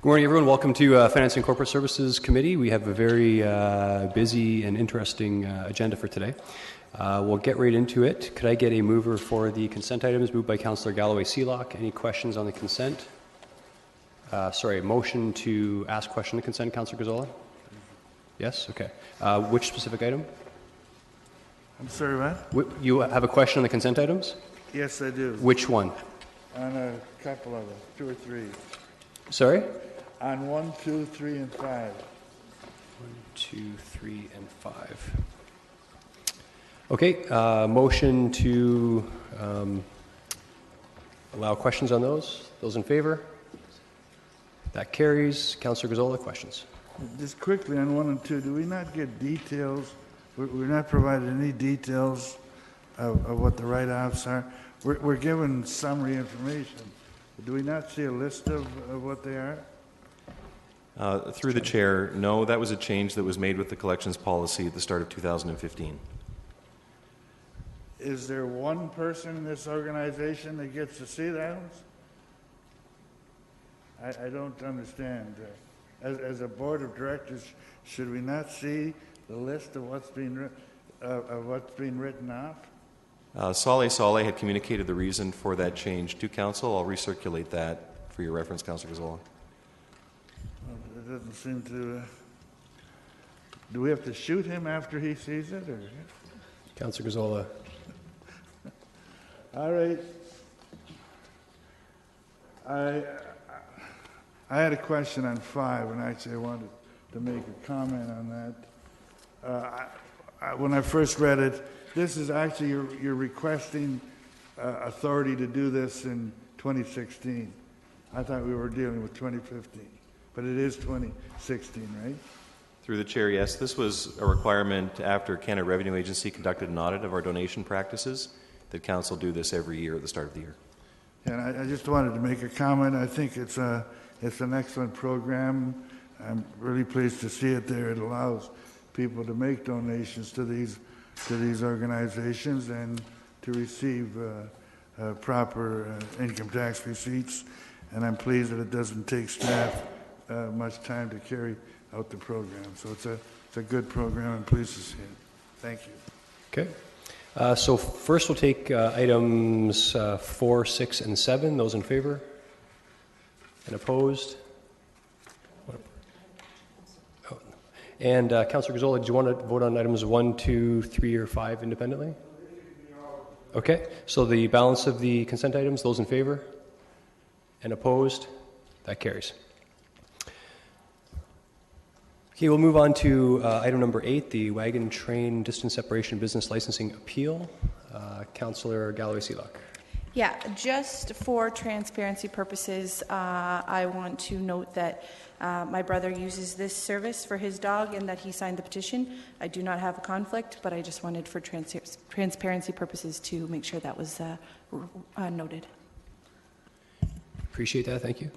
Good morning, everyone. Welcome to Finance and Corporate Services Committee. We have a very busy and interesting agenda for today. We'll get right into it. Could I get a mover for the consent items? Moved by Councillor Galloway-Sealock. Any questions on the consent? Motion to ask question on the consent, Councillor Gazzola? Yes? Okay. Which specific item? I'm sorry, what? You have a question on the consent items? Yes, I do. Which one? On a couple of them, 2 or 3. Sorry? On 1, 2, 3, and 5. 1, 2, 3, and 5. Okay. Motion to allow questions on those. Those in favor? That carries. Councillor Gazzola, questions? Just quickly on 1 and 2, do we not get details? We're not provided any details of what the write-offs are. We're given summary information. Do we not see a list of what they are? Through the chair, no, that was a change that was made with the collections policy at the start of 2015. Is there one person in this organization that gets to see that? I don't understand. As a board of directors, should we not see the list of what's being written off? Saleh had communicated the reason for that change to council. I'll recirculate that for your reference, Councillor Gazzola. Well, it doesn't seem to... do we have to shoot him after he sees it? Or? Councillor Gazzola. All right. I had a question on 5, and actually I wanted to make a comment on that. When I first read it, this is actually, you're requesting authority to do this in 2016. I thought we were dealing with 2015, but it is 2016, right? Through the chair, yes. This was a requirement after Canada Revenue Agency conducted an audit of our donation practices that council do this every year at the start of the year. And I just wanted to make a comment. I think it's an excellent program. I'm really pleased to see it there. It allows people to make donations to these organizations and to receive proper income tax receipts. And I'm pleased that it doesn't take staff much time to carry out the program. So it's a good program. I'm pleased to see it. Thank you. Okay. So first we'll take items 4, 6, and 7. Those in favor? And opposed? Oh. And Councillor Gazzola, do you want to vote on items 1, 2, 3, or 5 independently? Okay. So the balance of the consent items, those in favor? And opposed? That carries. Okay, we'll move on to item number 8, the wagon train distance separation business licensing appeal. Councillor Galloway-Sealock. Yeah, just for transparency purposes, I want to note that my brother uses this service for his dog and that he signed the petition. I do not have a conflict, but I just wanted for transparency purposes to make sure that was noted. Appreciate that, thank you.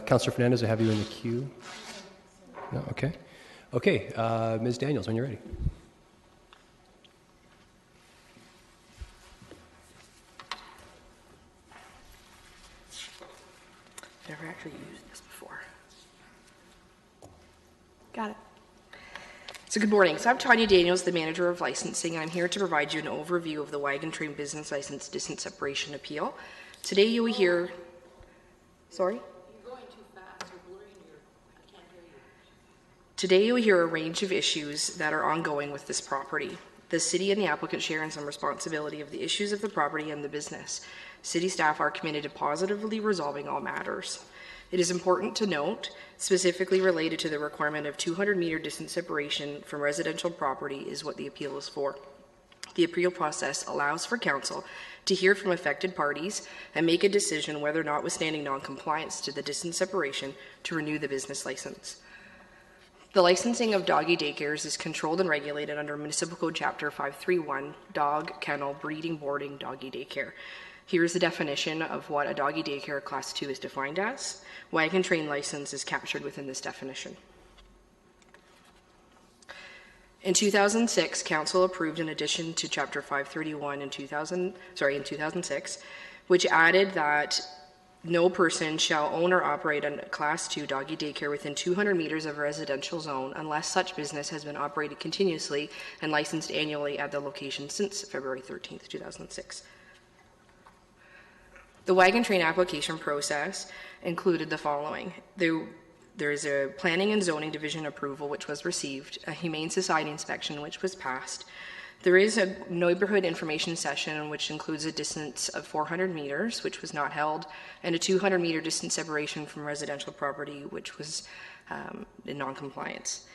Councillor Fernandez, I have you in the queue. No, okay. Okay, Ms. Daniels, when you're ready. Never actually used this before. Got it. So good morning. So I'm Tanya Daniels, the manager of licensing, and I'm here to provide you an overview of the Wagon Train Business License Distance Separation Appeal. Today you will hear... Sorry? You're going too fast. You're blurring I can't hear you. Today you will hear a range of issues that are ongoing with this property. The city and the applicant share in some responsibility of the issues of the property and the business. City staff are committed to positively resolving all matters. It is important to note, specifically related to the requirement of 200-meter distance separation from residential property is what the appeal is for. The appeal process allows for council to hear from affected parties and make a decision whether, notwithstanding non-compliance to the distance separation, to renew the business license. The licensing of doggy daycares is controlled and regulated under Municipal Code Chapter 531, Dog, Kennel, Breeding, Boarding, Doggy Daycare. Here's the definition of what a doggy daycare Class 2 is defined as. Wagon train license is captured within this definition. In 2006, Council approved an addition to Chapter 531 in 2006, which added that no person shall own or operate a Class 2 doggy daycare within 200 meters of a residential zone unless such business has been operated continuously and licensed annually at the location since February 13th, 2006. The Wagon Train application process included the following. There is a Planning and Zoning Division approval, which was received, a Humane Society inspection, which was passed. There is a neighborhood information session, which includes a distance of 400 meters, which was not held, and a 200-meter distance separation from residential property, which was in non-compliance.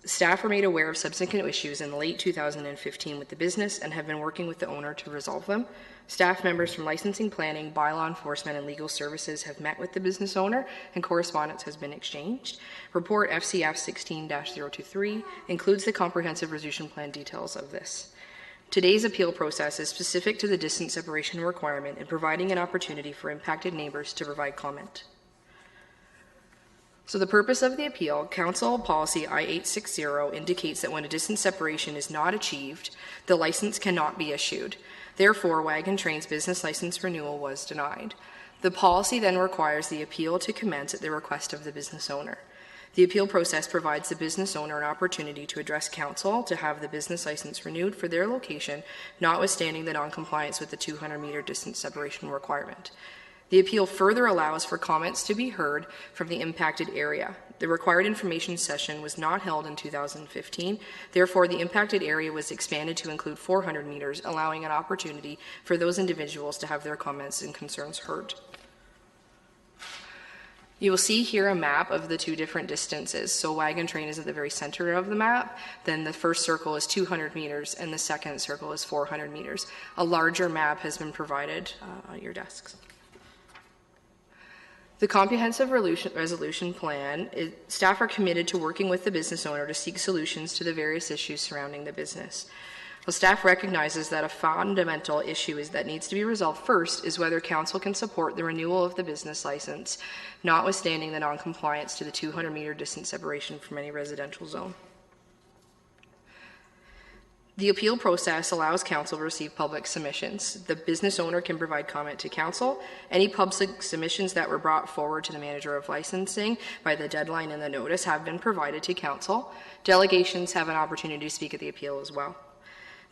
Staff were made aware of subsequent issues in late 2015 with the business and have been working with the owner to resolve them. Staff members from licensing, planning, bylaw enforcement, and legal services have met with the business owner and correspondence has been exchanged. Report FCF 16-023 includes the comprehensive resolution plan details of this. Today's appeal process is specific to the distance separation requirement and providing an opportunity for impacted neighbors to provide comment. So the purpose of the appeal, Council Policy I-860 indicates that when a distance separation is not achieved, the license cannot be issued. Therefore, Wagon Train's business license renewal was denied. The policy then requires the appeal to commence at the request of the business owner. The appeal process provides the business owner an opportunity to address council to have the business license renewed for their location, notwithstanding the non-compliance with the 200-meter distance separation requirement. The appeal further allows for comments to be heard from the impacted area. The required information session was not held in 2015. Therefore, the impacted area was expanded to include 400 meters, allowing an opportunity for those individuals to have their comments and concerns heard. You will see here a map of the two different distances. So Wagon Train is at the very center of the map. Then the first circle is 200 meters and the second circle is 400 meters. A larger map has been provided on your desks. The comprehensive resolution plan, staff are committed to working with the business owner to seek solutions to the various issues surrounding the business. Well, staff recognizes that a fundamental issue that needs to be resolved first is whether council can support the renewal of the business license, notwithstanding the non-compliance to the 200-meter distance separation from any residential zone. The appeal process allows council to receive public submissions. The business owner can provide comment to council. Any public submissions that were brought forward to the manager of licensing by the deadline in the notice have been provided to council. Delegations have an opportunity to speak at the appeal as well.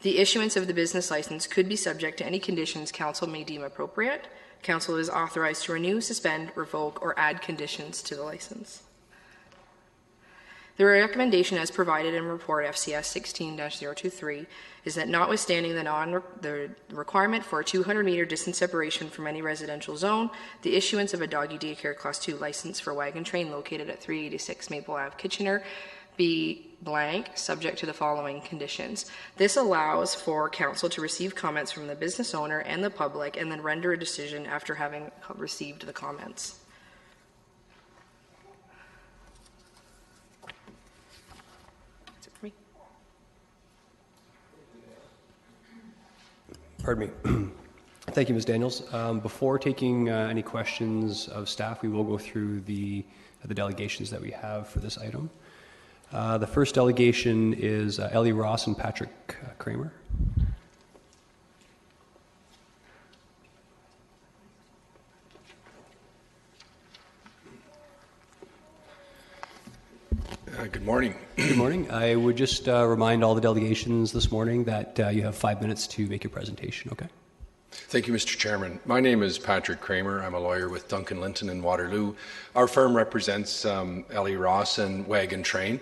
The issuance of the business license could be subject to any conditions council may deem appropriate. Council is authorized to renew, suspend, revoke, or add conditions to the license. The recommendation as provided in report FCS 16-023 is that notwithstanding the requirement for a 200-meter distance separation from any residential zone, the issuance of a doggy daycare Class 2 license for Wagon Train located at 386 Maple Ave, Kitchener, be blank, subject to the following conditions. This allows for council to receive comments from the business owner and the public and then render a decision after having received the comments. Pardon me. Thank you, Ms. Daniels. Before taking any questions of staff, we will go through the delegations that we have for this item. The first delegation is Ellie Ross and Patrick Kramer. Good morning. Good morning. I would just remind all the delegations this morning that you have 5 minutes to make your presentation, okay? Thank you, Mr. Chairman. My name is Patrick Kramer. I'm a lawyer with Duncan Linton in Waterloo. Our firm represents Ellie Ross and Wagon Train.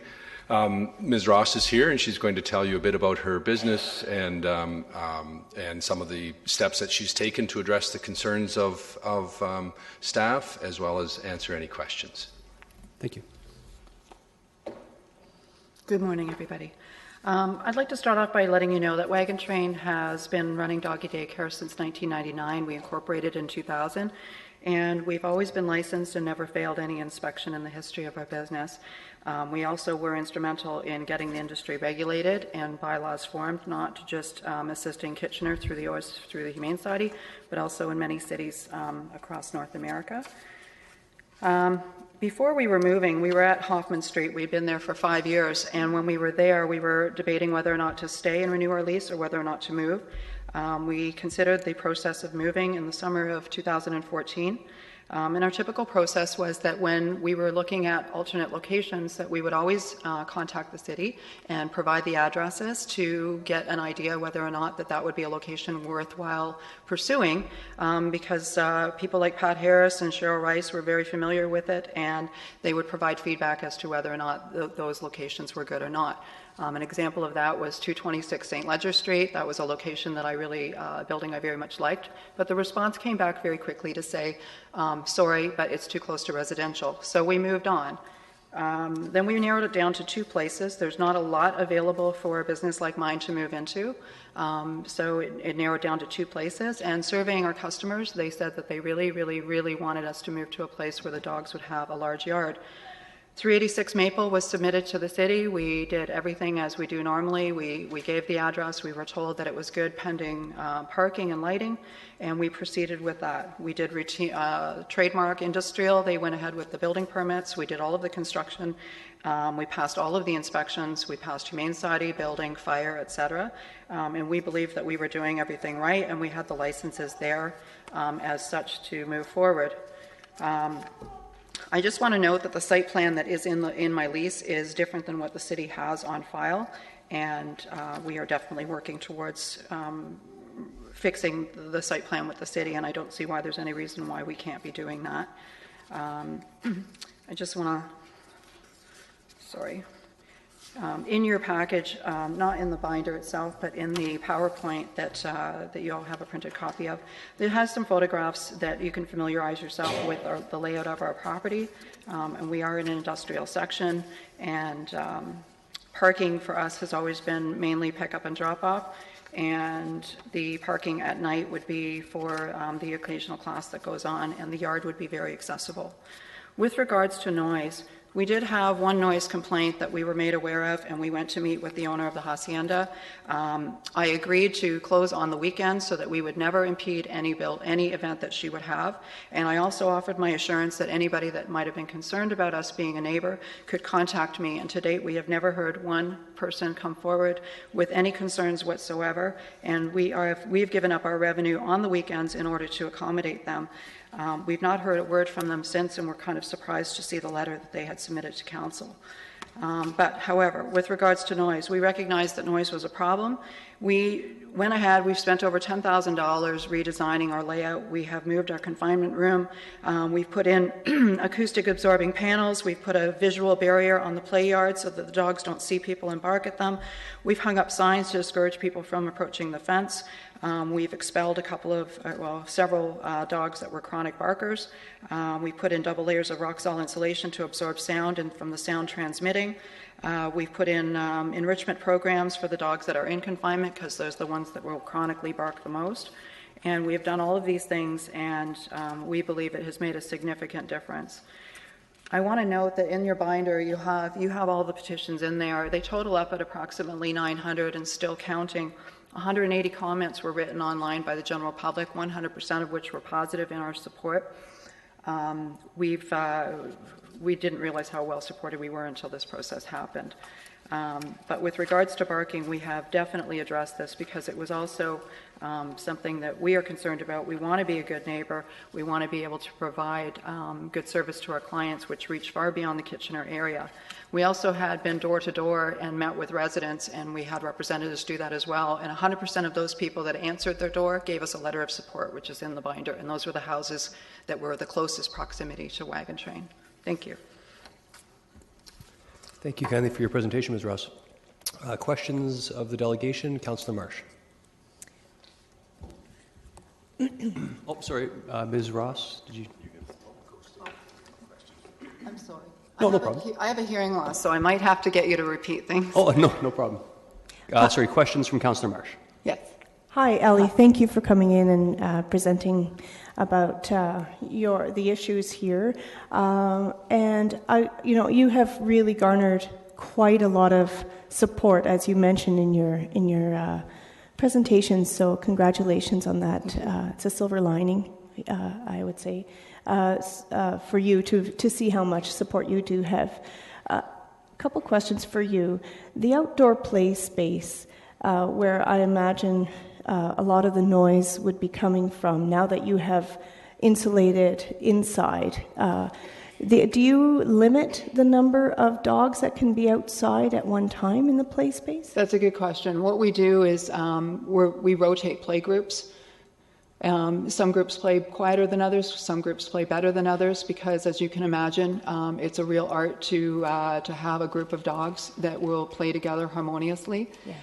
Ms. Ross is here, and she's going to tell you a bit about her business and some of the steps that she's taken to address the concerns of staff, as well as answer any questions. Thank you. Good morning, everybody. I'd like to start off by letting you know that Wagon Train has been running doggy daycare since 1999. We incorporated in 2000, and we've always been licensed and never failed any inspection in the history of our business. We also were instrumental in getting the industry regulated and bylaws formed, not just assisting Kitchener through the Humane Society, but also in many cities across North America. Before we were moving, we were at Hoffman Street. We'd been there for 5 years, and when we were there, we were debating whether or not to stay and renew our lease or whether or not to move. We considered the process of moving in the summer of 2014. And our typical process was that when we were looking at alternate locations, that we would always contact the city and provide the addresses to get an idea whether or not that would be a location worthwhile pursuing, because people like Pat Harris and Cheryl Rice were very familiar with it, and they would provide feedback as to whether or not those locations were good or not. An example of that was 226 St. Ledger Street. That was a location that a building I very much liked. But the response came back very quickly to say, sorry, but it's too close to residential. So we moved on. Then we narrowed it down to 2 places. There's not a lot available for a business like mine to move into. So it narrowed down to 2 places. And surveying our customers, they said that they really, really, really wanted us to move to a place where the dogs would have a large yard. 386 Maple was submitted to the city. We did everything as we do normally. We gave the address. We were told that it was good pending parking and lighting, and we proceeded with that. We did routine, trademark industrial. They went ahead with the building permits. We did all of the construction. We passed all of the inspections. We passed Humane Society, building, fire, etc. And we believed that we were doing everything right, and we had the licenses there as such to move forward. I just want to note that the site plan that is in my lease is different than what the city has on file, and we are definitely working towards fixing the site plan with the city, and I don't see why there's any reason why we can't be doing that. I just want to, sorry. In your package, not in the binder itself, but in the PowerPoint that you all have a printed copy of, it has some photographs that you can familiarize yourself with the layout of our property. And we are in an industrial section, and parking for us has always been mainly pick up and drop off. And the parking at night would be for the occasional class that goes on, and the yard would be very accessible. With regards to noise, we did have one noise complaint that we were made aware of, and we went to meet with the owner of the hacienda. I agreed to close on the weekend so that we would never impede any event that she would have. And I also offered my assurance that anybody that might have been concerned about us being a neighbor could contact me. And to date, we have never heard one person come forward with any concerns whatsoever. And we've given up our revenue on the weekends in order to accommodate them. We've not heard a word from them since, and we're kind of surprised to see the letter that they had submitted to council. But however, with regards to noise, we recognized that noise was a problem. We went ahead, we've spent over $10,000 redesigning our layout. We have moved our confinement room. We've put in acoustic absorbing panels. We've put a visual barrier on the play yard so that the dogs don't see people and bark at them. We've hung up signs to discourage people from approaching the fence. We've expelled several dogs that were chronic barkers. We put in double layers of Roxol insulation to absorb sound and from the sound transmitting. We've put in enrichment programs for the dogs that are in confinement, because those are the ones that will chronically bark the most. And we've done all of these things, and we believe it has made a significant difference. I want to note that in your binder you have all the petitions in there. They total up at approximately 900 and still counting. 180 comments were written online by the general public, 100% of which were positive in our support. We didn't realize how well supported we were until this process happened. But with regards to barking, we have definitely addressed this, because it was also something that we are concerned about. We want to be a good neighbor. We want to be able to provide good service to our clients, which reach far beyond the Kitchener area. We also had been door to door and met with residents, and we had representatives do that as well. And 100% of those people that answered their door gave us a letter of support, which is in the binder. And those were the houses that were the closest proximity to Wagon Train. Thank you. Thank you kindly for your presentation, Ms. Ross. Questions of the delegation? Councillor Marsh. Oh, sorry, Ms. Ross, did you? I'm sorry. No problem. I have a hearing loss, so I might have to get you to repeat things. Oh, no problem. Sorry, questions from Councillor Marsh. Yes. Hi, Ellie. Thank you for coming in and presenting about the issues here. And you have really garnered quite a lot of support, as you mentioned in your presentation. So congratulations on that. It's a silver lining, I would say, for you to see how much support you do have. A couple questions for you. The outdoor play space, where I imagine a lot of the noise would be coming from now that you have insulated inside. Do you limit the number of dogs that can be outside at one time in the play space? That's a good question. What we do is we rotate play groups. Some groups play quieter than others. Some groups play better than others because, as you can imagine, it's a real art to have a group of dogs that will play together harmoniously. Yes.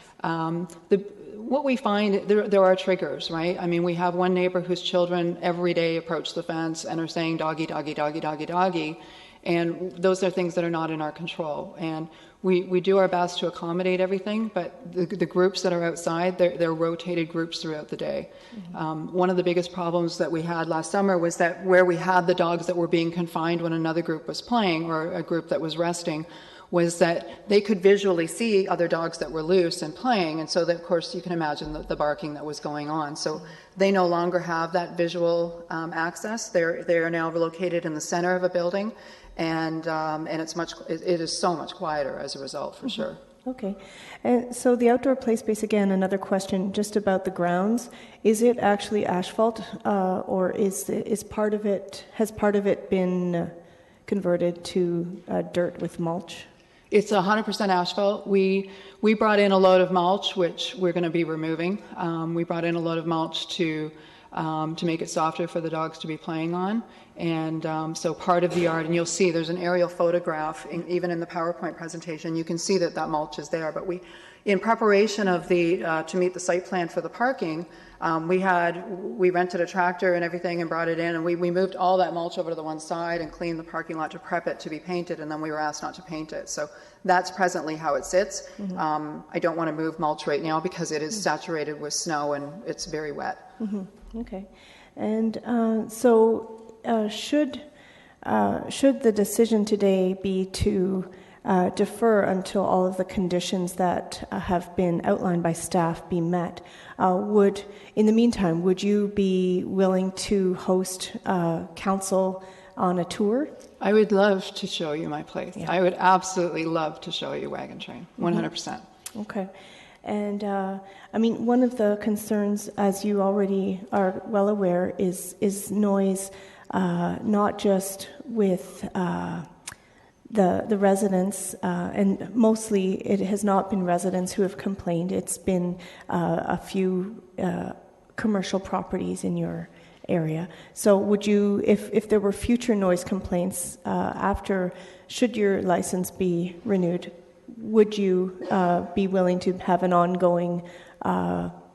What we find, there are triggers, right? I mean, we have one neighbor whose children every day approach the fence and are saying doggy, doggy, doggy, doggy, doggy. And those are things that are not in our control. And we do our best to accommodate everything, but the groups that are outside, they're rotated groups throughout the day. Mm-hmm. One of the biggest problems that we had last summer was that where we had the dogs that were being confined when another group was playing or a group that was resting, was that they could visually see other dogs that were loose and playing, and so that, of course, you can imagine the barking that was going on. So they no longer have that visual access. They are now located in the center of a building, and it is so much quieter as a result, for sure. Okay, and so the outdoor play space, again, another question just about the grounds. Is it actually asphalt, or has part of it been converted to dirt with mulch? It's 100% asphalt. We brought in a load of mulch, which we're going to be removing. We brought in a load of mulch to make it softer for the dogs to be playing on. And so part of the yard, and you'll see there's an aerial photograph, even in the PowerPoint presentation, you can see that mulch is there. But in preparation of to meet the site plan for the parking, we rented a tractor and everything and brought it in, and we moved all that mulch over to the one side and cleaned the parking lot to prep it to be painted, and then we were asked not to paint it. So that's presently how it sits. Mm-hmm. I don't want to move mulch right now because it is saturated with snow and it's very wet. Mm-hmm. Okay. And should the decision today be to defer until all of the conditions that have been outlined by staff be met, in the meantime, would you be willing to host council on a tour? I would love to show you my place. Yeah. I would absolutely love to show you Wagon Train, 100%. Mm-hmm. Okay. And one of the concerns, as you already are well aware, is noise, not just with the residents, and mostly it has not been residents who have complained. It's been a few commercial properties in your area. So would you, if there were future noise complaints should your license be renewed, would you be willing to have an ongoing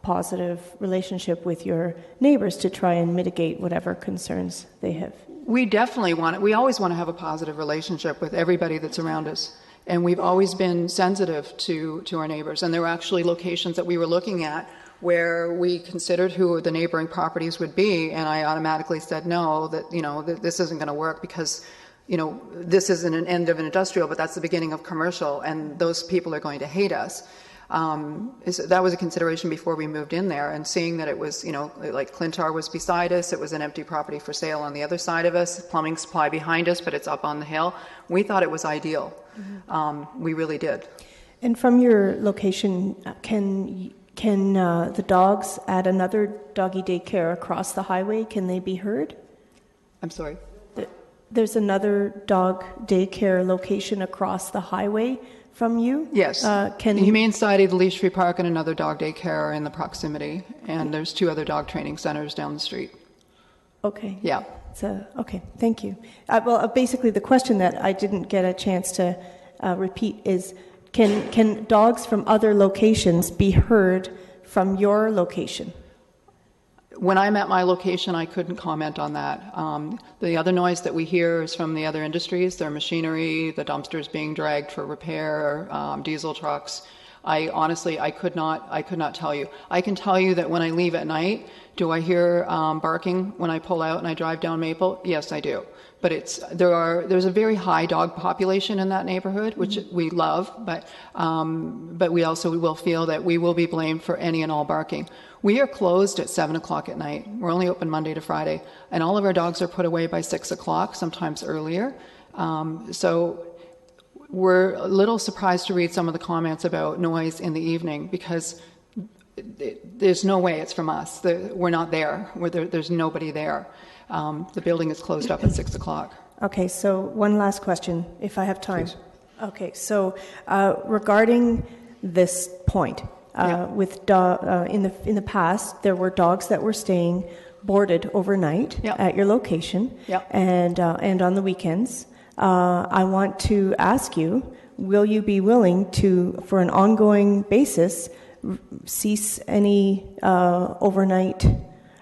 positive relationship with your neighbors to try and mitigate whatever concerns they have? We definitely we always want to have a positive relationship with everybody that's around us. And we've always been sensitive to our neighbors. And there were actually locations that we were looking at where we considered who the neighboring properties would be, and I automatically said no, that this isn't going to work because this isn't an end of an industrial, but that's the beginning of commercial, and those people are going to hate us. That was a consideration before we moved in there, and seeing that it was, like Clintar was beside us, it was an empty property for sale on the other side of us, plumbing supply behind us, but it's up on the hill. We thought it was ideal. Mm-hmm. We really did. And from your location, can the dogs at another doggy daycare across the highway, can they be heard? I'm sorry? There's another dog daycare location across the highway from you? Yes. The Humane Society, the Leash Free Park, and another dog daycare are in the proximity. And there's 2 other dog training centers down the street. Okay. Yeah. Okay, thank you. Basically the question that I didn't get a chance to repeat is, can dogs from other locations be heard from your location? When I'm at my location, I couldn't comment on that. The other noise that we hear is from the other industries, their machinery, the dumpsters being dragged for repair, diesel trucks. I could not tell you. I can tell you that when I leave at night, do I hear barking when I pull out and I drive down Maple? Yes, I do. But there's a very high dog population in that neighborhood, which we love, but we also will feel that we will be blamed for any and all barking. We are closed at 7 o'clock at night. We're only open Monday to Friday, and all of our dogs are put away by 6 o'clock, sometimes earlier. So we're a little surprised to read some of the comments about noise in the evening, because there's no way it's from us. We're not there. There's nobody there. The building is closed up at 6 o'clock. Okay, so one last question, if I have time. Please. Okay, so regarding this point, in the past, there were dogs that were staying boarded overnight at your location and on the weekends. I want to ask you, will you be willing to, for an ongoing basis, cease any overnight?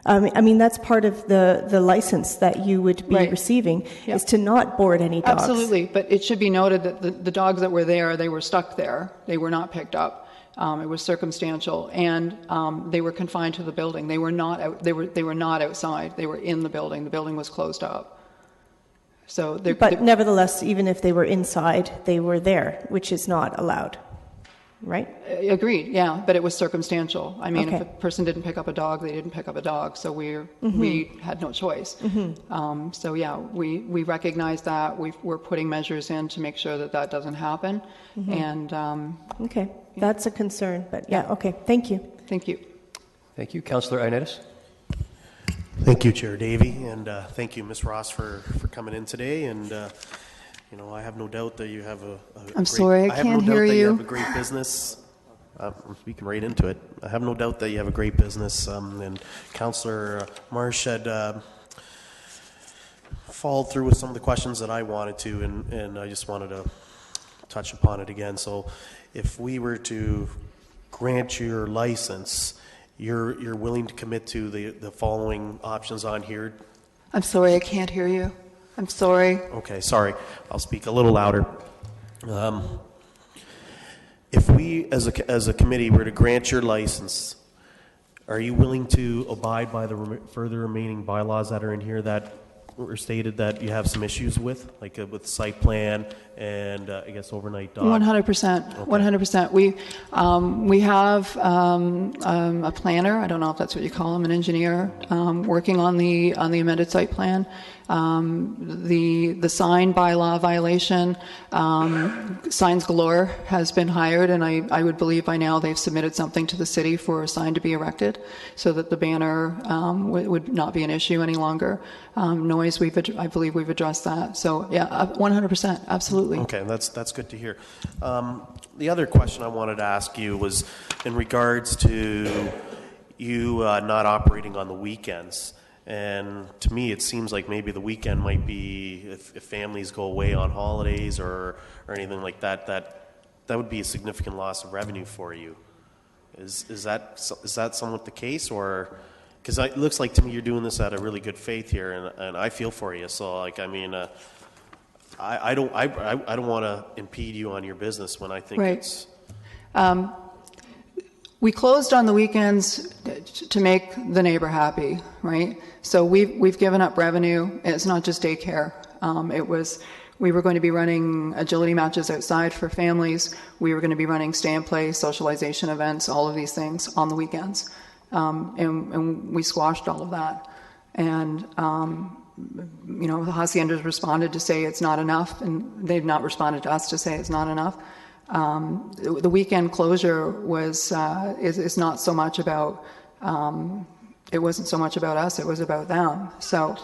I mean, that's part of the license that you would be receiving, is to not board any dogs. Absolutely, but it should be noted that the dogs that were there, they were stuck there. They were not picked up. It was circumstantial, and they were confined to the building. They were not out, they were not outside. They were in the building. The building was closed up. So, but nevertheless, even if they were inside, they were there, which is not allowed. Right? Agreed, yeah, but it was circumstantial. I mean, Okay. if a person didn't pick up a dog, they didn't pick up a dog, so we had no choice. So yeah, we recognize that. We're putting measures in to make sure that doesn't happen. And Okay, that's a concern, but okay, thank you. thank you. Thank you. Councillor Ioannidis? Thank you, Chair Davey, and thank you, Ms. Ross, for coming in today. And I have no doubt that you have I'm sorry, I can't hear you. you. Have a great business. I'm speaking right into it. I have no doubt that you have a great business. And Councillor Marsh had followed through with some of the questions that I wanted to, and I just wanted to touch upon it again. So, if we were to grant your license, you're willing to commit to the following options on here? I'm sorry, I can't hear you. I'm sorry. Okay, sorry. I'll speak a little louder. If we, as a committee, were to grant your license, are you willing to abide by the further remaining bylaws that are in here that were stated that you have some issues with, like with site plan and I guess overnight dog? 100%. 100%. We have a planner. I don't know if that's what you call him, an engineer, working on the amended site plan. The sign bylaw violation, Signs Galore has been hired, and I would believe by now they've submitted something to the city for a sign to be erected so that the banner would not be an issue any longer. Noise, I believe we've addressed that. So yeah, 100%, absolutely. Okay, that's good to hear. The other question I wanted to ask you was in regards to you not operating on the weekends. And to me, it seems like maybe the weekend might be, if families go away on holidays or anything like that, that would be a significant loss of revenue for you. Is that somewhat the case, or because it looks like to me you're doing this out of really good faith here, and I feel for you. So like, I mean, I don't want to impede you on your business when I think it's. We closed on the weekends to make the neighbor happy, right? So we've given up revenue. It's not just daycare. We were going to be running agility matches outside for families. We were going to be running stay and play, socialization events, all of these things on the weekends. And we squashed all of that. And, the haciendas responded to say it's not enough, and they've not responded to us to say it's not enough. The weekend closure is not so much about, it wasn't so much about us, it was about them. So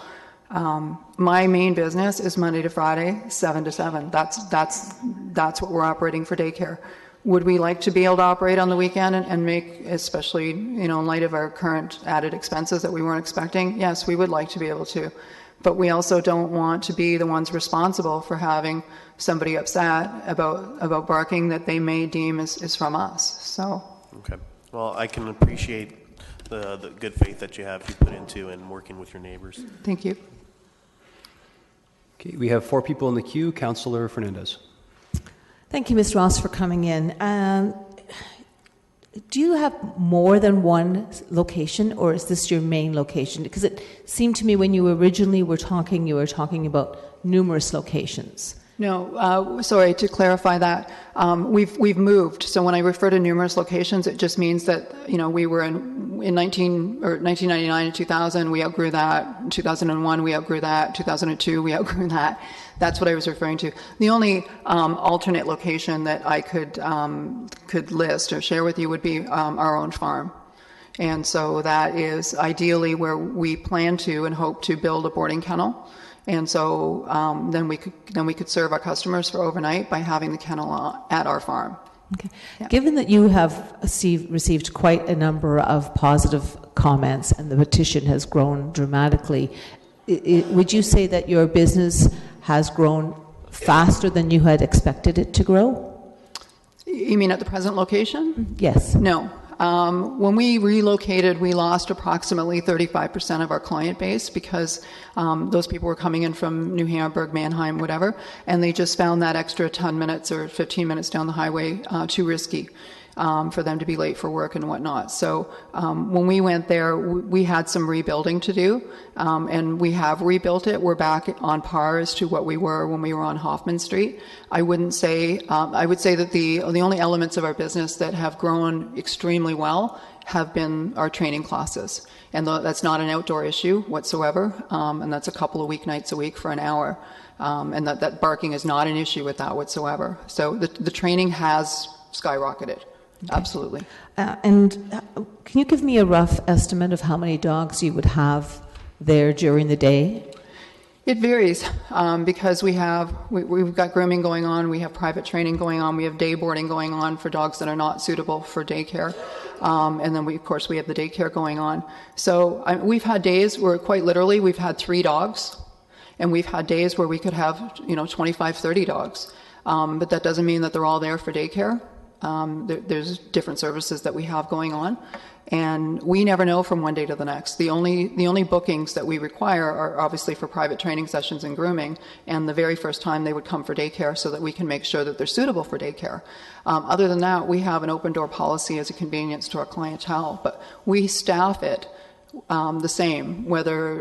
my main business is Monday to Friday, 7 to 7. That's what we're operating for daycare. Would we like to be able to operate on the weekend and make, especially, in light of our current added expenses that we weren't expecting? Yes, we would like to be able to. But we also don't want to be the ones responsible for having somebody upset about barking that they may deem is from us. So. Okay. Well, I can appreciate the good faith that you put into and working with your neighbors. Thank you. Okay, we have 4 people in the queue. Councillor Fernandez. Thank you, Ms. Ross, for coming in. Do you have more than one location, or is this your main location? Because it seemed to me when you originally were talking, you were talking about numerous locations. No, sorry, to clarify that, we've moved. So when I refer to numerous locations, it just means that, we were in 1999 and 2000, we outgrew that. In 2001, we outgrew that. 2002, we outgrew that. That's what I was referring to. The only alternate location that I could list or share with you would be our own farm. And so that is ideally where we plan to and hope to build a boarding kennel. And so then we could serve our customers for overnight by having the kennel at our farm. Okay. Yeah. Given that you have received quite a number of positive comments and the petition has grown dramatically, would you say that your business has grown faster than you had expected it to grow? You mean at the present location? Yes. No. When we relocated, we lost approximately 35% of our client base because those people were coming in from New Hamburg, Mannheim, whatever, and they just found that extra 10 minutes or 15 minutes down the highway too risky for them to be late for work and whatnot. So when we went there, we had some rebuilding to do, and we have rebuilt it. We're back on par as to what we were when we were on Hoffman Street. I wouldn't say, I would say that the only elements of our business that have grown extremely well have been our training classes. And that's not an outdoor issue whatsoever, and that's a couple of weeknights a week for an hour. And that barking is not an issue with that whatsoever. So the training has skyrocketed. Okay. Absolutely. And can you give me a rough estimate of how many dogs you would have there during the day? It varies because we've got grooming going on, we have private training going on, we have day boarding going on for dogs that are not suitable for daycare, and then we have the daycare going on. So we've had days where quite literally we've had 3 dogs, and we've had days where we could have 25, 30 dogs, but that doesn't mean that they're all there for daycare. There's different services that we have going on, and we never know from one day to the next. The only bookings that we require are obviously for private training sessions and grooming, and the very first time they would come for daycare so that we can make sure that they're suitable for daycare. Other than that, we have an open door policy as a convenience to our clientele, but we staff it the same, whether,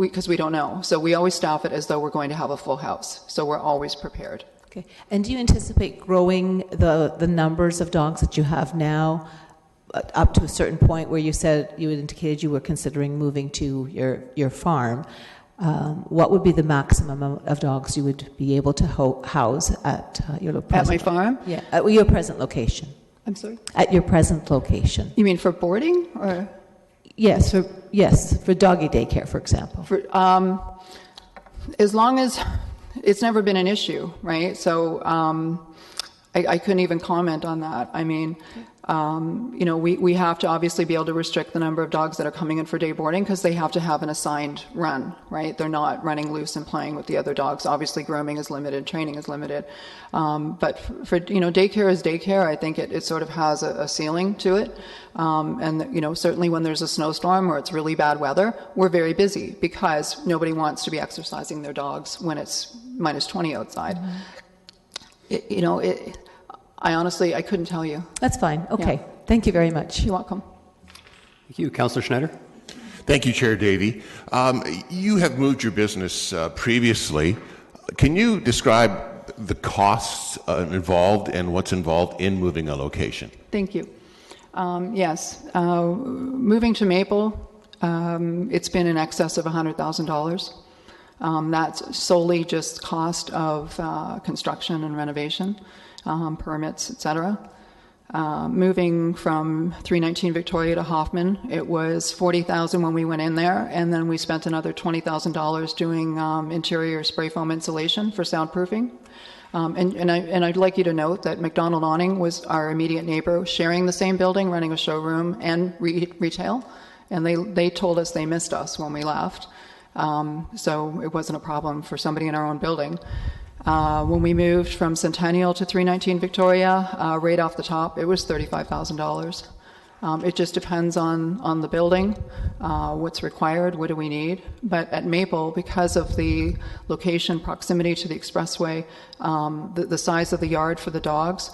because we don't know. So we always staff it as though we're going to have a full house. So we're always prepared. Okay. And do you anticipate growing the numbers of dogs that you have now up to a certain point where you indicated you were considering moving to your farm? What would be the maximum of dogs you would be able to house at your present? At my farm? Yeah, at your present location. I'm sorry? At your present location. You mean for boarding or? Yes, for doggy daycare, for example. As long as it's never been an issue, right? So I couldn't even comment on that. I mean, we have to obviously be able to restrict the number of dogs that are coming in for day boarding because they have to have an assigned run, right? They're not running loose and playing with the other dogs. Obviously, grooming is limited, training is limited. But for daycare is daycare. I think it sort of has a ceiling to it. And certainly when there's a snowstorm or it's really bad weather, we're very busy because nobody wants to be exercising their dogs when it's minus 20 outside. Mm-hmm. I honestly couldn't tell you. That's fine. Okay. Yeah. Thank you very much. You're welcome. Thank you. Councillor Schneider. Thank you, Chair Davey. You have moved your business previously. Can you describe the costs involved and what's involved in moving a location? Thank you. Yes. Moving to Maple, it's been in excess of $100,000. That's solely just cost of construction and renovation. Permits, etc. Moving from 319 Victoria to Hoffman, it was $40,000 when we went in there, and then we spent another $20,000 doing interior spray foam insulation for soundproofing. And I'd like you to note that McDonald Awning was our immediate neighbor, sharing the same building, running a showroom and retail, and they told us they missed us when we left. So it wasn't a problem for somebody in our own building. When we moved from Centennial to 319 Victoria, right off the top, it was $35,000. It just depends on the building, what's required, what do we need. But at Maple, because of the location, proximity to the expressway, the size of the yard for the dogs,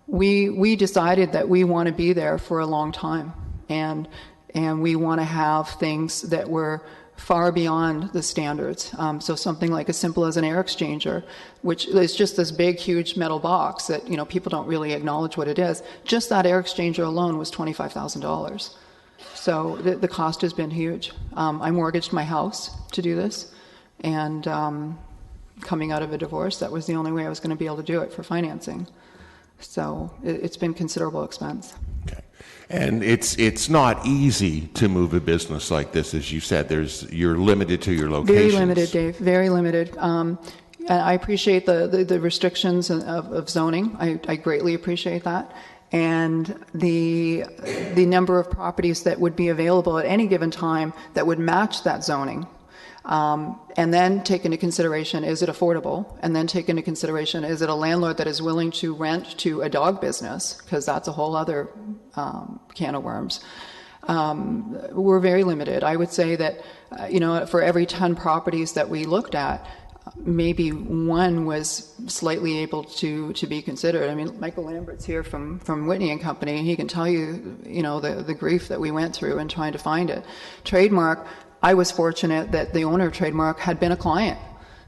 we decided that we want to be there for a long time, and we want to have things that were far beyond the standards. So something like as simple as an air exchanger, which is just this big, huge metal box that, you know, people don't really acknowledge what it is. Just that air exchanger alone was $25,000. So the cost has been huge. I mortgaged my house to do this, and coming out of a divorce, that was the only way I was going to be able to do it for financing. So it's been considerable expense. Okay. And it's not easy to move a business like this, as you said. You're limited to your locations. Very limited, Dave. Very limited. I appreciate the restrictions of zoning. I greatly appreciate that. And the number of properties that would be available at any given time that would match that zoning. And then take into consideration, is it affordable? And then take into consideration, is it a landlord that is willing to rent to a dog business? Because that's a whole other can of worms. We're very limited. I would say that, for every 10 properties that we looked at, maybe one was slightly able to be considered. I mean, Michael Lambert's here from Whitney and Company, and he can tell you, the grief that we went through in trying to find it. Trademark, I was fortunate that the owner of Trademark had been a client.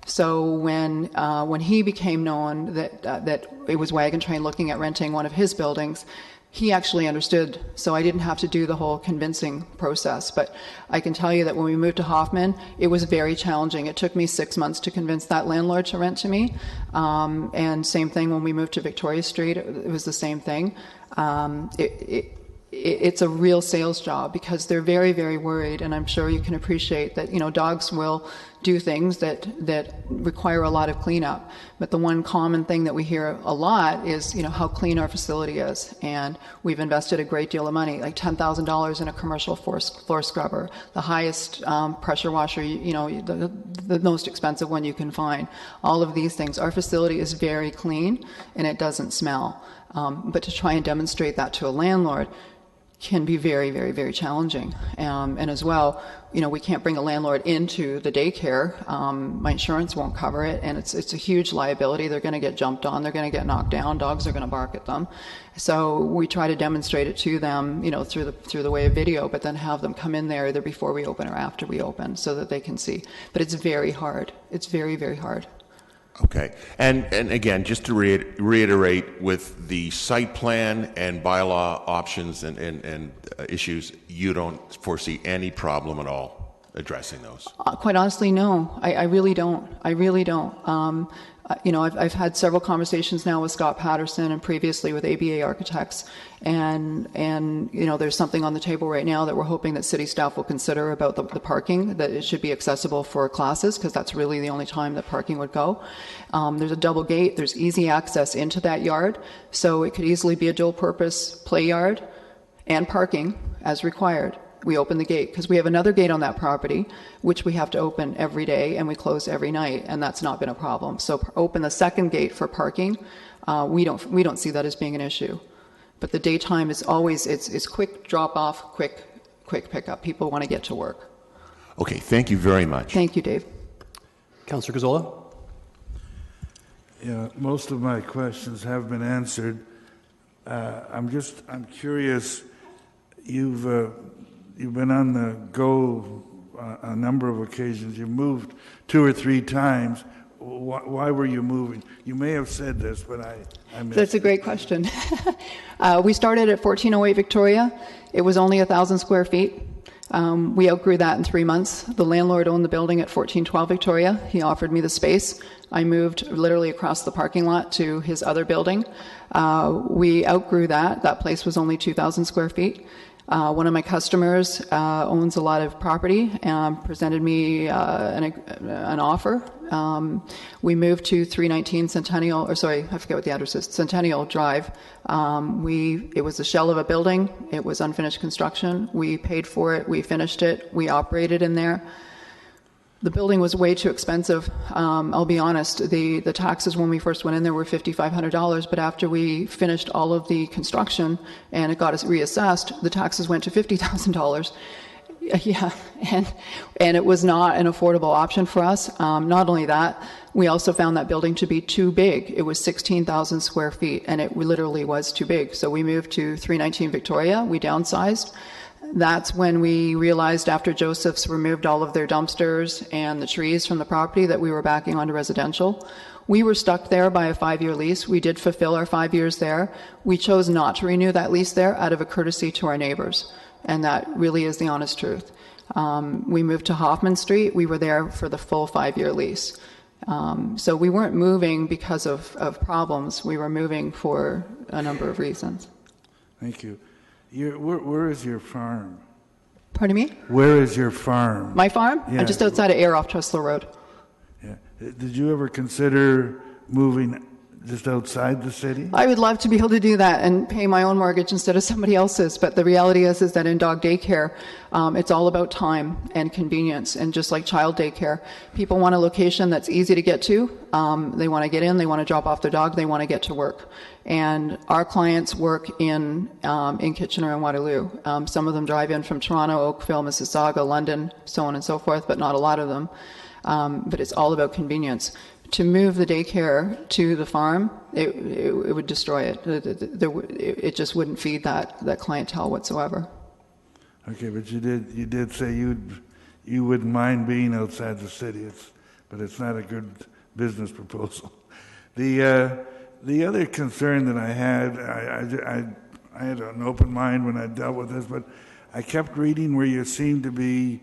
So when he became known that it was Wagon Train looking at renting one of his buildings, he actually understood. So I didn't have to do the whole convincing process. But I can tell you that when we moved to Hoffman, it was very challenging. It took me 6 months to convince that landlord to rent to me. And same thing when we moved to Victoria Street, it was the same thing. It's a real sales job because they're very, very worried, and I'm sure you can appreciate that, dogs will do things that require a lot of cleanup. But the one common thing that we hear a lot is, how clean our facility is. And we've invested a great deal of money, like $10,000 in a commercial floor scrubber, the highest pressure washer, the most expensive one you can find. All of these things. Our facility is very clean and it doesn't smell. But to try and demonstrate that to a landlord can be very, very, very challenging. And as well, we can't bring a landlord into the daycare. My insurance won't cover it, and it's a huge liability. They're going to get jumped on. They're going to get knocked down. Dogs are going to bark at them. So we try to demonstrate it to them, through the way of video, but then have them come in there either before we open or after we open so that they can see. But it's very hard. It's very, very hard. Okay. And again, just to reiterate, with the site plan and bylaw options and issues, you don't foresee any problem at all addressing those? Quite honestly, no. I really don't. I really don't. I've had several conversations now with Scott Patterson and previously with ABA Architects, and there's something on the table right now that we're hoping that city staff will consider about the parking, that it should be accessible for classes, because that's really the only time that parking would go. There's a double gate. There's easy access into that yard, so it could easily be a dual-purpose play yard and parking as required. We open the gate because we have another gate on that property, which we have to open every day, and we close every night, and that's not been a problem. So open the second gate for parking. We don't see that as being an issue. But the daytime is always it's quick drop off, quick pickup. People want to get to work. Okay, thank you very much. Thank you, Dave. Councillor Gazzola? Yeah, most of my questions have been answered. I'm curious. You've been on the go a number of occasions. You moved 2 or 3 times. Why were you moving? You may have said this, but I missed. That's a great question. We started at 1408 Victoria. It was only 1,000 square feet. We outgrew that in 3 months. The landlord owned the building at 1412 Victoria. He offered me the space. I moved literally across the parking lot to his other building. We outgrew that. That place was only 2,000 square feet. One of my customers owns a lot of property and presented me an offer. We moved to 319 Centennial, I forget what the address is, Centennial Drive. It was a shell of a building. It was unfinished construction. We paid for it. We finished it. We operated in there. The building was way too expensive. I'll be honest. The taxes when we first went in there were $5,500, but after we finished all of the construction and it got us reassessed, the taxes went to $50,000. Yeah, and it was not an affordable option for us. Not only that, we also found that building to be too big. It was 16,000 square feet, and it literally was too big. So we moved to 319 Victoria. We downsized. That's when we realized after Joseph's removed all of their dumpsters and the trees from the property that we were backing onto residential. We were stuck there by a 5-year lease. We did fulfill our 5 years there. We chose not to renew that lease there out of a courtesy to our neighbors. And that really is the honest truth. We moved to Hoffman Street. We were there for the full 5-year lease. So we weren't moving because of problems. We were moving for a number of reasons. Thank you. Where is your farm? Pardon me? Where is your farm? My farm? Yeah. I'm just outside of Ayr off Tressler Road. Yeah. Did you ever consider moving just outside the city? I would love to be able to do that and pay my own mortgage instead of somebody else's, but the reality is that in dog daycare, it's all about time and convenience, and just like child daycare, people want a location that's easy to get to. They want to get in, they want to drop off their dog, they want to get to work. And our clients work in Kitchener and Waterloo. Some of them drive in from Toronto, Oakville, Mississauga, London, so on and so forth, but not a lot of them. But it's all about convenience. To move the daycare to the farm, it would destroy it. It just wouldn't feed that clientele whatsoever. Okay, but you did say you wouldn't mind being outside the city, but it's not a good business proposal. The other concern that I had an open mind when I dealt with this, but I kept reading where you seemed to be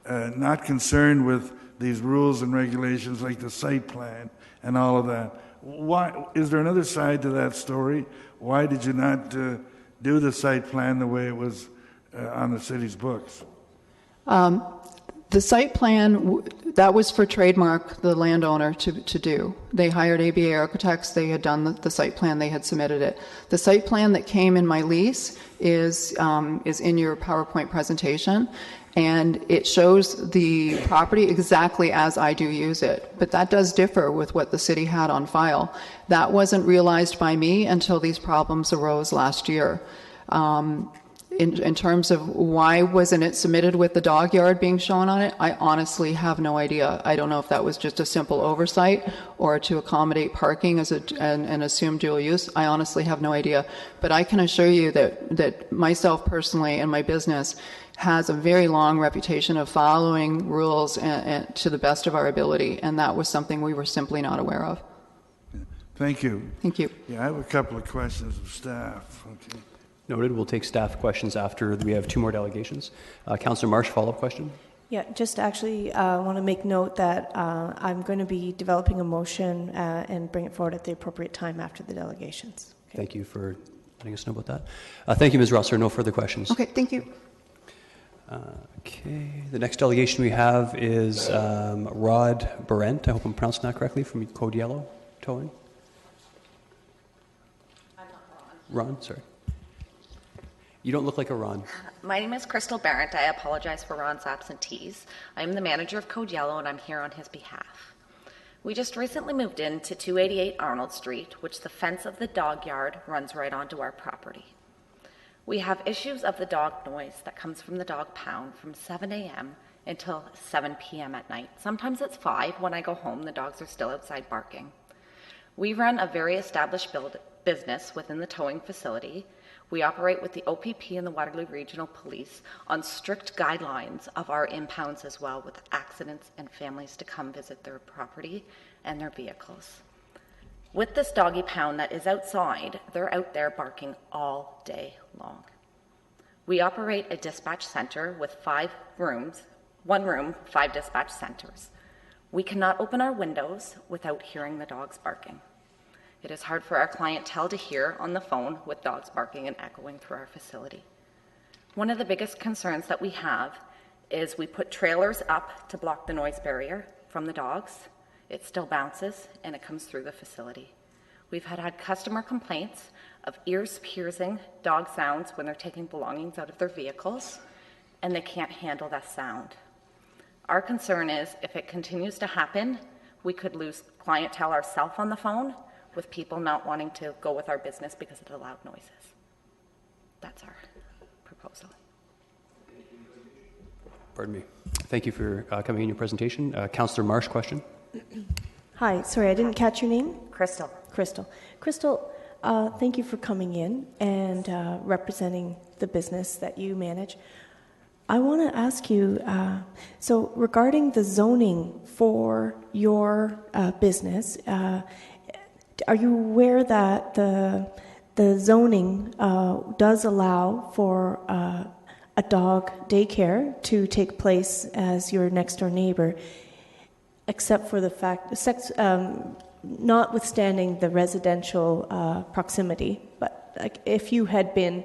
not concerned with these rules and regulations like the site plan and all of that. Why is there another side to that story? Why did you not do the site plan the way it was on the city's books? The site plan, that was for Trademark, the landowner, to do. They hired ABA Architects. They had done the site plan. They had submitted it. The site plan that came in my lease is in your PowerPoint presentation, and it shows the property exactly as I do use it. But that does differ with what the city had on file. That wasn't realized by me until these problems arose last year. In terms of why wasn't it submitted with the dog yard being shown on it, I honestly have no idea. I don't know if that was just a simple oversight or to accommodate parking as an assumed dual use. I honestly have no idea. But I can assure you that myself personally and my business has a very long reputation of following rules and to the best of our ability, and that was something we were simply not aware of. Thank you. Thank you. Yeah, I have a couple of questions of staff. Okay. Noted. We'll take staff questions after we have 2 more delegations. Councillor Marsh, follow-up question? Yeah, just actually want to make note that I'm going to be developing a motion and bring it forward at the appropriate time after the delegations. Okay. Thank you for letting us know about that. Thank you, Ms. Rosser. No further questions. Okay, thank you. Okay, the next delegation we have is Rod Barent. I hope I'm pronouncing that correctly, from Code Yellow Towing. I'm not Ron. Ron, sorry. You don't look like a Ron. My name is Crystal Barrett. I apologize for Ron's absentees. I'm the manager of Code Yellow, and I'm here on his behalf. We just recently moved into 288 Arnold Street, which the fence of the dog yard runs right onto our property. We have issues of the dog noise that comes from the dog pound from 7 a.m. until 7 p.m. at night. Sometimes it's 5. When I go home, the dogs are still outside barking. We run a very established business within the towing facility. We operate with the OPP and the Waterloo Regional Police on strict guidelines of our impounds as well, with accidents and families to come visit their property and their vehicles. With this doggy pound that is outside, they're out there barking all day long. We operate a dispatch center with 5 rooms, 1 room, 5 dispatch centers. We cannot open our windows without hearing the dogs barking. It is hard for our clientele to hear on the phone with dogs barking and echoing through our facility. One of the biggest concerns that we have is we put trailers up to block the noise barrier from the dogs. It still bounces and it comes through the facility. We've had customer complaints of ears piercing dog sounds when they're taking belongings out of their vehicles, and they can't handle that sound. Our concern is if it continues to happen, we could lose clientele ourselves on the phone, with people not wanting to go with our business because of the loud noises. That's our proposal. Pardon me. Thank you for coming in your presentation. Councillor Marsh, question? Hi, sorry, I didn't catch your name. Crystal. Crystal, thank you for coming in and representing the business that you manage. I want to ask you, so regarding the zoning for your business, are you aware that the zoning does allow for a dog daycare to take place as your next door neighbor, except for the fact, notwithstanding the residential proximity, but like if you had been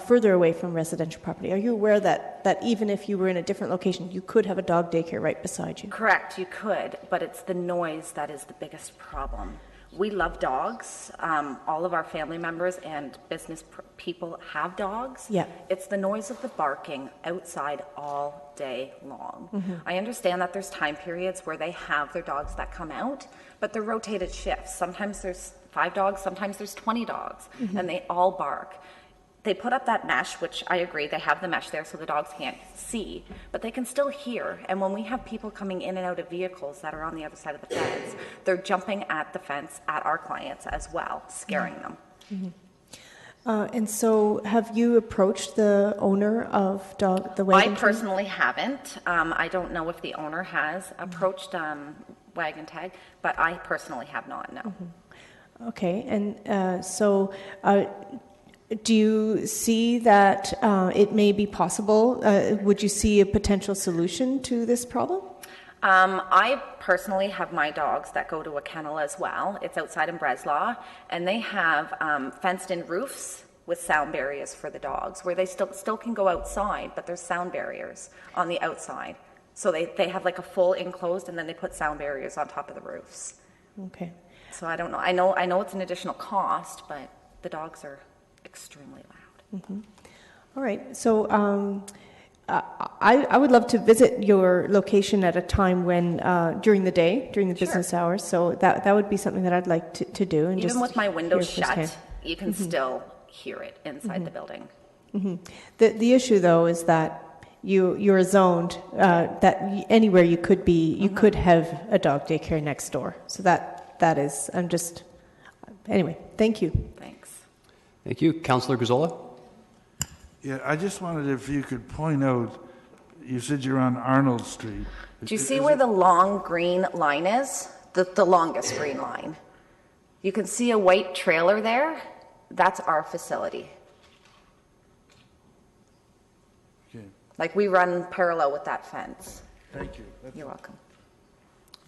further away from residential property, are you aware that even if you were in a different location, you could have a dog daycare right beside you? Correct, you could, but it's the noise that is the biggest problem. We love dogs. All of our family members and business people have dogs. Yeah. It's the noise of the barking outside all day long. I understand that there's time periods where they have their dogs that come out, but they're rotated shifts. Sometimes there's 5 dogs, sometimes there's 20 dogs, and they all bark. They put up that mesh, which I agree, they have the mesh there so the dogs can't see, but they can still hear. And when we have people coming in and out of vehicles that are on the other side of the fence, they're jumping at the fence at our clients as well, scaring them. And so have you approached the owner of the Wagon I personally haven't. I don't know if the owner has approached Wagon Tag, but I personally have not, no. Okay, and so do you see that it may be possible? Would you see a potential solution to this problem? I personally have my dogs that go to a kennel as well. It's outside in Breslau, and they have fenced-in roofs with sound barriers for the dogs, where they still can go outside, but there's sound barriers on the outside. So they have like a full enclosed, and then they put sound barriers on top of the roofs. Okay. So I don't know. I know it's an additional cost, but the dogs are extremely loud. All right. So I would love to visit your location at a time when during the day, during the business hours. So that would be something that I'd like to do. And even with my windows hear firsthand. shut, you can still hear it inside the building. The issue though is that you're zoned that anywhere you could be, you could have a dog daycare next door. So that is, anyway, thank you. Thanks. Thank you. Councillor Gazzola? Yeah, I just wondered if you could point out, you said you're on Arnold Street. Do you see where the long green line is? The longest green line. You can see a white trailer there. That's our facility. Okay, Like we run parallel with that fence. thank you. You're welcome.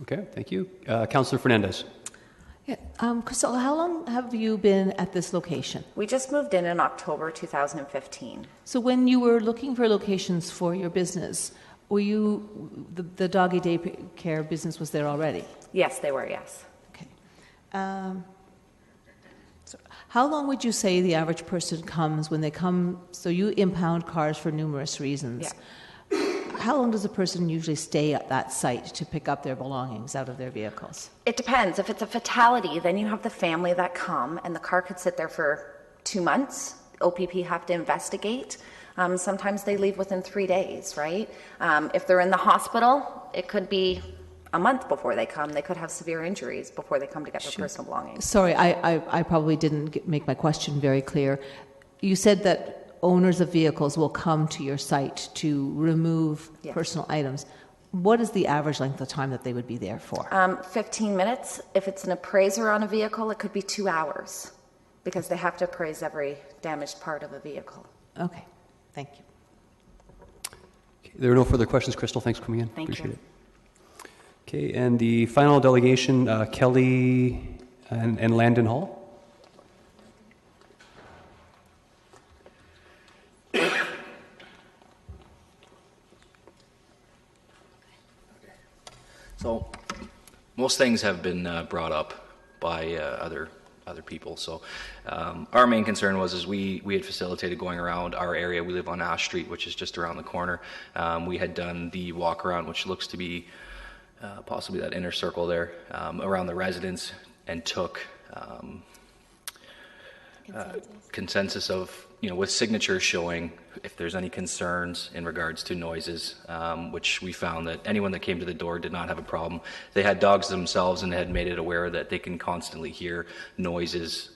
Okay, thank you. Councillor Fernandez? Yeah. Crystal, how long have you been at this location? We just moved in October 2015. So when you were looking for locations for your business, were you, the doggy daycare business was there already? Yes, they were, yes. Okay. So how long would you say the average person comes when they come? So you impound cars for numerous reasons. Yeah. How long does a person usually stay at that site to pick up their belongings out of their vehicles? It depends. If it's a fatality, then you have the family that come, and the car could sit there for 2 months. OPP have to investigate. Sometimes they leave within 3 days, right? If they're in the hospital, it could be a month before they come. They could have severe injuries before they come to get their personal belongings. Sorry, I probably didn't make my question very clear. You said that owners of vehicles will come to your site to remove personal items. What is the average length of time that they would be there for? 15 minutes. If it's an appraiser on a vehicle, it could be 2 hours because they have to appraise every damaged part of a vehicle. Okay, thank you. Okay, there are no further questions. Crystal, thanks for coming in. Thank Appreciate you. it. Okay, and the final delegation, Kelly and Landon Hall. So, most things have been brought up by other people. So, our main concern was we had facilitated going around our area. We live on Ash Street, which is just around the corner. We had done the walk around, which looks to be possibly that inner circle there, around the residence, and took consensus of, with signatures showing if there's any concerns in regards to noises, which we found that anyone that came to the door did not have a problem. They had dogs themselves and had made it aware that they can constantly hear noises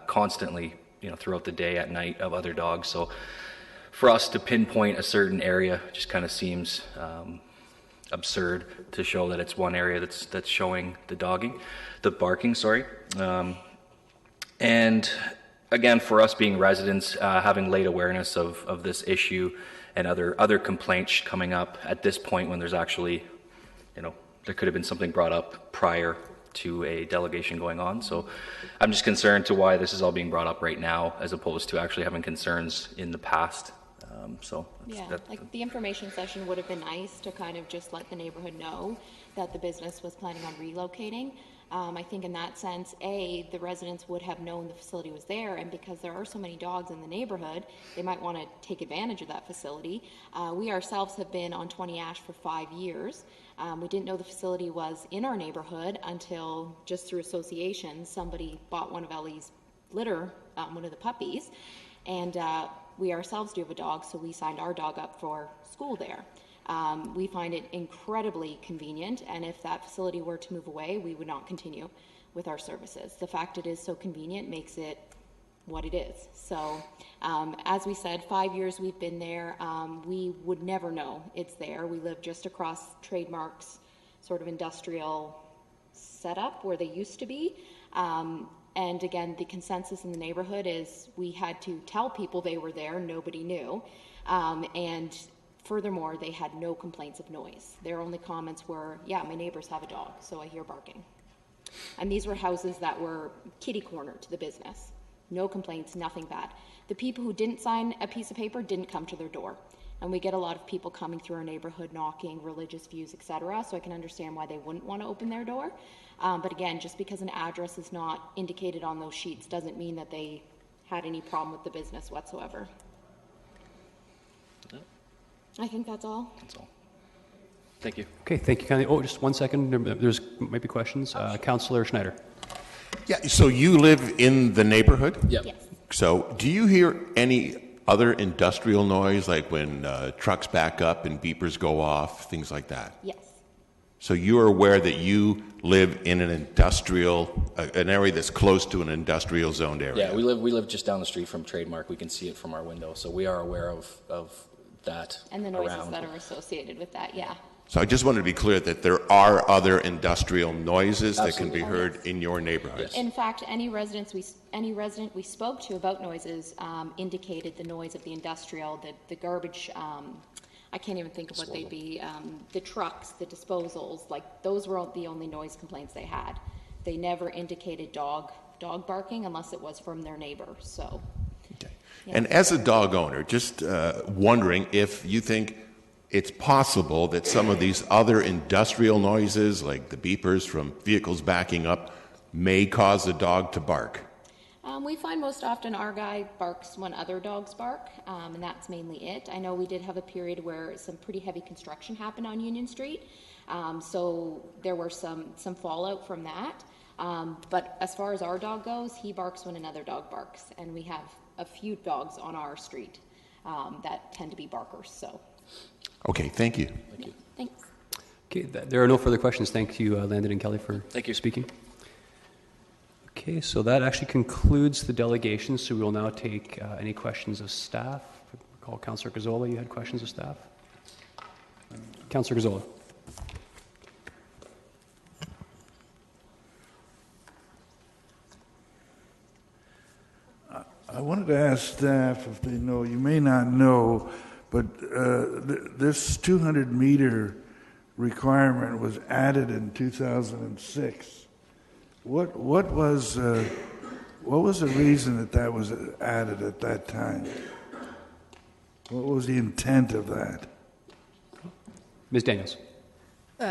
constantly, throughout the day, at night, of other dogs. So for us to pinpoint a certain area just kind of seems absurd to show that it's one area that's showing the barking, sorry. And again, for us being residents, having late awareness of this issue and other complaints coming up at this point when there's actually, there could have been something brought up prior to a delegation going on. So I'm just concerned to why this is all being brought up right now as opposed to actually having concerns in the past. Like the information session would have been nice to kind of just let the neighborhood know that the business was planning on relocating. I think in that sense, the residents would have known the facility was there, and because there are so many dogs in the neighborhood, they might want to take advantage of that facility. We ourselves have been on 20 Ash for 5 years. We didn't know the facility was in our neighborhood until just through association, somebody bought one of Ellie's litter, one of the puppies, and we ourselves do have a dog, so we signed our dog up for school there. We find it incredibly convenient, and if that facility were to move away, we would not continue with our services. The fact it is so convenient makes it what it is. So, as we said, 5 years we've been there. We would never know it's there. We live just across Trademark's sort of industrial setup where they used to be. And again, the consensus in the neighborhood is we had to tell people they were there, nobody knew. And furthermore, they had no complaints of noise. Their only comments were, yeah, my neighbors have a dog, so I hear barking. And these were houses that were kitty corner to the business. No complaints, nothing bad. The people who didn't sign a piece of paper didn't come to their door. And we get a lot of people coming through our neighborhood knocking, religious views, etc. So I can understand why they wouldn't want to open their door. But again, just because an address is not indicated on those sheets doesn't mean that they had any problem with the business whatsoever. I think that's all. That's all. Thank you. Okay, thank you, Kylie. Oh, just 1 second. There's might be questions. Councillor Schneider. Yeah, so you live in the neighborhood? Yep. Yes. So do you hear any other industrial noise, like when trucks back up and beepers go off, things like that? Yes. So you are aware that you live in an industrial, an area that's close to an industrial zoned area? Yeah, we live just down the street from Trademark. We can see it from our window, so we are aware of that. And the noises around. that are associated with that, yeah. So I just wanted to be clear that there are other industrial noises that can be Absolutely. heard in your neighborhood. Yes. In fact, any resident we spoke to about noises indicated the noise of the industrial, the garbage, I can't even think of what they'd be, the trucks, the disposals, like those were the only noise complaints they had. They never indicated dog barking unless it was from their neighbor, so. Okay. Yeah. And as a dog owner, just wondering if you think it's possible that some of these other industrial noises, like the beepers from vehicles backing up, may cause a dog to bark. We find most often our guy barks when other dogs bark, and that's mainly it. I know we did have a period where some pretty heavy construction happened on Union Street, so there were some fallout from that. But as far as our dog goes, he barks when another dog barks, and we have a few dogs on our street that tend to be barkers. So. Okay, thank you. Thank you. Thanks. Okay, there are no further questions. Thank you, Landon and Kelly, for Thank you. speaking. Okay, so that actually concludes the delegation. So we will now take any questions of staff. I recall Councillor Gazzola, you had questions of staff. Councillor Gazzola. I wanted to ask staff if they know, you may not know, but this 200-meter requirement was added in 2006. What was the reason that was added at that time? What was the intent of that? Ms. Daniels.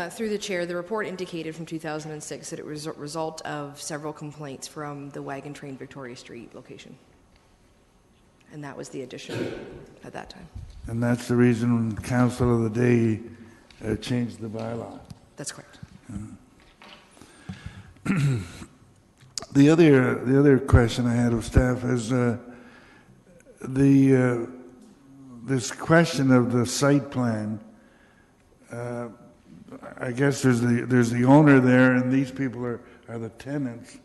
Through the chair, the report indicated from 2006 that it was a result of several complaints from the Wagon Train Victoria Street location. And that was the addition at that time. And that's the reason Council of the Day changed the bylaw. That's correct. The other question I had of staff is this question of the site plan. I guess there's the owner there, and these people are the tenants.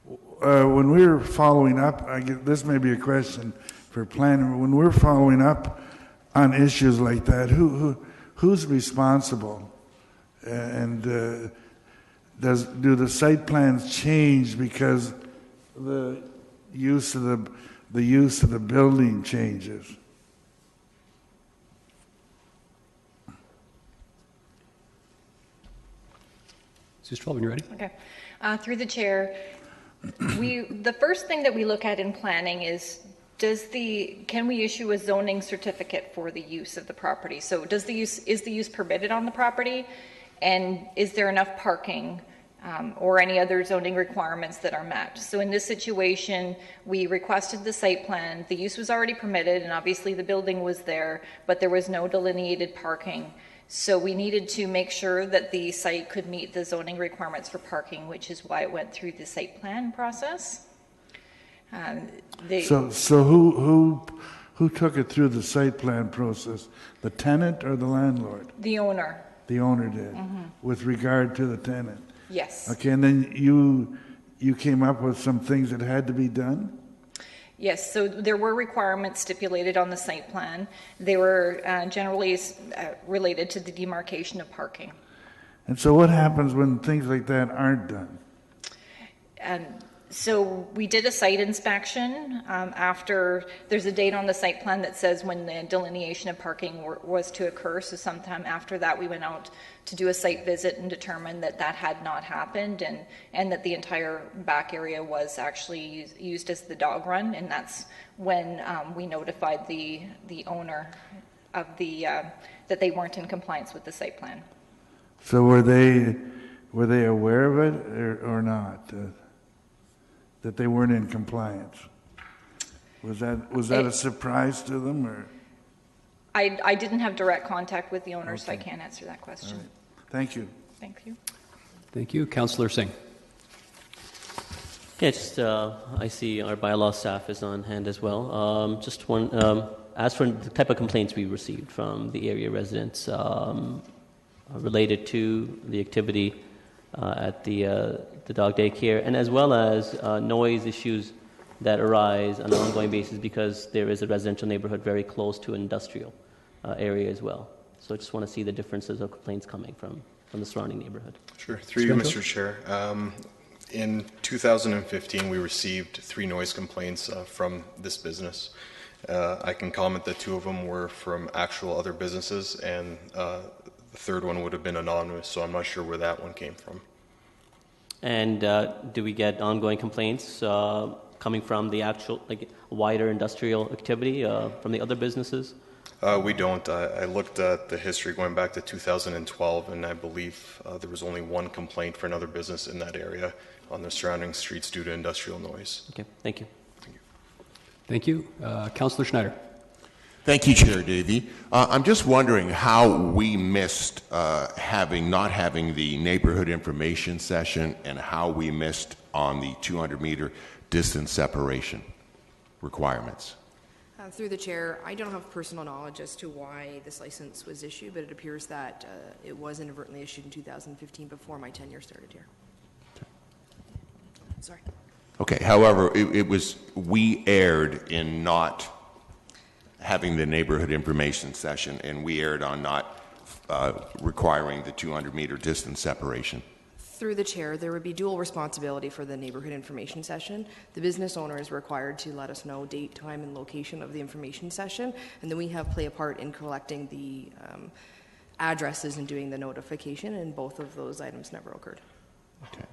When we were following up, this may be a question for planning. When we're following up on issues like that, who's responsible? And do the site plans change because the use of the building changes? Ms. Schwab, when you're ready. Okay. Through the chair, the first thing that we look at in planning is can we issue a zoning certificate for the use of the property? So is the use permitted on the property, and is there enough parking or any other zoning requirements that are met? So in this situation, we requested the site plan. The use was already permitted, and obviously the building was there, but there was no delineated parking. So we needed to make sure that the site could meet the zoning requirements for parking, which is why it went through the site plan process. So who took it through the site plan process? The tenant or the landlord? The owner. The owner did, with regard to the tenant. Yes. Okay, and then you came up with some things that had to be done? Yes, so there were requirements stipulated on the site plan. They were generally related to the demarcation of parking. And so what happens when things like that aren't done? So we did a site inspection after, there's a date on the site plan that says when the delineation of parking was to occur. So sometime after that, we went out to do a site visit and determined that that had not happened, and that the entire back area was actually used as the dog run. And that's when we notified the owner of that they weren't in compliance with the site plan. So were they aware of it or not? That they weren't in compliance? Was that a surprise to them, or? I didn't have direct contact with the owner, so I can't answer that question. Right. Thank you. Thank you. Thank you. Councillor Singh. Yeah, I see our bylaw staff is on hand as well. Just one, as for the type of complaints we received from the area residents related to the activity at the dog daycare, and as well as noise issues that arise on an ongoing basis because there is a residential neighborhood very close to an industrial area as well. So I just want to see the differences of complaints coming from the surrounding neighborhood. Sure. Through you, Mr. Chair. In 2015, we received 3 noise complaints from this business. I can comment that 2 of them were from actual other businesses, and the third one would have been anonymous, so I'm not sure where that one came from. And do we get ongoing complaints coming from the actual, wider industrial activity from the other businesses? We don't. I looked at the history going back to 2012, and I believe there was only 1 complaint for another business in that area on the surrounding streets due to industrial noise. Okay, thank you. Thank you. Councillor Schneider. Thank you, Chair Davey. I'm just wondering how we missed not having the neighborhood information session, and how we missed on the 200-meter distance separation requirements. Through the chair, I don't have personal knowledge as to why this license was issued, but it appears that it was inadvertently issued in 2015 before my tenure started here. Sorry. Okay. However, we erred in not having the neighborhood information session, and we erred on not requiring the 200-meter distance separation. Through the chair, there would be dual responsibility for the neighborhood information session. The business owner is required to let us know date, time, and location of the information session, and then we play a part in collecting the addresses and doing the notification, and both of those items never occurred. Okay.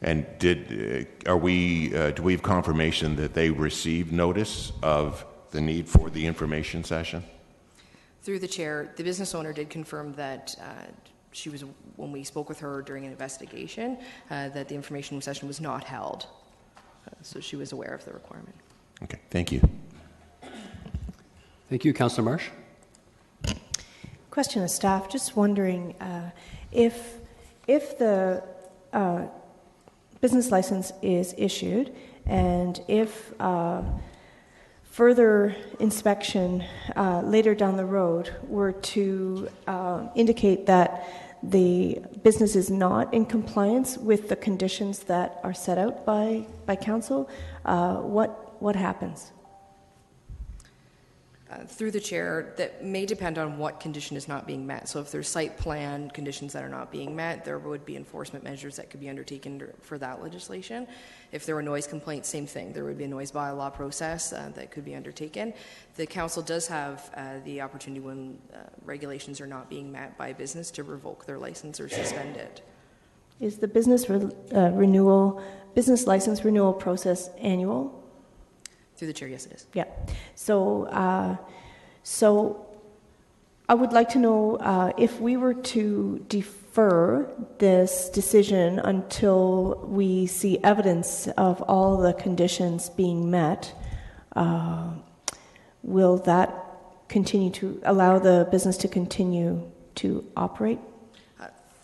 And do we have confirmation that they received notice of the need for the information session? Through the chair, the business owner did confirm that when we spoke with her during an investigation, that the information session was not held. So she was aware of the requirement. Okay, thank you. Thank you. Councillor Marsh. Question of staff, just wondering if the business license is issued, and if further inspection later down the road were to indicate that the business is not in compliance with the conditions that are set out by council, what happens? Through the chair, that may depend on what condition is not being met. So if there's site plan conditions that are not being met, there would be enforcement measures that could be undertaken for that legislation. If there were noise complaints, same thing. There would be a noise bylaw process that could be undertaken. The council does have the opportunity when regulations are not being met by a business to revoke their license or suspend it. Is the business license renewal process annual? Through the chair, yes, it is. Yeah. So I would like to know if we were to defer this decision until we see evidence of all the conditions being met, will that continue to allow the business to continue to operate?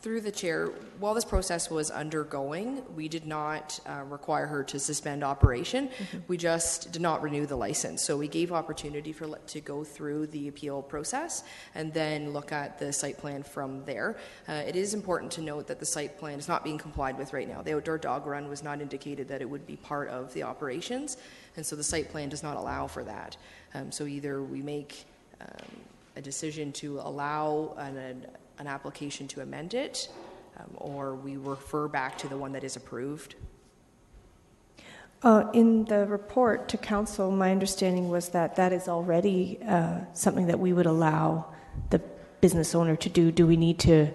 Through the chair, while this process was undergoing, we did not require her to suspend operation. Mm-hmm. We just did not renew the license. So we gave opportunity to go through the appeal process and then look at the site plan from there. It is important to note that the site plan is not being complied with right now. The outdoor dog run was not indicated that it would be part of the operations, and so the site plan does not allow for that. So either we make a decision to allow an application to amend it, or we refer back to the one that is approved. In the report to council, my understanding was that that is already something that we would allow the business owner to do. Do we need to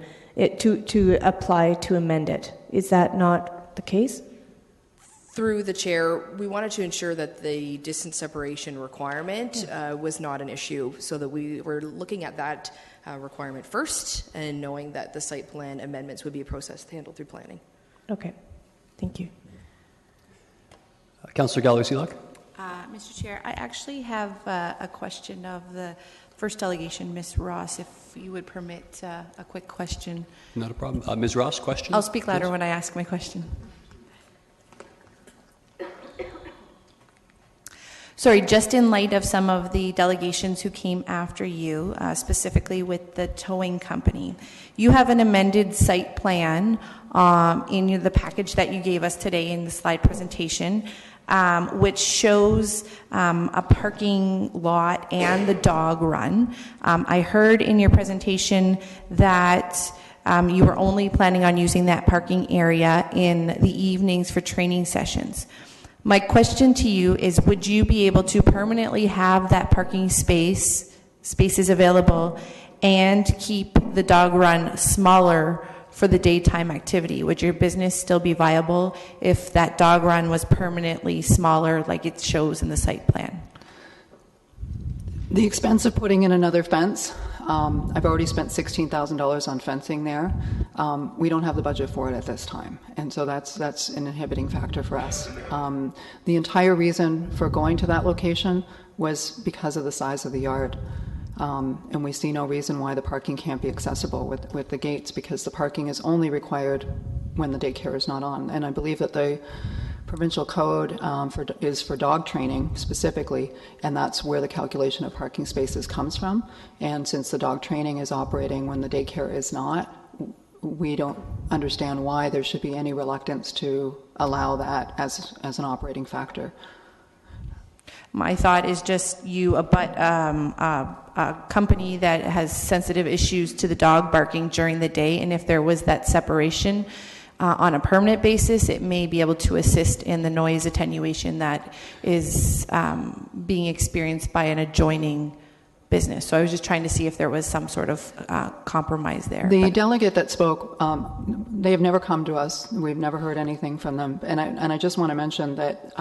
apply to amend it? Is that not the case? Through the chair, we wanted to ensure that the distance separation requirement was not an issue, so that we were looking at that requirement first and knowing that the site plan amendments would be a process handled through planning. Okay, thank you. Councillor Gallo-Seelock. Mr. Chair, I actually have a question of the first delegation, Ms. Ross, if you would permit a quick question. Not a problem. Ms. Ross, question? I'll speak louder please. when I ask my question. Sorry, just in light of some of the delegations who came after you, specifically with the towing company, you have an amended site plan in the package that you gave us today in the slide presentation, which shows a parking lot and the dog run. I heard in your presentation that you were only planning on using that parking area in the evenings for training sessions. My question to you is, would you be able to permanently have that parking spaces available and keep the dog run smaller for the daytime activity? Would your business still be viable if that dog run was permanently smaller like it shows in the site plan? The expense of putting in another fence, I've already spent $16,000 on fencing there. We don't have the budget for it at this time, and so that's an inhibiting factor for us. The entire reason for going to that location was because of the size of the yard, and we see no reason why the parking can't be accessible with the gates, because the parking is only required when the daycare is not on. And I believe that the provincial code is for dog training specifically, and that's where the calculation of parking spaces comes from. And since the dog training is operating when the daycare is not, we don't understand why there should be any reluctance to allow that as an operating factor. My thought is just you abut a company that has sensitive issues to the dog barking during the day, and if there was that separation on a permanent basis, it may be able to assist in the noise attenuation that is being experienced by an adjoining business. So I was just trying to see if there was some sort of compromise there. The delegate that spoke, they have never come to us. We've never heard anything from them. And I just want to mention that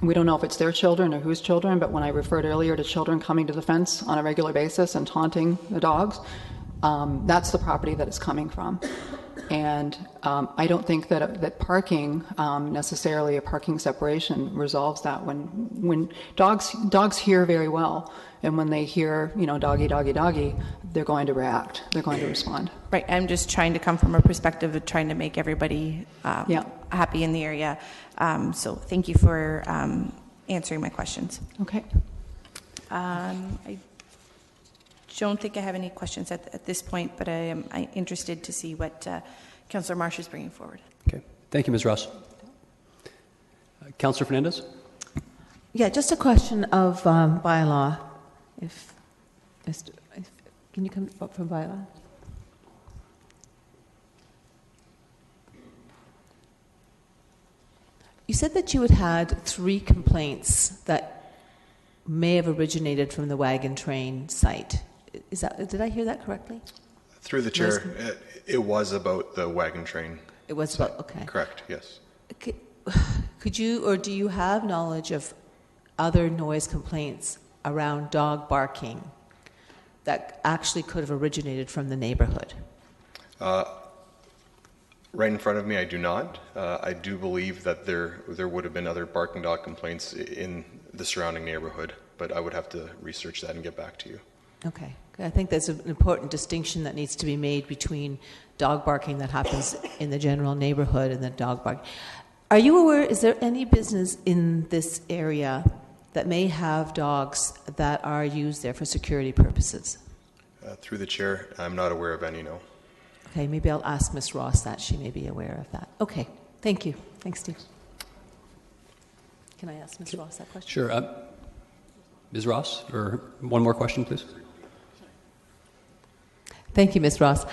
we don't know if it's their children or whose children, but when I referred earlier to children coming to the fence on a regular basis and taunting the dogs, that's the property that it's coming from. And I don't think that parking, necessarily a parking separation, resolves that. When dogs hear very well, and when they hear, doggy, doggy, doggy, they're going to react. They're going to respond. Right. I'm just trying to come from a perspective of trying to make everybody happy in the area. So thank you for answering my questions. Okay. I don't think I have any questions at this point, but I am interested to see what Councillor Marsh is bringing forward. Okay. Thank you, Ms. Ross. Councillor Fernandez? Yeah, just a question of bylaw Can you come up from bylaw? You said that you had 3 complaints that may have originated from the Wagon Train site. Did I hear that correctly? Through the chair, it was about the Wagon Train. It was about, okay. Correct, yes. Could you, or do you have knowledge of other noise complaints around dog barking that actually could have originated from the neighborhood? Right in front of me, I do not. I do believe that there would have been other barking dog complaints in the surrounding neighborhood, but I would have to research that and get back to you. Okay. I think there's an important distinction that needs to be made between dog barking that happens in the general neighborhood and the dog barking. Are you aware, is there any business in this area that may have dogs that are used there for security purposes? Through the chair, I'm not aware of any, no. Okay, maybe I'll ask Ms. Ross that. She may be aware of that. Okay, thank you. Thanks, Steve. Can I ask Ms. Ross that question? Sure. Ms. Ross, or one more question, please. Thank you, Ms. Ross.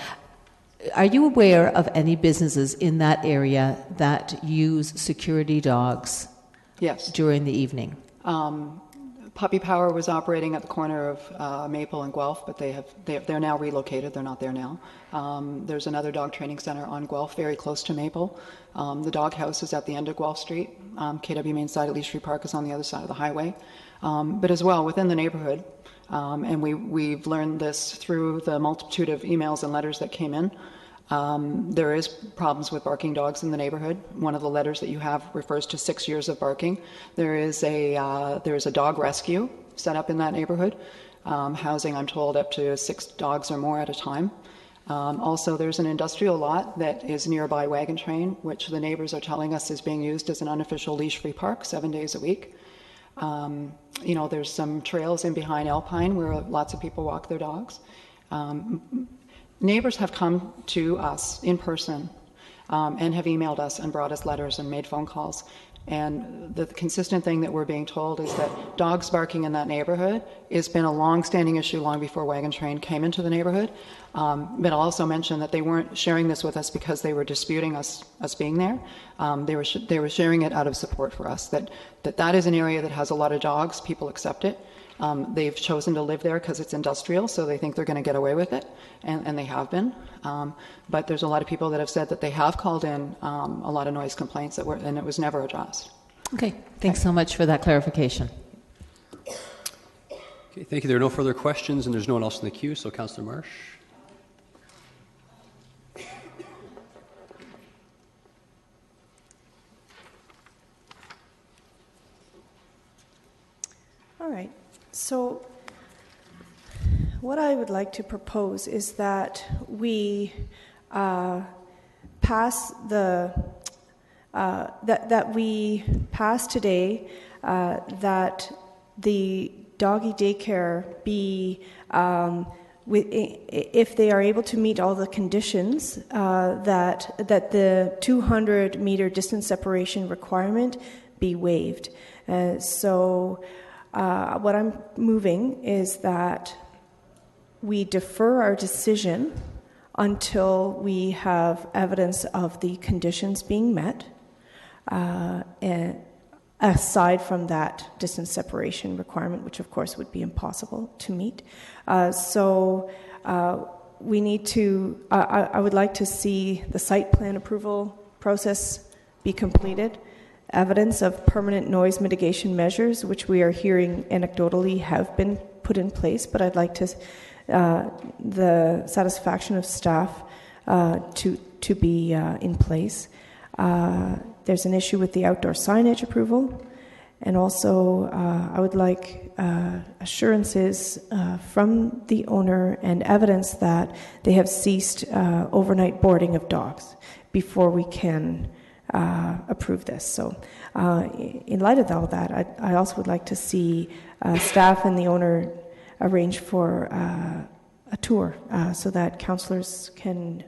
Are you aware of any businesses in that area that use security dogs? Yes. During the evening? Puppy Power was operating at the corner of Maple and Guelph, but they're now relocated. They're not there now. There's another dog training center on Guelph, very close to Maple. The dog house is at the end of Guelph Street. KW Main side at Lee Street Park is on the other side of the highway. But as well, within the neighborhood, and we've learned this through the multitude of emails and letters that came in, there is problems with barking dogs in the neighborhood. One of the letters that you have refers to 6 years of barking. There is a dog rescue set up in that neighborhood, housing, I'm told, up to 6 dogs or more at a time. Also, there's an industrial lot that is nearby Wagon Train, which the neighbors are telling us is being used as an unofficial leash-free park 7 days a week. There's some trails in behind Alpine where lots of people walk their dogs. Neighbors have come to us in person and have emailed us and brought us letters and made phone calls. And the consistent thing that we're being told is that dogs barking in that neighborhood has been a long-standing issue long before Wagon Train came into the neighborhood. But I'll also mention that they weren't sharing this with us because they were disputing us being there. They were sharing it out of support for us, that is an area that has a lot of dogs. People accept it. They've chosen to live there because it's industrial, so they think they're going to get away with it, and they have been. But there's a lot of people that have said that they have called in a lot of noise complaints and it was never addressed. Okay, thanks so much for that clarification. Okay, thank you. There are no further questions, and there's no one else in the queue, so Councillor Marsh. All right. So what I would like to propose is that we pass today that the doggy daycare be, if they are able to meet all the conditions, that the 200-meter distance separation requirement be waived. What I'm moving is that we defer our decision until we have evidence of the conditions being met, and aside from that distance separation requirement, which of course would be impossible to meet. We need to, I would like to see the site plan approval process be completed, evidence of permanent noise mitigation measures, which we are hearing anecdotally have been put in place, but I'd like to the satisfaction of staff to be in place. There's an issue with the outdoor signage approval, and also I would like assurances from the owner and evidence that they have ceased overnight boarding of dogs before we can approve this. So in light of all that, I also would like to see staff and the owner arrange for a tour so that councillors can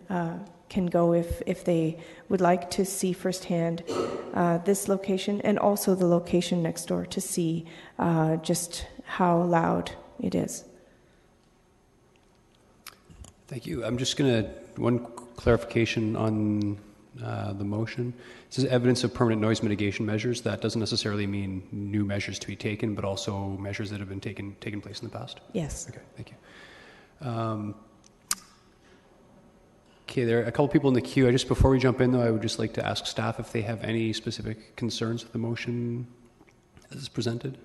go if they would like to see firsthand this location and also the location next door to see just how loud it is. Thank you. I'm just going to, one clarification on the motion. It says evidence of permanent noise mitigation measures. That doesn't necessarily mean new measures to be taken, but also measures that have been taken place in the past? Yes. Okay, thank you. Okay, there are a couple people in the queue. Just before we jump in, though, I would just like to ask staff if they have any specific concerns with the motion as is presented.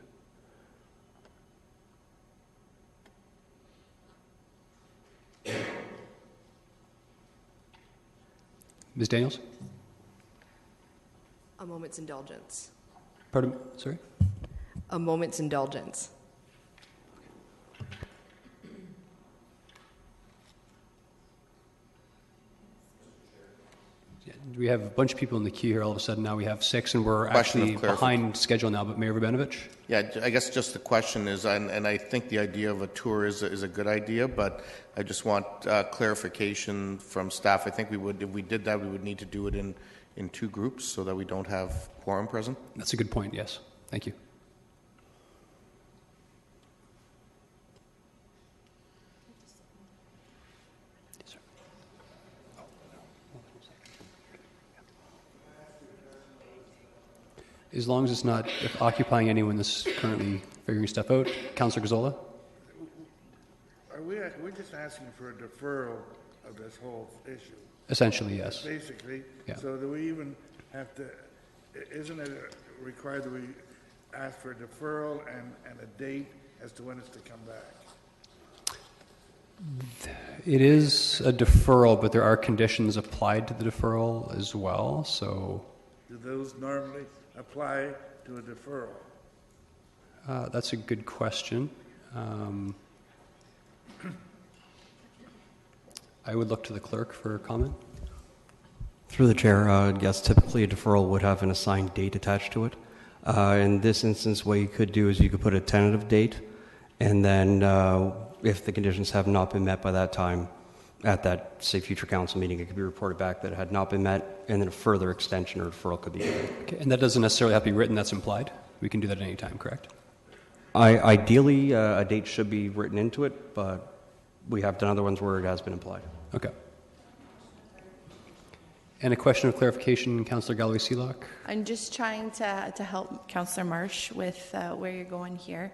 Ms. Daniels? A moment's indulgence. Pardon? Sorry? A moment's indulgence. We have a bunch of people in the queue here. All of a sudden, now we have 6, and we're Question actually of clarification. behind schedule now. But Mayor Rabinovich? Yeah, I guess just the question is, and I think the idea of a tour is a good idea, but I just want clarification from staff. I think we would, if we did that, we would need to do it in 2 groups so that we don't have quorum present. That's a good point, yes. Thank you. As long as it's not occupying anyone that's currently figuring stuff out. Councillor Gazzola? We're just asking for a deferral of this whole issue. Essentially, yes. Basically. Yeah. So do we even have to, isn't it required that we ask for a deferral and a date as to when it's to come back? It is a deferral, but there are conditions applied to the deferral as well, so... Do those normally apply to a deferral? That's a good question. I would look to the clerk for a comment. Through the chair, yes, typically a deferral would have an assigned date attached to it. In this instance, what you could do is you could put a tentative date, and then if the conditions have not been met by that time, at that, say, future council meeting, it could be reported back that it had not been met, and then a further extension or deferral could be given. Okay, and that doesn't necessarily have to be written, that's implied? We can do that at any time, correct? Ideally, a date should be written into it, but we have done other ones where it has been implied. Okay. And a question of clarification, Councillor Galloway-Seelock? I'm just trying to help Councillor Marsh with where you're going here.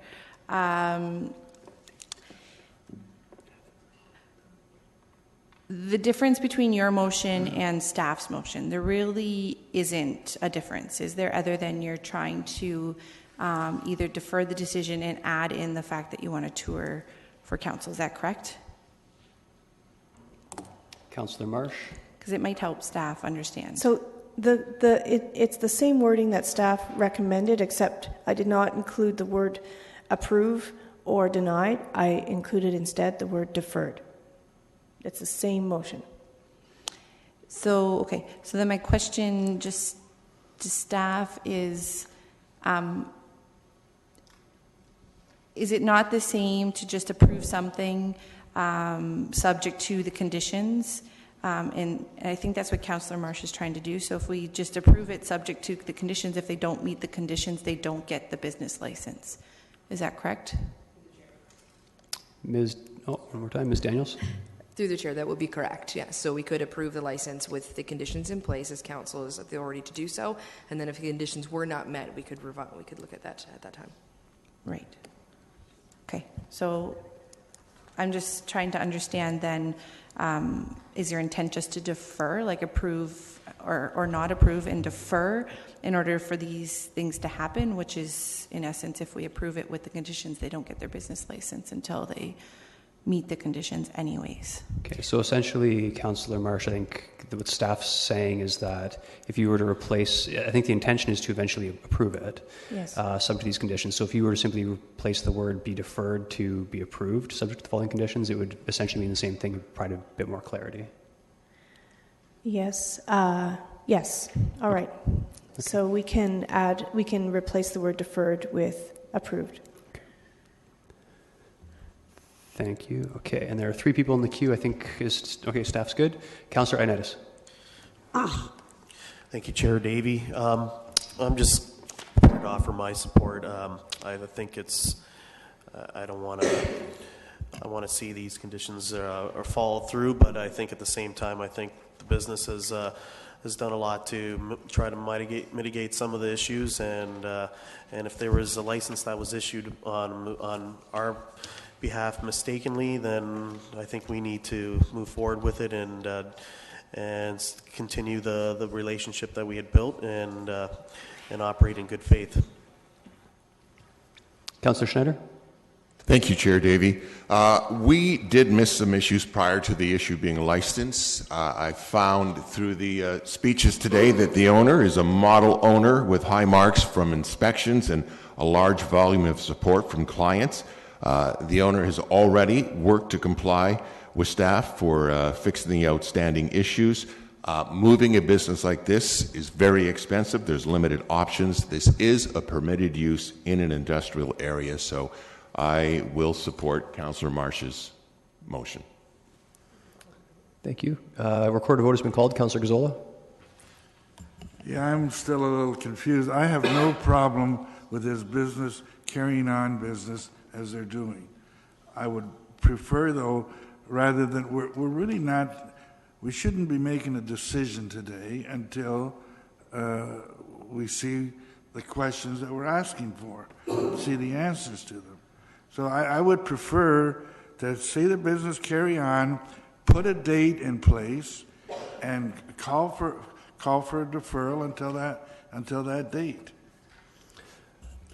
The difference between your motion and staff's motion, there really isn't a difference, is there, other than you're trying to either defer the decision and add in the fact that you want a tour for council. Is that correct? Councillor Marsh? Because it might help staff understand. So it's the same wording that staff recommended, except I did not include the word approve or denied. I included instead the word deferred. It's the same motion. So, okay. So then my question just to staff is it not the same to just approve something subject to the conditions? And I think that's what Councillor Marsh is trying to do. So if we just approve it subject to the conditions, if they don't meet the conditions, they don't get the business license. Is that correct? One more time, Ms. Daniels? Through the chair, that would be correct, yes. So we could approve the license with the conditions in place as council has authority to do so, and then if the conditions were not met, we could look at that at that time. Right. Okay. So I'm just trying to understand then, is your intent just to defer, like approve or not approve and defer in order for these things to happen, which is, in essence, if we approve it with the conditions, they don't get their business license until they meet the conditions anyways. Okay, so essentially, Councillor Marsh, I think what staff's saying is that if you were to replace, I think the intention is to eventually approve it, yes, subject to these conditions. So if you were to simply replace the word be deferred to be approved, subject to the following conditions, it would essentially mean the same thing, provide a bit more clarity. Yes. Yes. All right. Okay. So we can replace the word deferred with approved. Thank you. Okay, and there are 3 people in the queue. I think staff's good. Councillor Ioannidis. Thank you, Chair Davey. I'm just here to offer my support. I think it's I don't want to. I want to see these conditions or fall through, but I think at the same time, I think the business has done a lot to try to mitigate some of the issues, and if there was a license that was issued on our behalf mistakenly, then I think we need to move forward with it and continue the relationship that we had built and operate in good faith. Councillor Schneider. Thank you, Chair Davey. We did miss some issues prior to the issue being licensed. I found through the speeches today that the owner is a model owner with high marks from inspections and a large volume of support from clients. The owner has already worked to comply with staff for fixing the outstanding issues. Moving a business like this is very expensive. There's limited options. This is a permitted use in an industrial area, so I will support Councillor Marsh's motion. Thank you. Recorded vote has been called. Councillor Gazzola. Yeah, I'm still a little confused. I have no problem with this business carrying on business as they're doing. I would prefer, though, rather than we're really not. We shouldn't be making a decision today until we see the questions that we're asking for, see the answers to them. So I would prefer to see the business carry on, put a date in place, and call for a deferral until that date.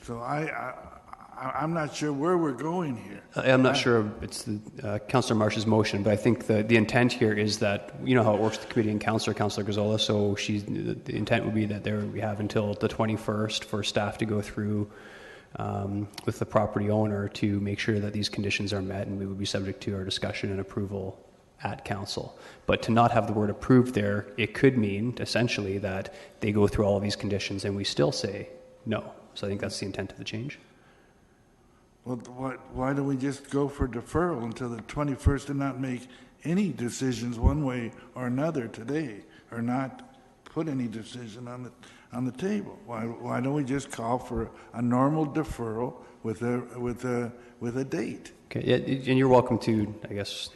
So I'm not sure where we're going here. I'm not sure it's Councillor Marsh's motion, but I think the intent here is that, you know how it works with the committee and Councillor Gazzola, so the intent would be that we have until the 21st for staff to go through with the property owner to make sure that these conditions are met, and we would be subject to our discussion and approval at council. But to not have the word approved there, it could mean essentially that they go through all of these conditions and we still say no. So I think that's the intent of the change. Well, why don't we just go for deferral until the 21st and not make any decisions one way or another today, or not put any decision on the table? Why don't we just call for a normal deferral with a date? Okay, yeah, and you're welcome to, I guess,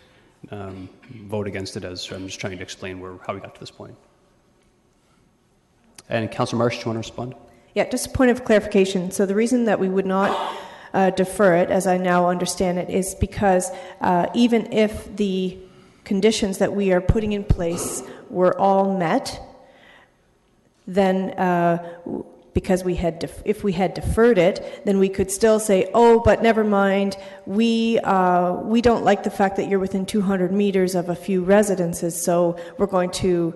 vote against it. As I'm just trying to explain how we got to this point. And Councillor Marsh, do you want to respond? Yeah, just a point of clarification. So the reason that we would not defer it, as I now understand it, is because even if the conditions that we are putting in place were all met, then because if we had deferred it, then we could still say, oh, but never mind, we don't like the fact that you're within 200 meters of a few residences, so we're going to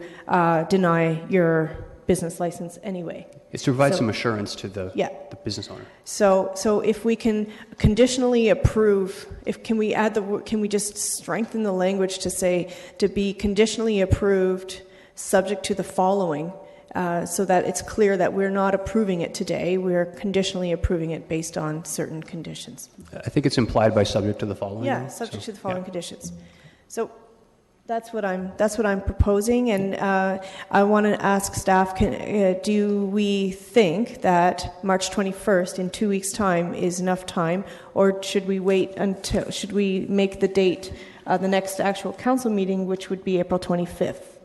deny your business license anyway. It's to provide some assurance to the business owner. So if we can conditionally approve, can we just strengthen the language to say to be conditionally approved subject to the following, so that it's clear that we're not approving it today, we're conditionally approving it based on certain conditions. I think it's implied by subject to the following. Yeah, subject to the following conditions. So that's what I'm proposing, and I want to ask staff: do we think that March 21st, in 2 weeks' time, is enough time, or should we wait until? Should we make the date the next actual council meeting, which would be April 25th?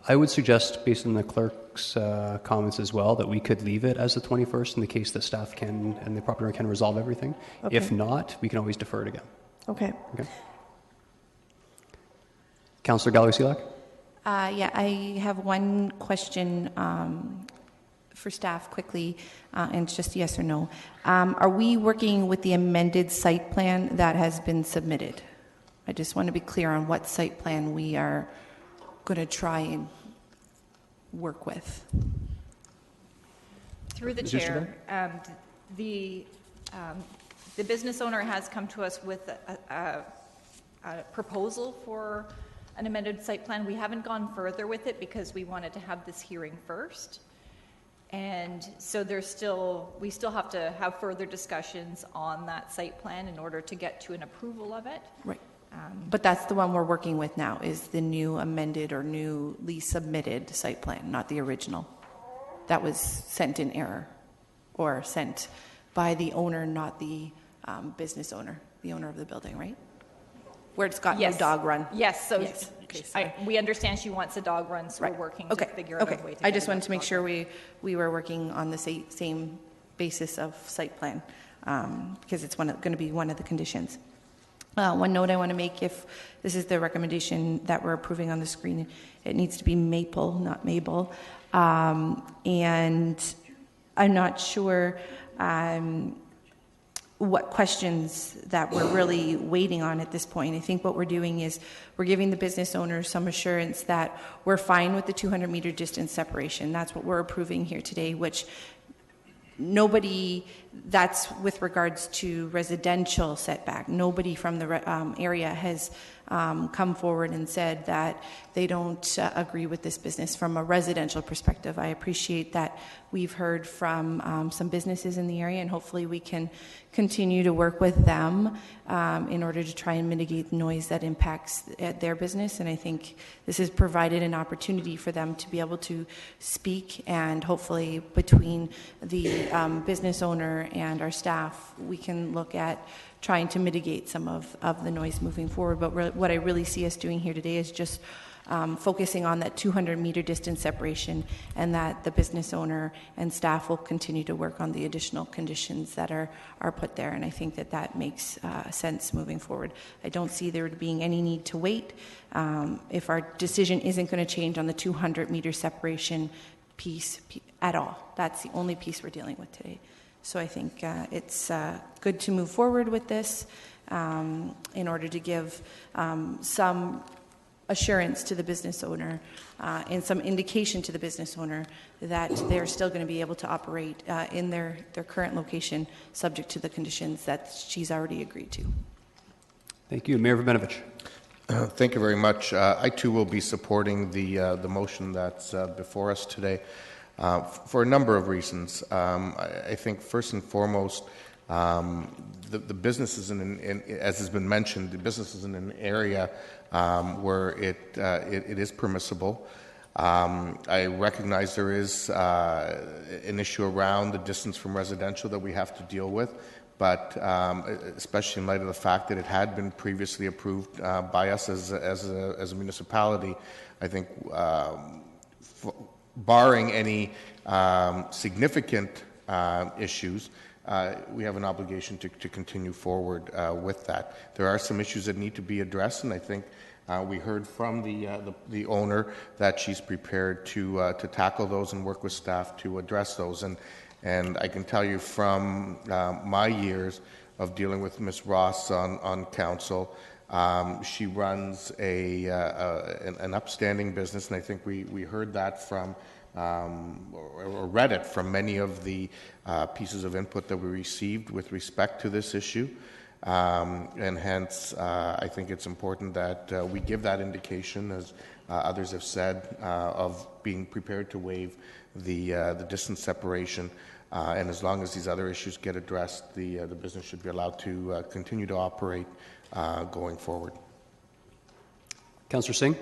I would suggest, based on the clerk's comments as well, that we could leave it as the 21st in the case that staff can and the property owner can resolve everything. Okay. If not, we can always defer it again. Okay. Councillor Galloway-Selak? Yeah, I have one question for staff quickly, and it's just yes or no. Are we working with the amended site plan that has been submitted? I just want to be clear on what site plan we are going to try and work with. Through the chair, the business owner has come to us with a proposal for an amended site plan. We haven't gone further with it because we wanted to have this hearing first. And so we still have to have further discussions on that site plan in order to get to an approval of it. Right. But that's the one we're working with now, is the new amended or newly submitted site plan, not the original. That was sent in error or sent by the owner, not the business owner, the owner of the building, right? Where it's got no dog run. Yes, so Yes. Okay, we understand she wants a dog run, so we're working to figure out a way to I get just a wanted to make dog sure we were working on the same basis of site plan, because it's going to be one of the conditions. One note I want to make, if this is the recommendation that we're approving on the screen, it needs to be Maple, not Mabel. And I'm not sure what questions that we're really waiting on at this point. I think what we're doing is we're giving the business owners some assurance that we're fine with the 200-meter distance separation. That's what we're approving here today, which nobody, that's with regards to residential setback. Nobody from the area has come forward and said that they don't agree with this business from a residential perspective. I appreciate that we've heard from some businesses in the area, and hopefully we can continue to work with them in order to try and mitigate noise that impacts their business. And I think this has provided an opportunity for them to be able to speak, and hopefully between the business owner and our staff, we can look at trying to mitigate some of the noise moving forward. But what I really see us doing here today is just focusing on that 200-meter distance separation, and that the business owner and staff will continue to work on the additional conditions that are put there. And I think that makes sense moving forward. I don't see there being any need to wait. If our decision isn't going to change on the 200-meter separation piece at all, that's the only piece we're dealing with today. So I think it's good to move forward with this in order to give some assurance to the business owner and some indication to the business owner that they're still going to be able to operate in their current location, subject to the conditions that she's already agreed to. Thank you. Mayor Verbenovich. Thank you very much. I too will be supporting the motion that's before us today. For a number of reasons. I think first and foremost, the business is as has been mentioned, the business is in an area where it is permissible. I recognize there is an issue around the distance from residential that we have to deal with, but especially in light of the fact that it had been previously approved by us as a municipality, I think barring any significant issues, we have an obligation to continue forward with that. There are some issues that need to be addressed, and I think we heard from the owner that she's prepared to tackle those and work with staff to address those. And I can tell you from my years of dealing with Ms. Ross on council, she runs an upstanding business, and I think we heard that from or read it from many of the pieces of input that we received with respect to this issue. And hence, I think it's important that we give that indication, as others have said, of being prepared to waive the distance separation. And as long as these other issues get addressed, the business should be allowed to continue to operate going forward. Councillor Singh?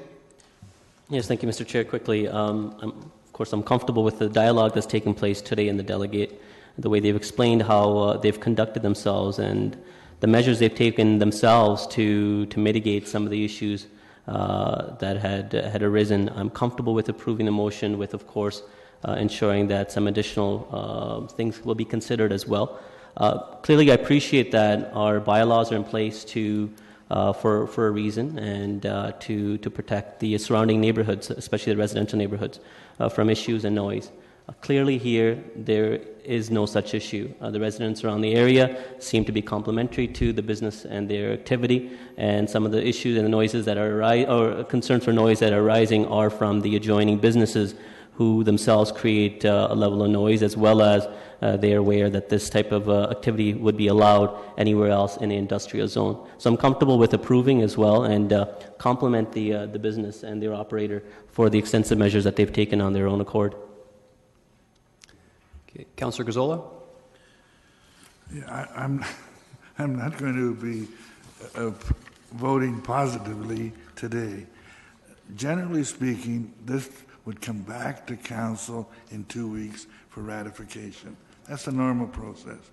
Yes, thank you, Mr. Chair. Quickly, of course, I'm comfortable with the dialogue that's taken place today in the delegate, the way they've explained how they've conducted themselves and the measures they've taken themselves to mitigate some of the issues that had arisen. I'm comfortable with approving the motion with, of course, ensuring that some additional things will be considered as well. Clearly, I appreciate that our bylaws are in place for a reason, and to protect the surrounding neighborhoods, especially the residential neighborhoods, from issues and noise. Clearly here, there is no such issue. The residents around the area seem to be complementary to the business and their activity, and some of the issues and the noises that are or concerns for noise that are arising are from the adjoining businesses who themselves create a level of noise, as well as they are aware that this type of activity would be allowed anywhere else in the industrial zone. So I'm comfortable with approving as well, and compliment the business and their operator for the extensive measures that they've taken on their own accord. Okay. Councillor Gazzola? Yeah, I'm not going to be voting positively today. Generally speaking, this would come back to council in 2 weeks for ratification. That's the normal process.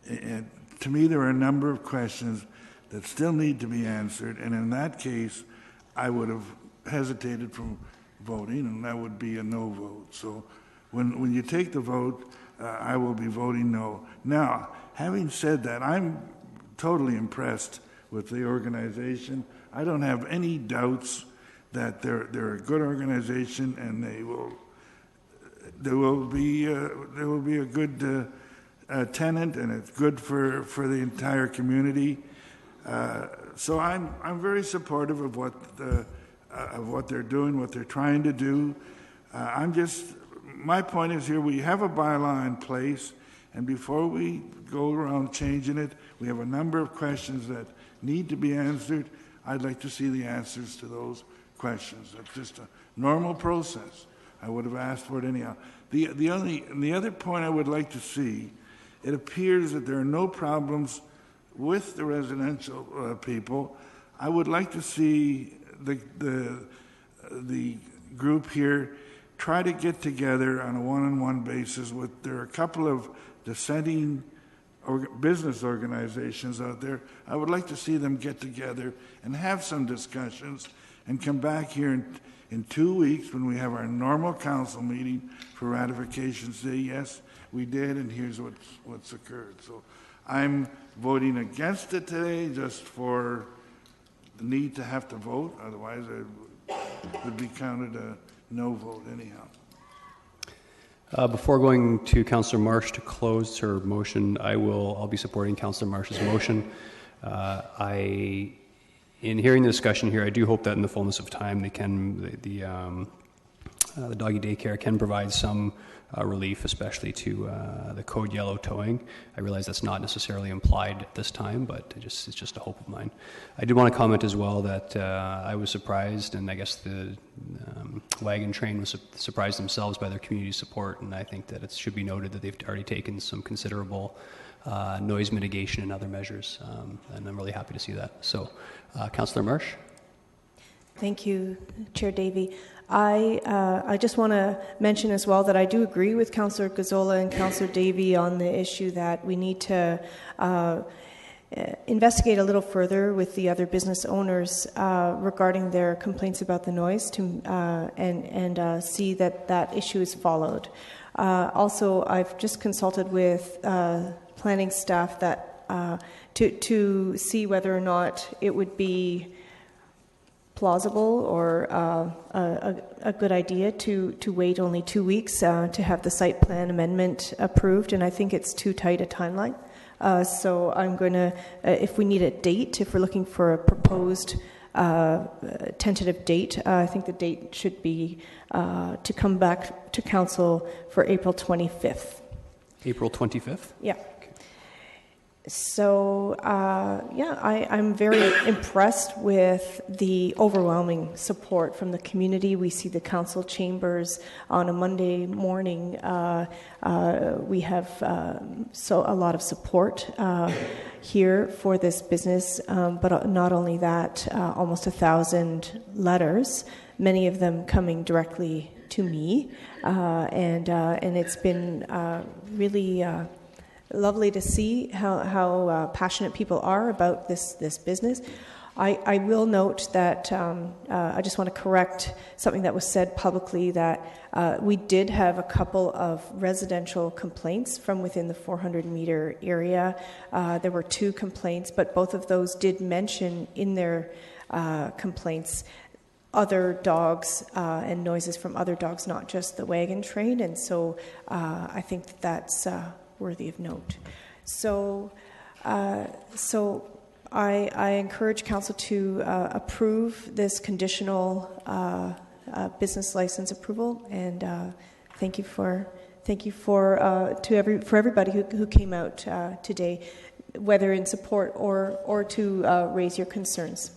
And to me, there are a number of questions that still need to be answered, and in that case, I would have hesitated from voting, and that would be a no vote. So when you take the vote, I will be voting no. Now, having said that, I'm totally impressed with the organization. I don't have any doubts that they're a good organization, and there will be a good tenant, and it's good for the entire community. So I'm very supportive of what they're doing, what they're trying to do. My point is here, we have a bylaw in place, and before we go around changing it, we have a number of questions that need to be answered. I'd like to see the answers to those questions. That's just a normal process. I would have asked for it anyhow. The other point I would like to see, it appears that there are no problems with the residential people. I would like to see the group here try to get together on a one-on-one basis with, there are a couple of dissenting business organizations out there. I would like to see them get together and have some discussions and come back here in 2 weeks when we have our normal council meeting for ratification, say, yes, we did, and here's what's occurred. So I'm voting against it today just for the need to have to vote. Otherwise, it would be counted a no vote anyhow. Before going to Councillor Marsh to close her motion, I'll be supporting Councillor Marsh's motion. In hearing the discussion here, I do hope that in the fullness of time, the doggy daycare can provide some relief, especially to the Code Yellow towing. I realize that's not necessarily implied at this time, but it's just a hope of mine. I did want to comment as well that I was surprised, and I guess the Wagon Train was surprised themselves by their community support, and I think that it should be noted that they've already taken some considerable noise mitigation and other measures, and I'm really happy to see that. So, Councillor Marsh. Thank you, Chair Davey. I just want to mention as well that I do agree with Councillor Gazzola and Councillor Davey on the issue that we need to investigate a little further with the other business owners regarding their complaints about the noise and see that issue is followed. Also, I've just consulted with planning staff that to see whether or not it would be plausible or a good idea to wait only 2 weeks to have the site plan amendment approved, and I think it's too tight a timeline. So I'm going to, if we need a date, if we're looking for a proposed tentative date, I think the date should be to come back to council for April 25th. April 25th? Yeah. So, I'm very impressed with the overwhelming support from the community. We see the council chambers on a Monday morning. We have a lot of support here for this business, but not only that, almost 1,000 letters, many of them coming directly to me, and it's been really lovely to see how passionate people are about this business. I will note that I just want to correct something that was said publicly, that we did have a couple of residential complaints from within the 400-meter area. There were 2 complaints, but both of those did mention in their complaints other dogs and noises from other dogs, not just the wagon train, and so I think that's worthy of note. So I encourage council to approve this conditional business license approval, and thank you for everybody who came out today, whether in support or to raise your concerns.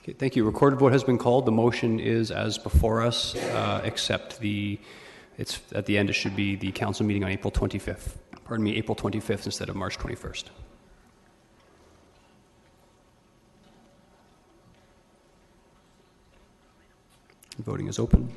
Okay, thank you. Recorded vote has been called. The motion is as before us, except it's at the end. It should be the council meeting on April 25th. Pardon me, April 25th instead of March 21st. Voting is open.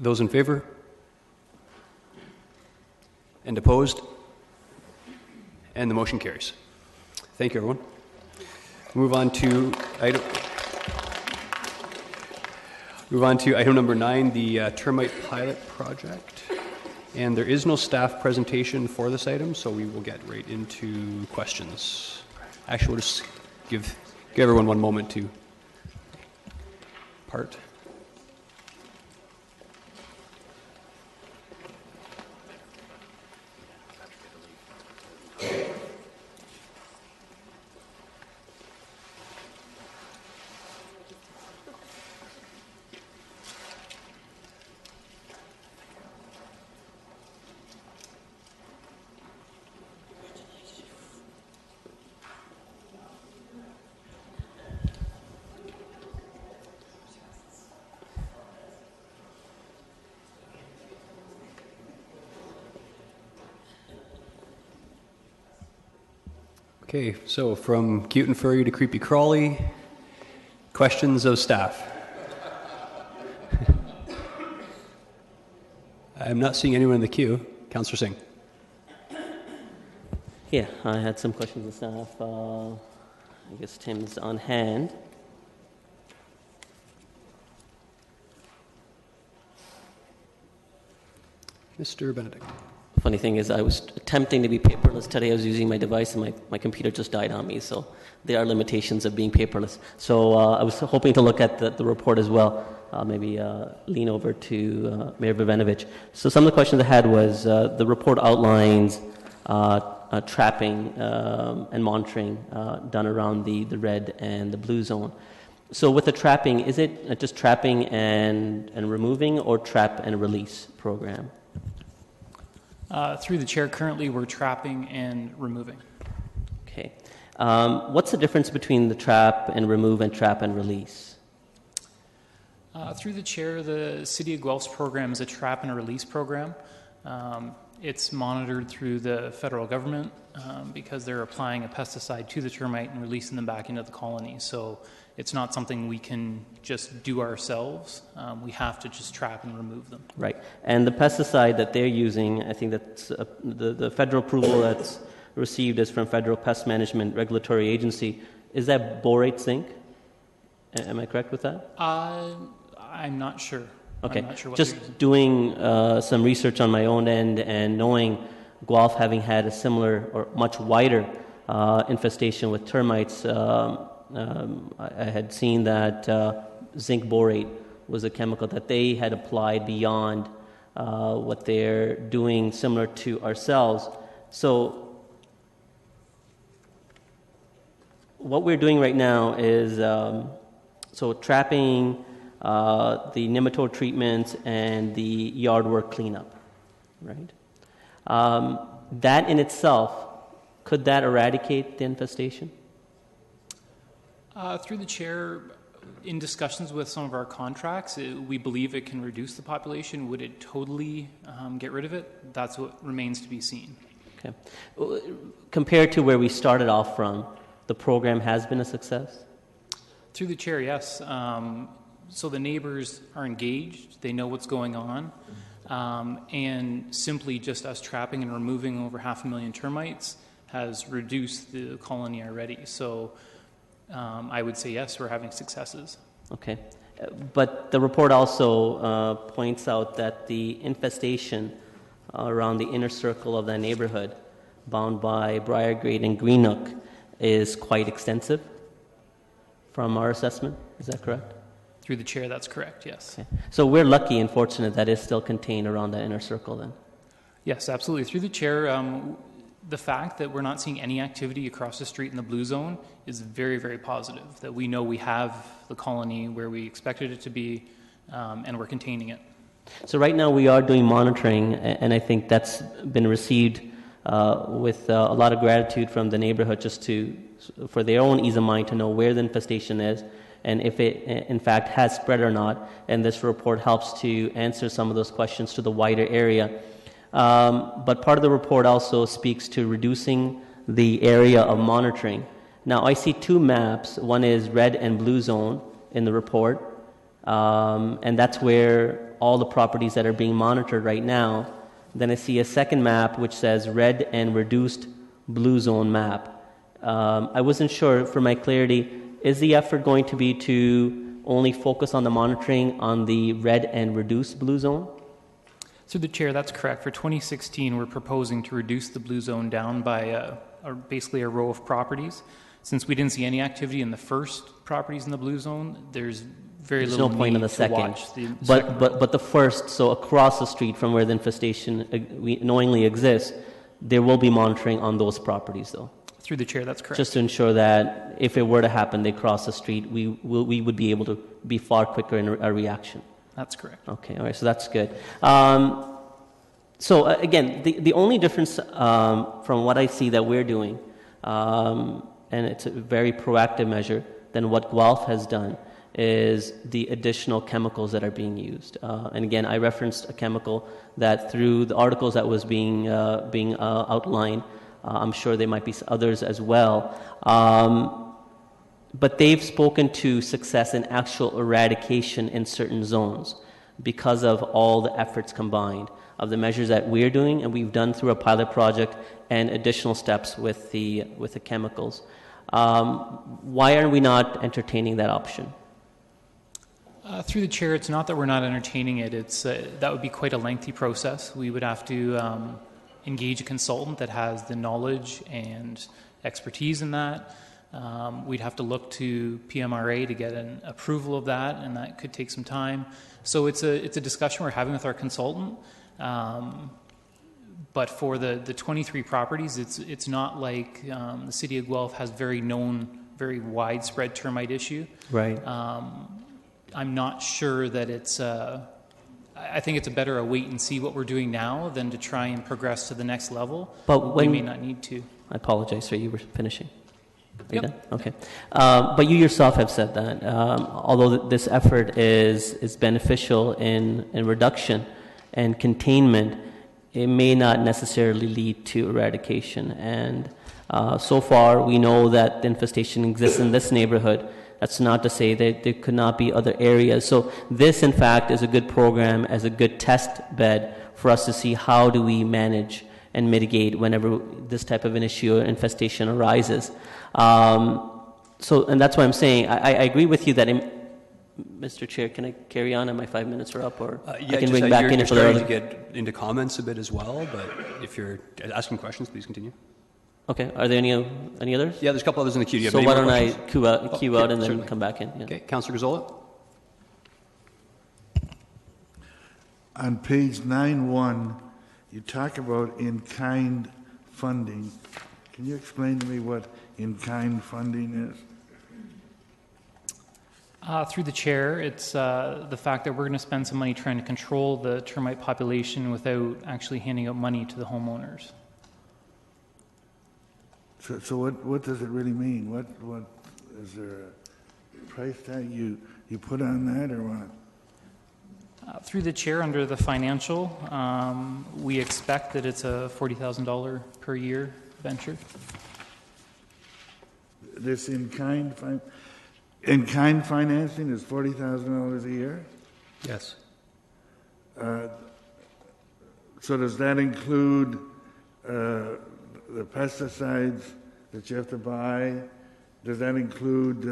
Those in favor? And opposed? And the motion carries. Thank you, everyone. Move on to item number 9, the termite pilot project. And there is no staff presentation for this item, so we will get right into questions. Actually, we'll just give everyone one moment to part. Okay, so from cute and furry to creepy crawly, questions of staff. I'm not seeing anyone in the queue. Councillor Singh. Yeah, I had some questions of staff. I guess Tim's on hand. Mr. Benedict. Funny thing is, I was attempting to be paperless today. I was using my device, and my computer just died on me. So there are limitations of being paperless. So I was hoping to look at the report as well. Maybe lean over to Mayor Vivanovich. So some of the questions I had was the report outlines trapping and monitoring done around the red and the blue zone. So with the trapping, is it just trapping and removing, or trap and release program? Through the chair, currently we're trapping and removing. Okay. What's the difference between the trap and remove and trap and release? Through the chair, the City of Guelph's program is a trap and release program. It's monitored through the federal government because they're applying a pesticide to the termite and releasing them back into the colony. So it's not something we can just do ourselves. We have to just trap and remove them. Right. And the pesticide that they're using, I think that's the federal approval that's received is from Federal Pest Management Regulatory Agency. Is that borate zinc? Am I correct with that? I'm not sure. Okay. I'm not sure what just doing some research on my own end and knowing Guelph having had a similar or much wider infestation with termites, I had seen that zinc borate was a chemical that they had applied beyond what they're doing similar to ourselves. So what we're doing right now is so trapping the nematode treatments and the yard work cleanup, right? That in itself, could that eradicate the infestation? Through the chair, in discussions with some of our contracts, we believe it can reduce the population. Would it totally get rid of it? That's what remains to be seen. Okay. Compared to where we started off from, the program has been a success? Through the chair, yes. So the neighbors are engaged. They know what's going on. And simply just us trapping and removing over 500,000 termites has reduced the colony already. So I would say yes, we're having successes. Okay. But the report also points out that the infestation around the inner circle of that neighborhood, bound by Briargate and Greenock, is quite extensive from our assessment. Is that correct? Through the chair, that's correct, yes. Okay. So we're lucky and fortunate that it's still contained around that inner circle then? Yes, absolutely. Through the chair, the fact that we're not seeing any activity across the street in the blue zone is very, very positive, that we know we have the colony where we expected it to be, and we're containing it. So right now we are doing monitoring, and I think that's been received with a lot of gratitude from the neighborhood, just for their own ease of mind to know where the infestation is and if it in fact has spread or not. And this report helps to answer some of those questions to the wider area. But part of the report also speaks to reducing the area of monitoring. Now I see two maps. One is red and blue zone in the report, And that's where all the properties that are being monitored right now. Then I see a second map which says red and reduced blue zone map. I wasn't sure, for my clarity, is the effort going to be to only focus on the monitoring on the red and reduced blue zone? Through the chair, that's correct. For 2016, we're proposing to reduce the blue zone down by basically a row of properties. Since we didn't see any activity in the first properties in the blue zone, there's There's little no point in the second. But the first, so across the street from where the infestation knowingly exists, there will be monitoring on those properties, though. Through the chair, that's correct. Just to ensure that if it were to happen, they cross the street, we would be able to be far quicker in our reaction. That's correct. Okay, all right, so that's good. So again, the only difference from what I see that we're doing, and it's a very proactive measure than what Guelph has done, is the additional chemicals that are being used. And again, I referenced a chemical that through the articles that was being outlined, I'm sure there might be others as well. But they've spoken to success in actual eradication in certain zones because of all the efforts combined of the measures that we're doing and we've done through a pilot project and additional steps with the chemicals. Why are we not entertaining that option? Through the chair, it's not that we're not entertaining it. It's that would be quite a lengthy process. We would have to engage a consultant that has the knowledge and expertise in that. We'd have to look to PMRA to get an approval of that, and that could take some time. So it's a discussion we're having with our consultant. But for the 23 properties, it's not like the city of Guelph has very widespread termite issue. Right. I'm not sure that it's. I think it's a better wait and see what we're doing now than to try and progress to the next level. But we may not need to. I apologize, sir. You were finishing. Are you Yep. done? Okay. But you yourself have said that although this effort is beneficial in reduction and containment, it may not necessarily lead to eradication. And so far, we know that the infestation exists in this neighborhood. That's not to say that there could not be other areas. So this, in fact, is a good program, as a good test bed for us to see how do we manage and mitigate whenever this type of an issue or infestation arises. And that's why I'm saying I agree with you that, Mr. Chair, can I carry on? And my 5 minutes are up, or I can bring back in you're if there are starting to get into comments a bit as well, but if you're asking questions, please continue. Okay. Are there any others? Yeah, there's a couple others in the queue. Do you have So any why more don't I questions? queue out and then certainly. come back in? Yeah. Okay, Councillor Gazzola. On page 9.1, you talk about in-kind funding. Can you explain to me what in-kind funding is? Through the chair, it's the fact that we're going to spend some money trying to control the termite population without actually handing out money to the homeowners. So what does it really mean? What is there a price tag you put on that, or what? Through the chair, under the financial, we expect that it's a $40,000 per year venture. This in-kind financing is $40,000 a year? Yes. So does that include the pesticides that you have to buy? Does that include,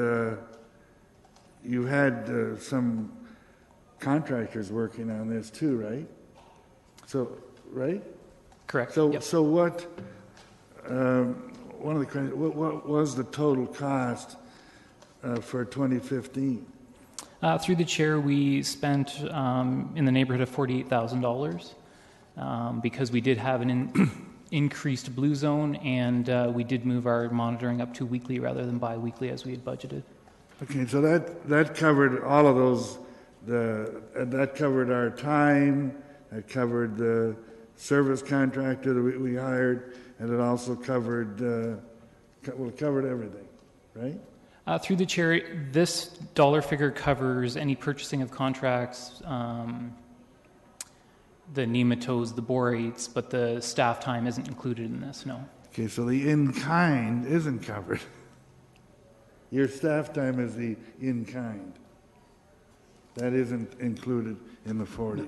you had some contractors working on this too, right? So, right? Correct. So, Yep. so what, one of the questions, what was the total cost for 2015? Through the chair, we spent in the neighborhood of $48,000 because we did have an increased blue zone, and we did move our monitoring up to weekly rather than bi-weekly as we had budgeted. Okay, so that covered all of those, that covered our time, that covered the service contractor that we hired, and it also covered, covered everything, right? Through the chair, this dollar figure covers any purchasing of contracts, the nematodes, the borates, but the staff time isn't included in this, no. Okay, so the in-kind isn't covered. Your staff time is the in-kind. That isn't included in the 40.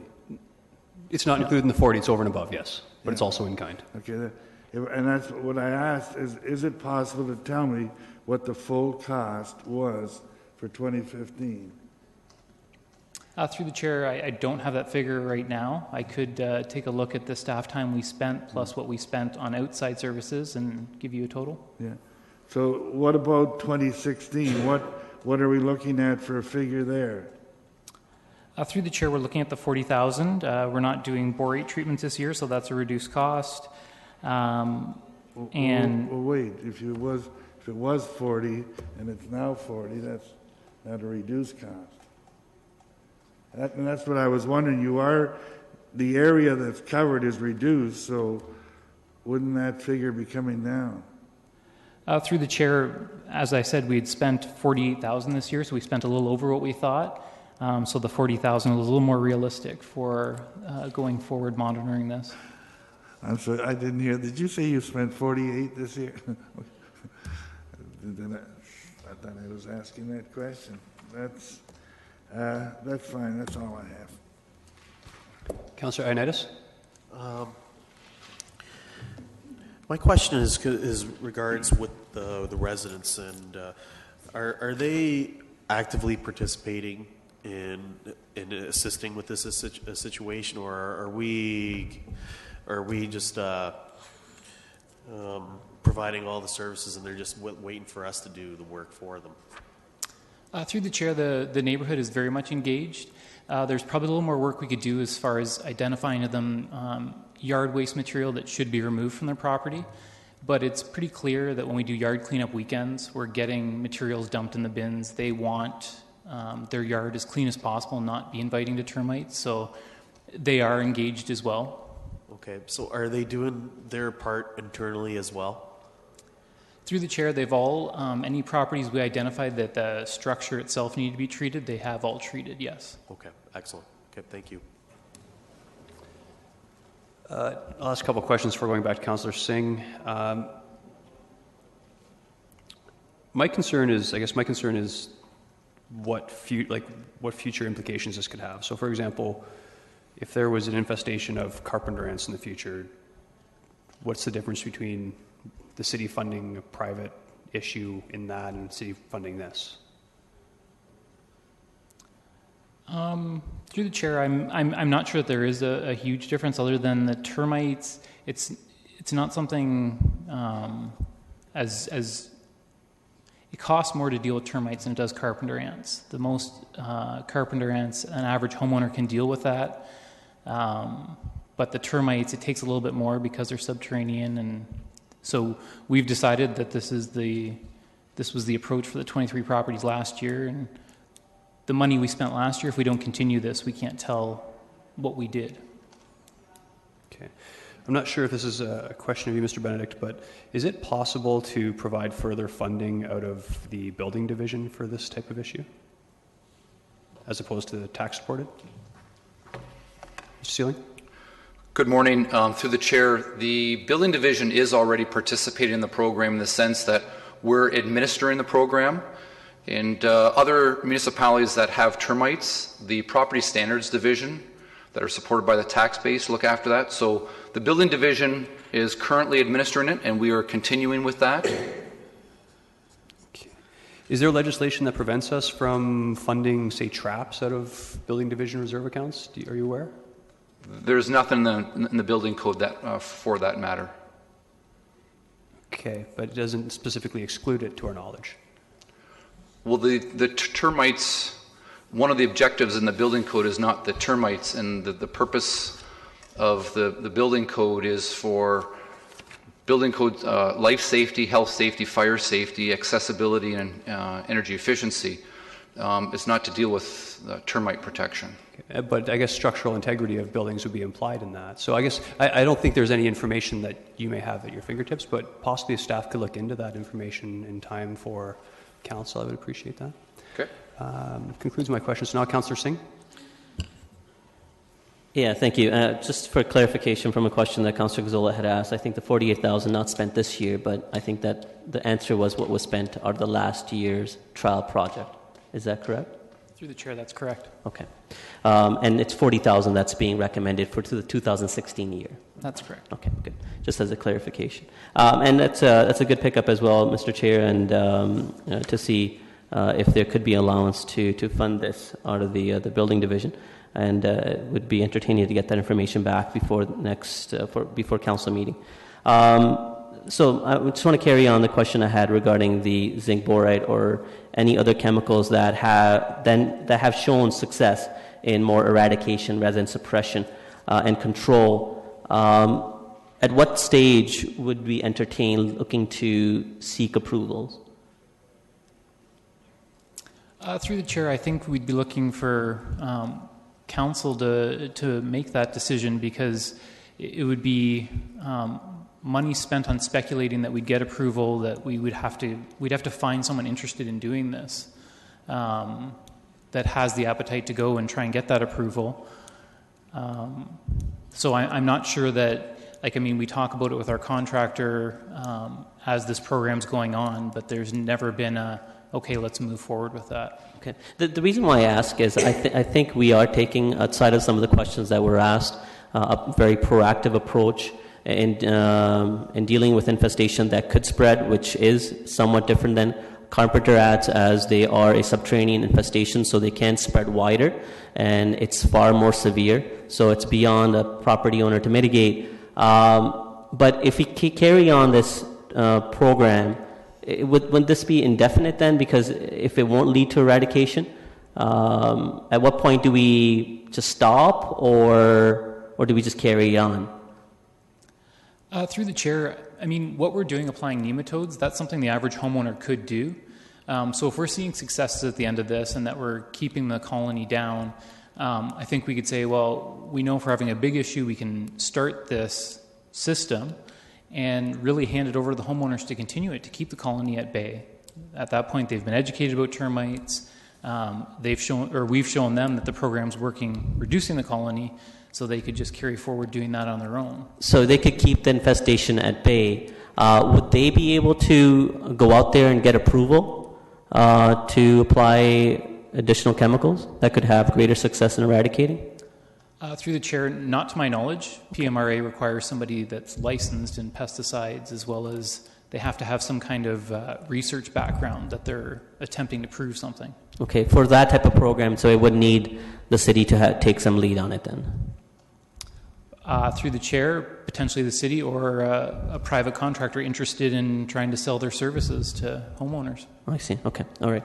It's not included in the 40, it's over and above, yes, but it's Yeah. also in kind. Okay, and that's what I asked, is it possible to tell me what the full cost was for 2015? Through the chair, I don't have that figure right now. I could take a look at the staff time we spent plus what we spent on outside services and give you a total. Yeah. So what about 2016? What are we looking at for a figure there? Through the chair, we're looking at the 40,000. We're not doing borate treatments this year, so that's a reduced cost. Well, wait. If it was 40 and it's now 40, that's not a reduced cost. And that's what I was wondering. The area that's covered is reduced, so wouldn't that figure be coming down? Through the chair, as I said, we had spent 48,000 this year, so we spent a little over what we thought. So the 40,000 was a little more realistic for going forward monitoring this. I'm sorry, I didn't hear. Did you say you spent 48 this year? I thought I was asking that question. That's fine. That's all I have. Councillor Ioannidis? My question is regards with the residents, and are they actively participating in assisting with this situation, or are we just providing all the services and they're just waiting for us to do the work for them? Through the chair, the neighborhood is very much engaged. There's probably a little more work we could do as far as identifying to them yard waste material that should be removed from their property. But it's pretty clear that when we do yard cleanup weekends, we're getting materials dumped in the bins. They want their yard as clean as possible, not be inviting to termites. So they are engaged as well. Okay, so are they doing their part internally as well? Through the chair, they've all, any properties we identified that the structure itself needed to be treated, they have all treated, yes. Okay, excellent. Okay, thank you. I'll ask a couple of questions before going back to Councillor Singh. My concern is what future implications this could have. So, for example, if there was an infestation of carpenter ants in the future, what's the difference between the city funding a private issue in that and city funding this? Through the chair, I'm not sure that there is a huge difference other than the termites. It's not something as it costs more to deal with termites than it does carpenter ants. The most carpenter ants, an average homeowner can deal with that, but the termites, it takes a little bit more because they're subterranean, and so we've decided that this was the approach for the 23 properties last year, and the money we spent last year, if we don't continue this, we can't tell what we did. Okay. I'm not sure if this is a question of you, Mr. Benedict, but is it possible to provide further funding out of the building division for this type of issue, as opposed to the tax supported? Mr. Sealing? Good morning. Through the chair, the building division is already participating in the program in the sense that we're administering the program. And other municipalities that have termites, the property standards division that are supported by the tax base look after that. So the building division is currently administering it, and we are continuing with that. Okay. Is there legislation that prevents us from funding, say, traps out of building division reserve accounts? Are you aware? There's nothing in the building code that for that matter. Okay, but it doesn't specifically exclude it to our knowledge. Well, the termites, one of the objectives in the building code is not the termites, and the purpose of the building code is for building code life safety, health safety, fire safety, accessibility, and energy efficiency. It's not to deal with termite protection. Okay. But I guess structural integrity of buildings would be implied in that. So I guess I don't think there's any information that you may have at your fingertips, but possibly if staff could look into that information in time for Council, I would appreciate that. Okay. Concludes my questions. So now, Councillor Singh. Yeah, thank you. Just for clarification from a question that Councillor Gazzola had asked, I think the 48,000 not spent this year, but I think that the answer was what was spent out of the last year's trial project. Is that correct? Through the chair, that's correct. Okay. And it's 40,000 that's being recommended for the 2016 year. That's correct. Okay, good. Just as a clarification. And that's a good pickup as well, Mr. Chair, and to see if there could be allowance to fund this out of the building division. And it would be entertaining to get that information back before before council meeting. So I just want to carry on the question I had regarding the zinc boride or any other chemicals that have shown success in more eradication rather than suppression and control. At what stage would we entertain looking to seek approvals? Through the chair, I think we'd be looking for council to make that decision, because it would be money spent on speculating that we'd get approval, that we'd have to find someone interested in doing this that has the appetite to go and try and get that approval. So I'm not sure that, we talk about it with our contractor as this program's going on, but there's never been okay, let's move forward with that. Okay. The reason why I ask is I think we are taking, outside of some of the questions that were asked, a very proactive approach in dealing with infestation that could spread, which is somewhat different than carpenter ants, as they are a subterranean infestation, so they can spread wider, and it's far more severe. So it's beyond a property owner to mitigate. But if we carry on this program, would this be indefinite then? Because if it won't lead to eradication, at what point do we just stop, or do we just carry on? Through the chair, what we're doing, applying nematodes, that's something the average homeowner could do. So if we're seeing successes at the end of this and that we're keeping the colony down, I think we could say, well, we know if we're having a big issue, we can start this system and really hand it over to the homeowners to continue it, to keep the colony at bay. At that point, they've been educated about termites. We've shown them that the program's working, reducing the colony, so they could just carry forward doing that on their own. So they could keep the infestation at bay. Would they be able to go out there and get approval to apply additional chemicals that could have greater success in eradicating? Through the chair, not to my knowledge. PMRA requires somebody that's licensed in pesticides, as well as they have to have some kind of research background that they're attempting to prove something. Okay, for that type of program, so it would need the city to take some lead on it then? Through the chair, potentially the city or a private contractor interested in trying to sell their services to homeowners. I see. Okay. All right.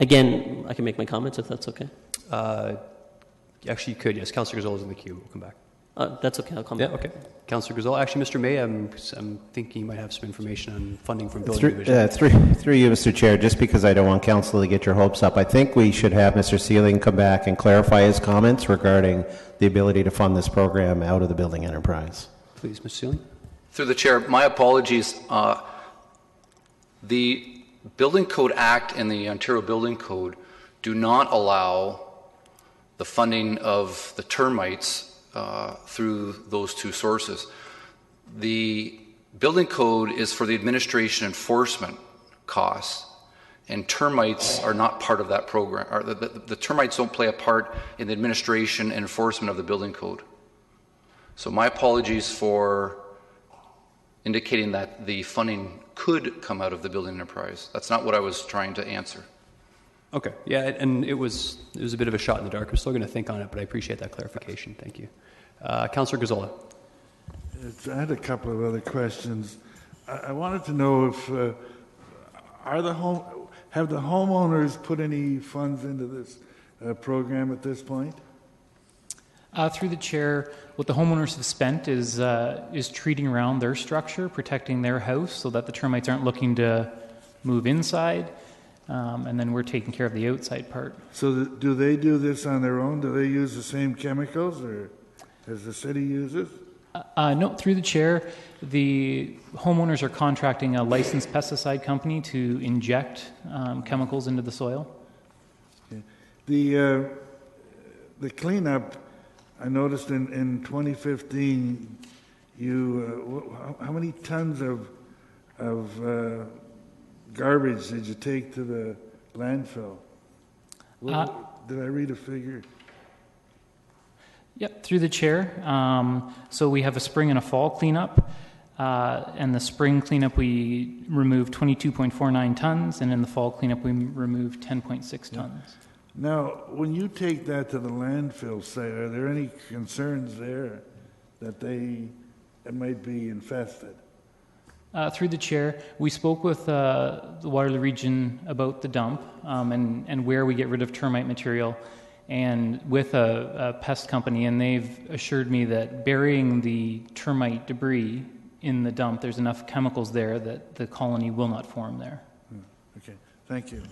Again, I can make my comments if that's okay. Actually, you could, yes. Councillor Gazzola is in the queue. We'll come back. That's okay. I'll come back. Okay. Councillor Gazzola. Actually, Mr. May, I'm thinking you might have some information on funding from building division. Through you, Mr. Chair, just because I don't want council to get your hopes up, I think we should have Mr. Sealing come back and clarify his comments regarding the ability to fund this program out of the building enterprise. Please, Mr. Sealing. Through the chair, my apologies. The Building Code Act and the Ontario Building Code do not allow the funding of the termites through those two sources. The building code is for the administration enforcement costs, and termites are not part of that program. Or the termites don't play a part in the administration and enforcement of the building code. So my apologies for indicating that the funding could come out of the building enterprise. That's not what I was trying to answer. Okay. Yeah, and it was a bit of a shot in the dark. I'm still going to think on it, but I appreciate that clarification. Thank you. Councillor Gazzola. I had a couple of other questions. I wanted to know if have the homeowners put any funds into this program at this point? Through the chair, what the homeowners have spent is treating around their structure, protecting their house so that the termites aren't looking to move inside. And then we're taking care of the outside part. So do they do this on their own? Do they use the same chemicals, or does the city use it? No, through the chair, the homeowners are contracting a licensed pesticide company to inject chemicals into the soil. Okay. The cleanup, I noticed in 2015, how many tons of garbage did you take to the landfill? Did I read a figure? Yep, through the chair. So we have a spring and a fall cleanup. And the spring cleanup, we removed 22.49 tons, and in the fall cleanup, we removed 10.6 tons. Now, when you take that to the landfill site, are there any concerns there that it might be infested? Through the chair, we spoke with the Waterloo Region about the dump and where we get rid of termite material, and with a pest company, and they've assured me that burying the termite debris in the dump, there's enough chemicals there that the colony will not form there. Okay, thank you.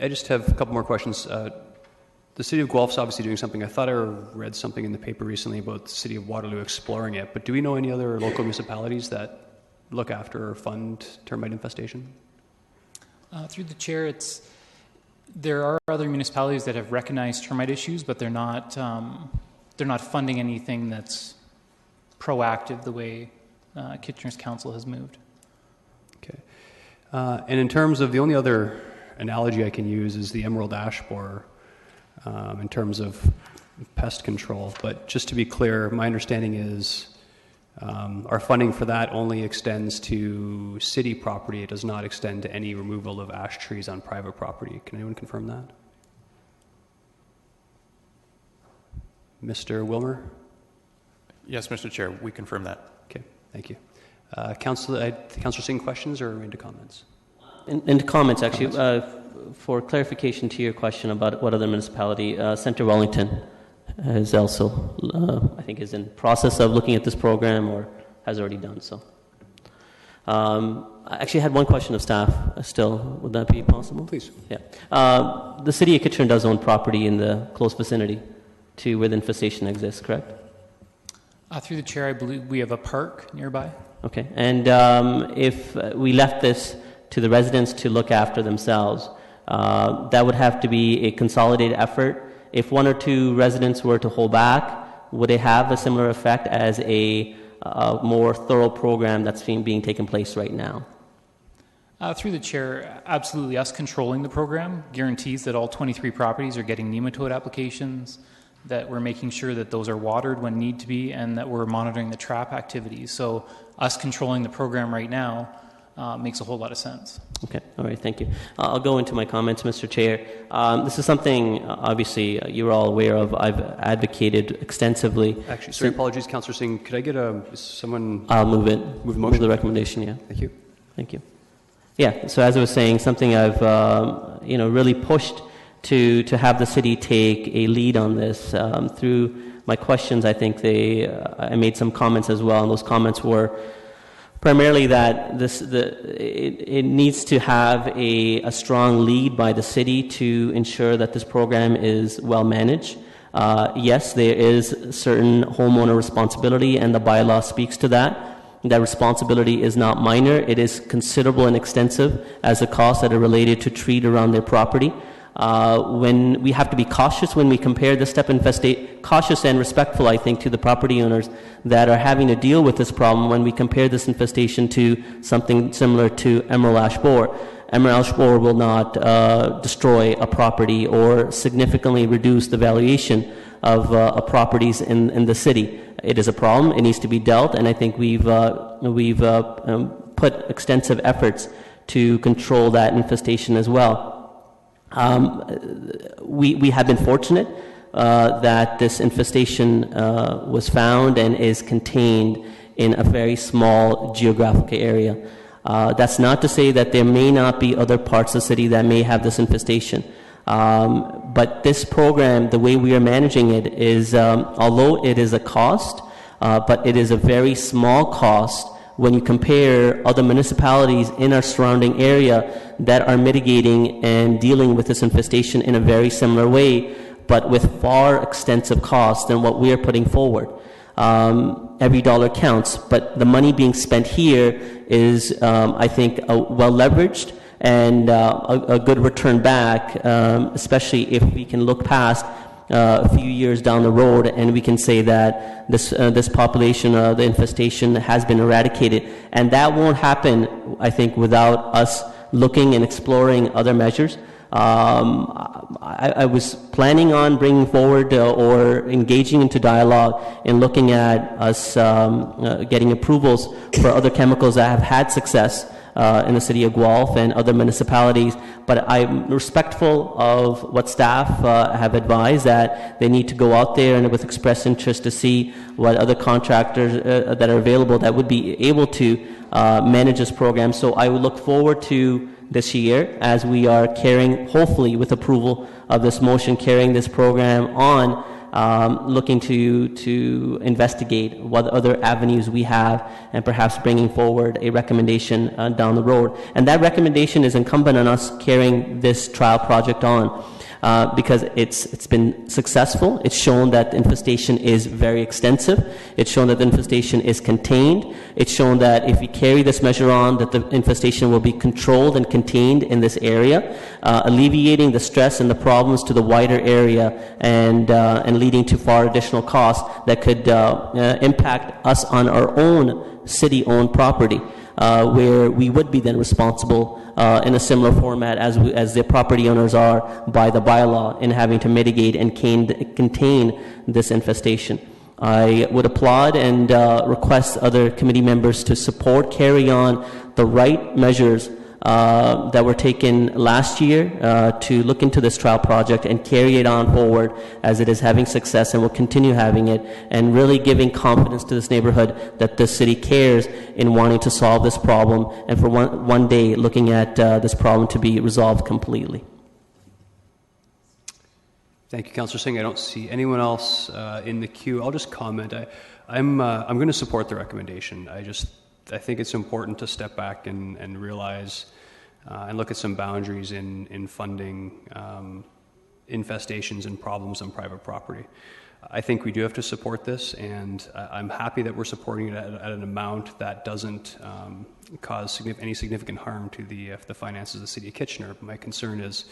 I just have a couple more questions. The City of Guelph's obviously doing something. I thought I read something in the paper recently about the City of Waterloo exploring it, but do we know any other local municipalities that look after or fund termite infestation? Through the chair, there are other municipalities that have recognized termite issues, but they're not funding anything that's proactive the way Kitchener's Council has moved. Okay. And in terms of the only other analogy I can use is the emerald ash borer in terms of pest control. But just to be clear, my understanding is our funding for that only extends to city property. It does not extend to any removal of ash trees on private property. Can anyone confirm that? Mr. Wilmer? Yes, Mr. Chair, we confirm that. Okay, thank you. Councillor Singh, questions or into comments? Into comments, actually. For clarification to your question about what other municipality, Centre Wellington is also, I think, is in process of looking at this program or has already done so. I actually had one question of staff still. Would that be possible? Please. Yeah. The City of Kitchener does own property in the close vicinity to where the infestation exists, correct? Through the chair, I believe we have a park nearby. Okay. And if we left this to the residents to look after themselves, that would have to be a consolidated effort. If one or two residents were to hold back, would it have a similar effect as a more thorough program that's being taken place right now? Through the chair, absolutely. Us controlling the program guarantees that all 23 properties are getting nematode applications, that we're making sure that those are watered when need to be, and that we're monitoring the trap activities. So us controlling the program right now makes a whole lot of sense. Okay, all right, thank you. I'll go into my comments, Mr. Chair. This is something, obviously, you're all aware of. I've advocated extensively. Actually, sorry, apologies, Councillor Singh. Could I get someone... I'll move it. Move the motion. Move the recommendation, yeah. Thank you. Thank you. Yeah, so as I was saying, something I've really pushed to have the city take a lead on this. Through my questions, I think I made some comments as well, and those comments were primarily that it needs to have a strong lead by the city to ensure that this program is well managed. Yes, there is certain homeowner responsibility, and the bylaw speaks to that. That responsibility is not minor. It is considerable and extensive as the costs that are related to treat around their property. When we have to be cautious when we compare this step infestation, cautious and respectful, I think, to the property owners that are having to deal with this problem when we compare this infestation to something similar to emerald ash borer. Emerald ash borer will not destroy a property or significantly reduce the valuation of properties in the city. It is a problem. It needs to be dealt, and I think we've put extensive efforts to control that infestation as well. We have been fortunate that this infestation was found and is contained in a very small geographical area. That's not to say that there may not be other parts of the city that may have this infestation. But this program, the way we are managing it is, although it is a cost, but it is a very small cost when you compare other municipalities in our surrounding area that are mitigating and dealing with this infestation in a very similar way, but with far extensive costs than what we are putting forward. Every dollar counts, but the money being spent here is, I think, well leveraged and a good return back, especially if we can look past a few years down the road and we can say that this population, the infestation has been eradicated. And that won't happen, I think, without us looking and exploring other measures. I was planning on bringing forward or engaging into dialogue and looking at us getting approvals for other chemicals that have had success in the city of Guelph and other municipalities, but I'm respectful of what staff have advised, that they need to go out there and with express interest to see what other contractors that are available that would be able to manage this program. So I would look forward to this year as we are carrying, hopefully with approval of this motion, carrying this program on, looking to investigate what other avenues we have and perhaps bringing forward a recommendation down the road. And that recommendation is incumbent on us carrying this trial project on. Because it's been successful. It's shown that the infestation is very extensive. It's shown that the infestation is contained. It's shown that if we carry this measure on, that the infestation will be controlled and contained in this area, alleviating the stress and the problems to the wider area and leading to far additional costs that could impact us on our own city-owned property. Where we would be then responsible in a similar format as the property owners are by the bylaw in having to mitigate and contain this infestation. I would applaud and request other committee members to support, carry on the right measures that were taken last year to look into this trial project and carry it on forward as it is having success and will continue having it, and really giving confidence to this neighborhood that the city cares in wanting to solve this problem and for one day looking at this problem to be resolved completely. Thank you, Councillor Singh. I don't see anyone else in the queue. I'll just comment. I'm going to support the recommendation. I think it's important to step back and realize and look at some boundaries in funding infestations and problems on private property. I think we do have to support this, and I'm happy that we're supporting it at an amount that doesn't cause any significant harm to the finances of the City of Kitchener. My concern is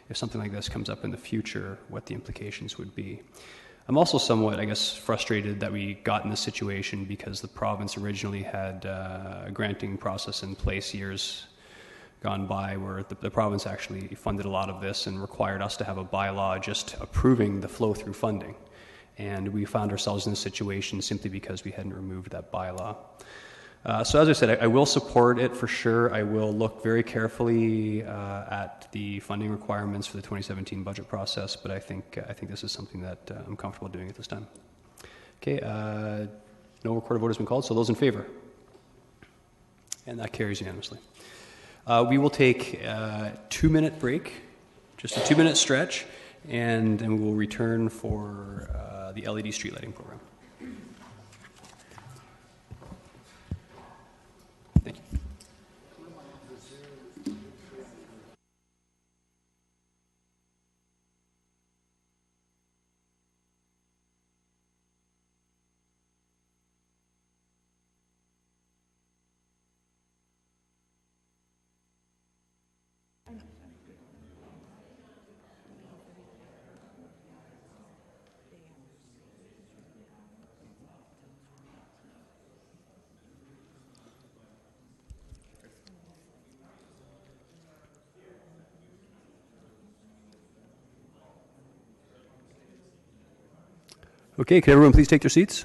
if something like this comes up in the future, what the implications would be. I'm also somewhat, frustrated that we got in this situation because the province originally had a granting process in place years gone by where the province actually funded a lot of this and required us to have a bylaw just approving the flow-through funding. And we found ourselves in this situation simply because we hadn't removed that bylaw. So as I said, I will support it for sure. I will look very carefully at the funding requirements for the 2017 budget process, but I think this is something that I'm comfortable doing at this time. Okay, no recorded vote has been called, so those in favor? And that carries unanimously. We will take a 2-minute break, just a 2-minute stretch, and then we'll return for the LED street lighting program. Thank you. Okay, can everyone please take their seats?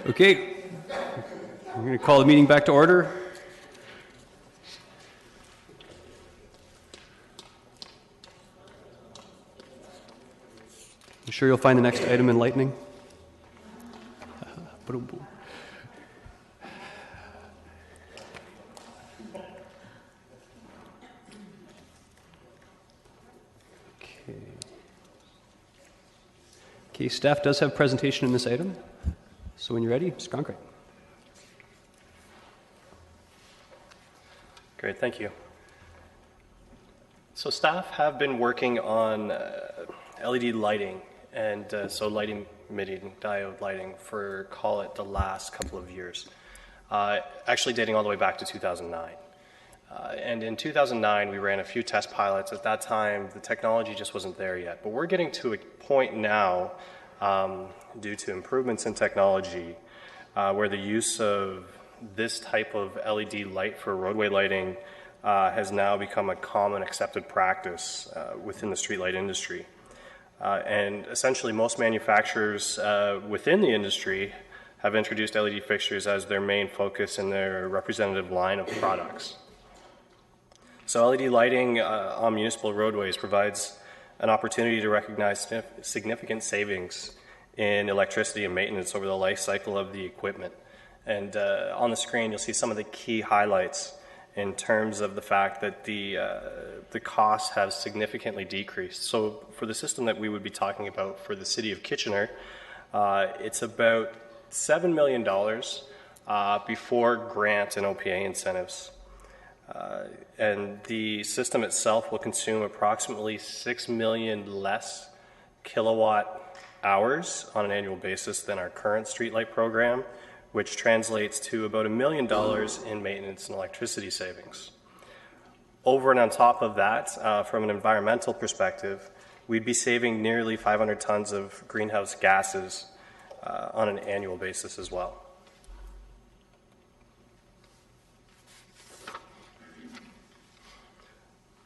Okay, we're going to call the meeting back to order. I'm sure you'll find the next item enlightening. Okay, staff does have presentation in this item. So when you're ready, Mr. Concrete. Great, thank you. So staff have been working on LED lighting and so lighting emitting diode lighting for, call it, the last couple of years, actually dating all the way back to 2009. And in 2009, we ran a few test pilots. At that time, the technology just wasn't there yet. But we're getting to a point now, due to improvements in technology, where the use of this type of LED light for roadway lighting has now become a common accepted practice within the streetlight industry. And essentially, most manufacturers within the industry have introduced LED fixtures as their main focus in their representative line of products. So LED lighting on municipal roadways provides an opportunity to recognize significant savings in electricity and maintenance over the life cycle of the equipment. And on the screen, you'll see some of the key highlights in terms of the fact that the costs have significantly decreased. So for the system that we would be talking about for the City of Kitchener, it's about $7 million before grant and OPA incentives. And the system itself will consume approximately 6 million less kilowatt hours on an annual basis than our current streetlight program, which translates to about $1 million in maintenance and electricity savings. Over and on top of that, from an environmental perspective, we'd be saving nearly 500 tons of greenhouse gases on an annual basis as well.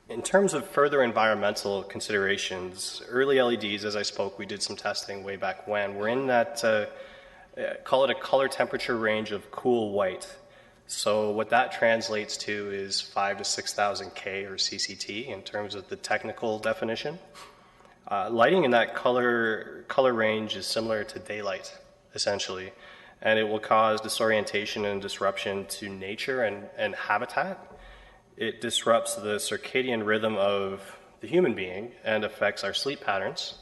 In terms of further environmental considerations, early LEDs, as I spoke, we did some testing way back when. We're in that, call it a color temperature range of cool white. So what that translates to is 5,000 to 6,000 K or CCT in terms of the technical definition. Lighting in that color range is similar to daylight, essentially, and it will cause disorientation and disruption to nature and habitat. It disrupts the circadian rhythm of the human being and affects our sleep patterns.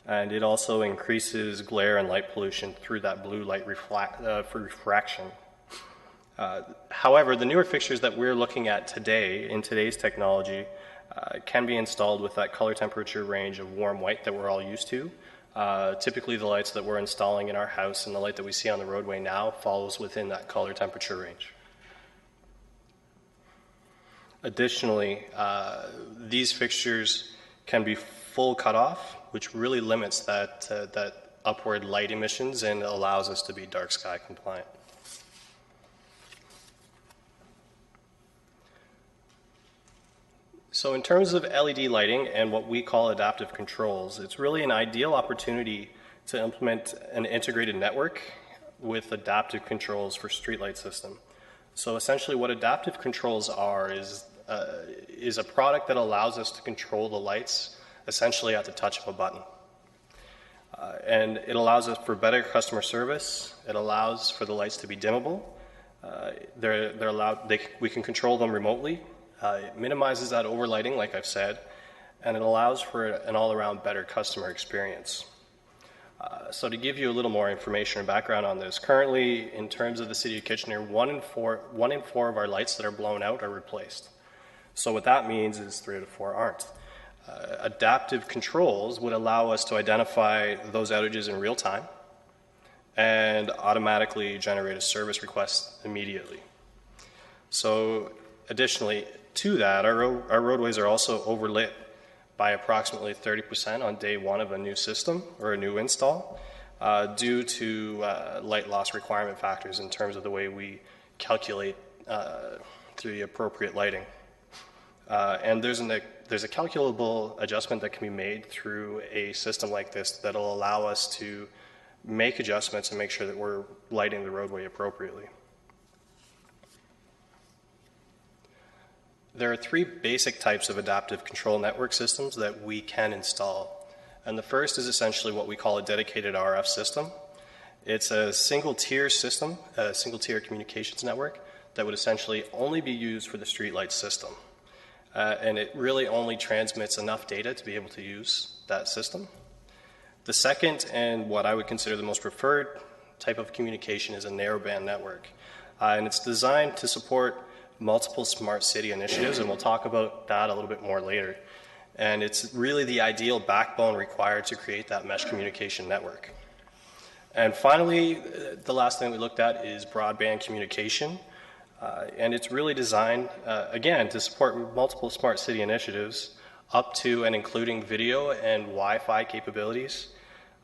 And it also increases glare and light pollution through that blue light for refraction. However, the newer fixtures that we're looking at today, in today's technology, can be installed with that color temperature range of warm white that we're all used to. Typically, the lights that we're installing in our house and the light that we see on the roadway now falls within that color temperature range. Additionally, these fixtures can be full cutoff, which really limits that upward light emissions and allows us to be dark sky compliant. So in terms of LED lighting and what we call adaptive controls, it's really an ideal opportunity to implement an integrated network with adaptive controls for streetlight system. So essentially what adaptive controls are is a product that allows us to control the lights essentially at the touch of a button. And it allows us for better customer service. It allows for the lights to be dimmable. We can control them remotely. It minimizes that overlighting, like I've said, and it allows for an all-around better customer experience. So to give you a little more information or background on this, currently in terms of the City of Kitchener, one in four of our lights that are blown out are replaced. So what that means is 3 out of 4 aren't. Adaptive controls would allow us to identify those outages in real time and automatically generate a service request immediately. So additionally to that, our roadways are also overlit by approximately 30% on day one of a new system or a new install due to light loss requirement factors in terms of the way we calculate through the appropriate lighting. And there's a calculable adjustment that can be made through a system like this that'll allow us to make adjustments and make sure that we're lighting the roadway appropriately. There are 3 basic types of adaptive control network systems that we can install. And the first is essentially what we call a dedicated RF system. It's a single-tier system, a single-tier communications network that would essentially only be used for the streetlight system. And it really only transmits enough data to be able to use that system. The second, and what I would consider the most preferred type of communication, is a narrowband network. And it's designed to support multiple smart city initiatives, and we'll talk about that a little bit more later. And it's really the ideal backbone required to create that mesh communication network. And finally, the last thing we looked at is broadband communication. And it's really designed, again, to support multiple smart city initiatives up to and including video and Wi-Fi capabilities.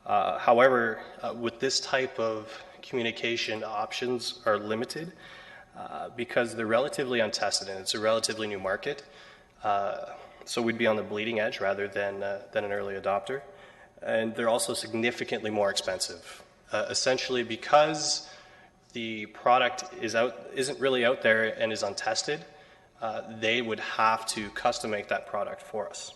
However, with this type of communication, options are limited because they're relatively untested and it's a relatively new market. So we'd be on the bleeding edge rather than an early adopter. And they're also significantly more expensive. Essentially because the product isn't really out there and is untested, they would have to custom make that product for us.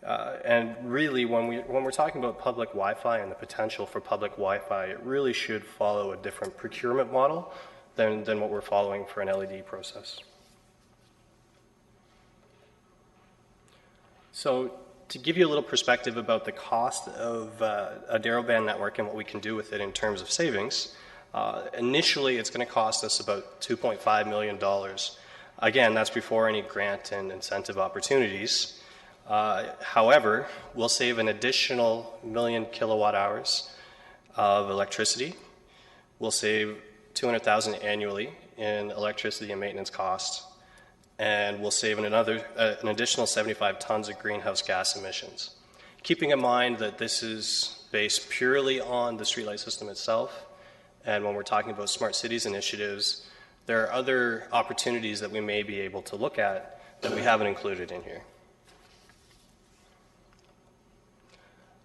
And really, when we're talking about public Wi-Fi and the potential for public Wi-Fi, it really should follow a different procurement model than what we're following for an LED process. So to give you a little perspective about the cost of a narrowband network and what we can do with it in terms of savings, initially it's going to cost us about $2.5 million. Again, that's before any grant and incentive opportunities. However, we'll save an additional 1 million kilowatt hours of electricity. We'll save $200,000 annually in electricity and maintenance costs. And we'll save an additional 75 tons of greenhouse gas emissions. Keeping in mind that this is based purely on the streetlight system itself, and when we're talking about smart cities initiatives, there are other opportunities that we may be able to look at that we haven't included in here.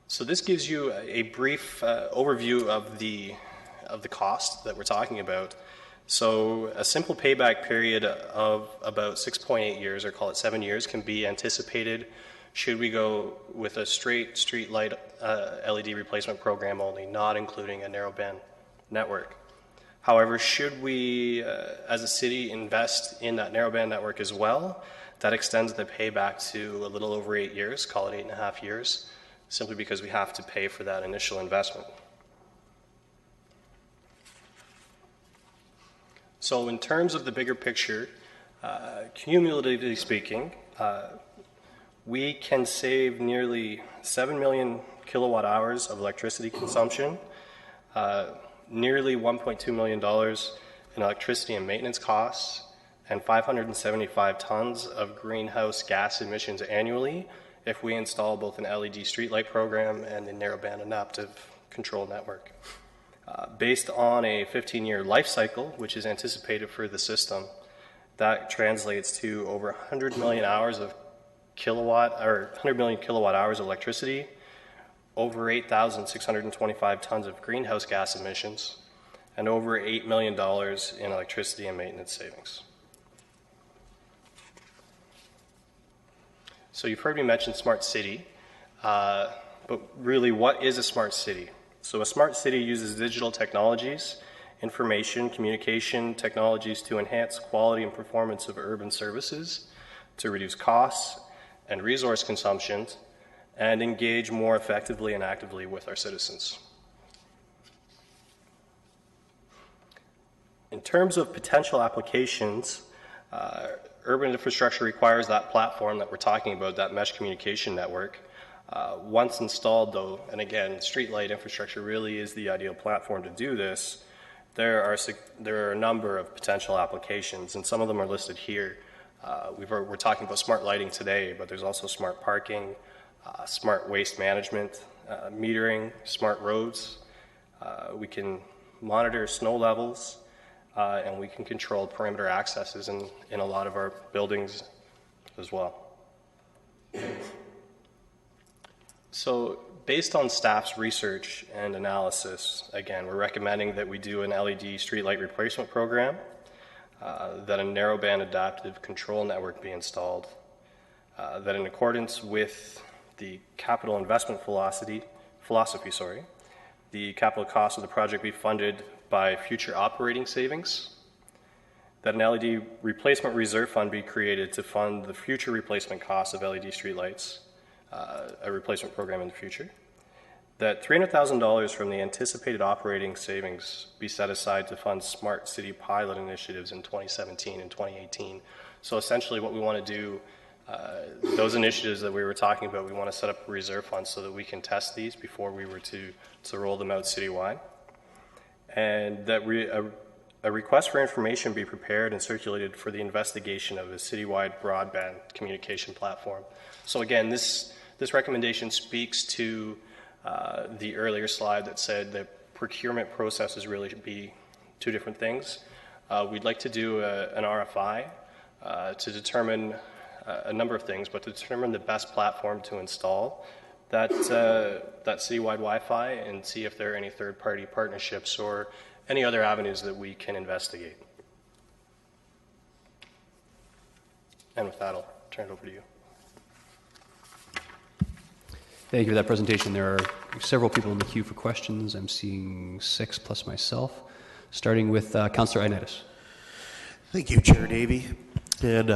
So this gives you a brief overview of the cost that we're talking about. So a simple payback period of about 6.8 years, or call it 7 years, can be anticipated should we go with a straight streetlight LED replacement program only, not including a narrowband network. However, should we, as a city, invest in that narrowband network as well, that extends the payback to a little over 8 years, call it 8.5 years, simply because we have to pay for that initial investment. So in terms of the bigger picture, cumulatively speaking, we can save nearly 7 million kilowatt hours of electricity consumption, nearly $1.2 million in electricity and maintenance costs, and 575 tons of greenhouse gas emissions annually if we install both an LED streetlight program and a narrowband adaptive control network. Based on a 15-year life cycle, which is anticipated for the system, that translates to over 100 million kilowatt hours of electricity, over 8,625 tons of greenhouse gas emissions, and over $8 million in electricity and maintenance savings. So you've heard me mention smart city, but really, what is a smart city? So a smart city uses digital technologies, information, communication technologies to enhance quality and performance of urban services, to reduce costs and resource consumption, and engage more effectively and actively with our citizens. In terms of potential applications, urban infrastructure requires that platform that we're talking about, that mesh communication network. Once installed, though, and again, streetlight infrastructure really is the ideal platform to do this, there are a number of potential applications, and some of them are listed here. We're talking about smart lighting today, but there's also smart parking, smart waste management, metering, smart roads. We can monitor snow levels, and we can control perimeter accesses in a lot of our buildings as well. So based on staff's research and analysis, again, we're recommending that we do an LED streetlight replacement program, that a narrowband adaptive control network be installed, that in accordance with the capital investment philosophy, the capital cost of the project be funded by future operating savings, that an LED replacement reserve fund be created to fund the future replacement costs of LED streetlights, a replacement program in the future, that $300,000 from the anticipated operating savings be set aside to fund smart city pilot initiatives in 2017 and 2018. So essentially what we want to do, those initiatives that we were talking about, we want to set up a reserve fund so that we can test these before we were to roll them out citywide. And that a request for information be prepared and circulated for the investigation of a citywide broadband communication platform. So again, this recommendation speaks to the earlier slide that said that procurement processes really should be two different things. We'd like to do an RFI to determine a number of things, but to determine the best platform to install that citywide Wi-Fi and see if there are any third-party partnerships or any other avenues that we can investigate. And with that, I'll turn it over to you. Thank you for that presentation. There are several people in the queue for questions. I'm seeing 6 plus myself, starting with Councillor Ioannidis. Thank you, Chair Davey. And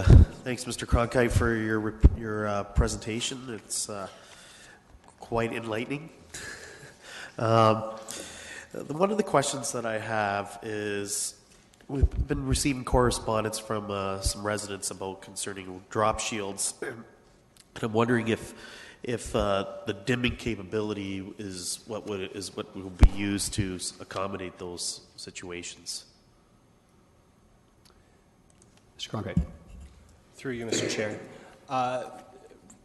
thanks, Mr. Cronkite, for your presentation. It's quite enlightening. One of the questions that I have is, we've been receiving correspondence from some residents about concerning drop shields. And I'm wondering if the dimming capability is what will be used to accommodate those situations. Mr. Cronkite. Through you, Mr. Chair.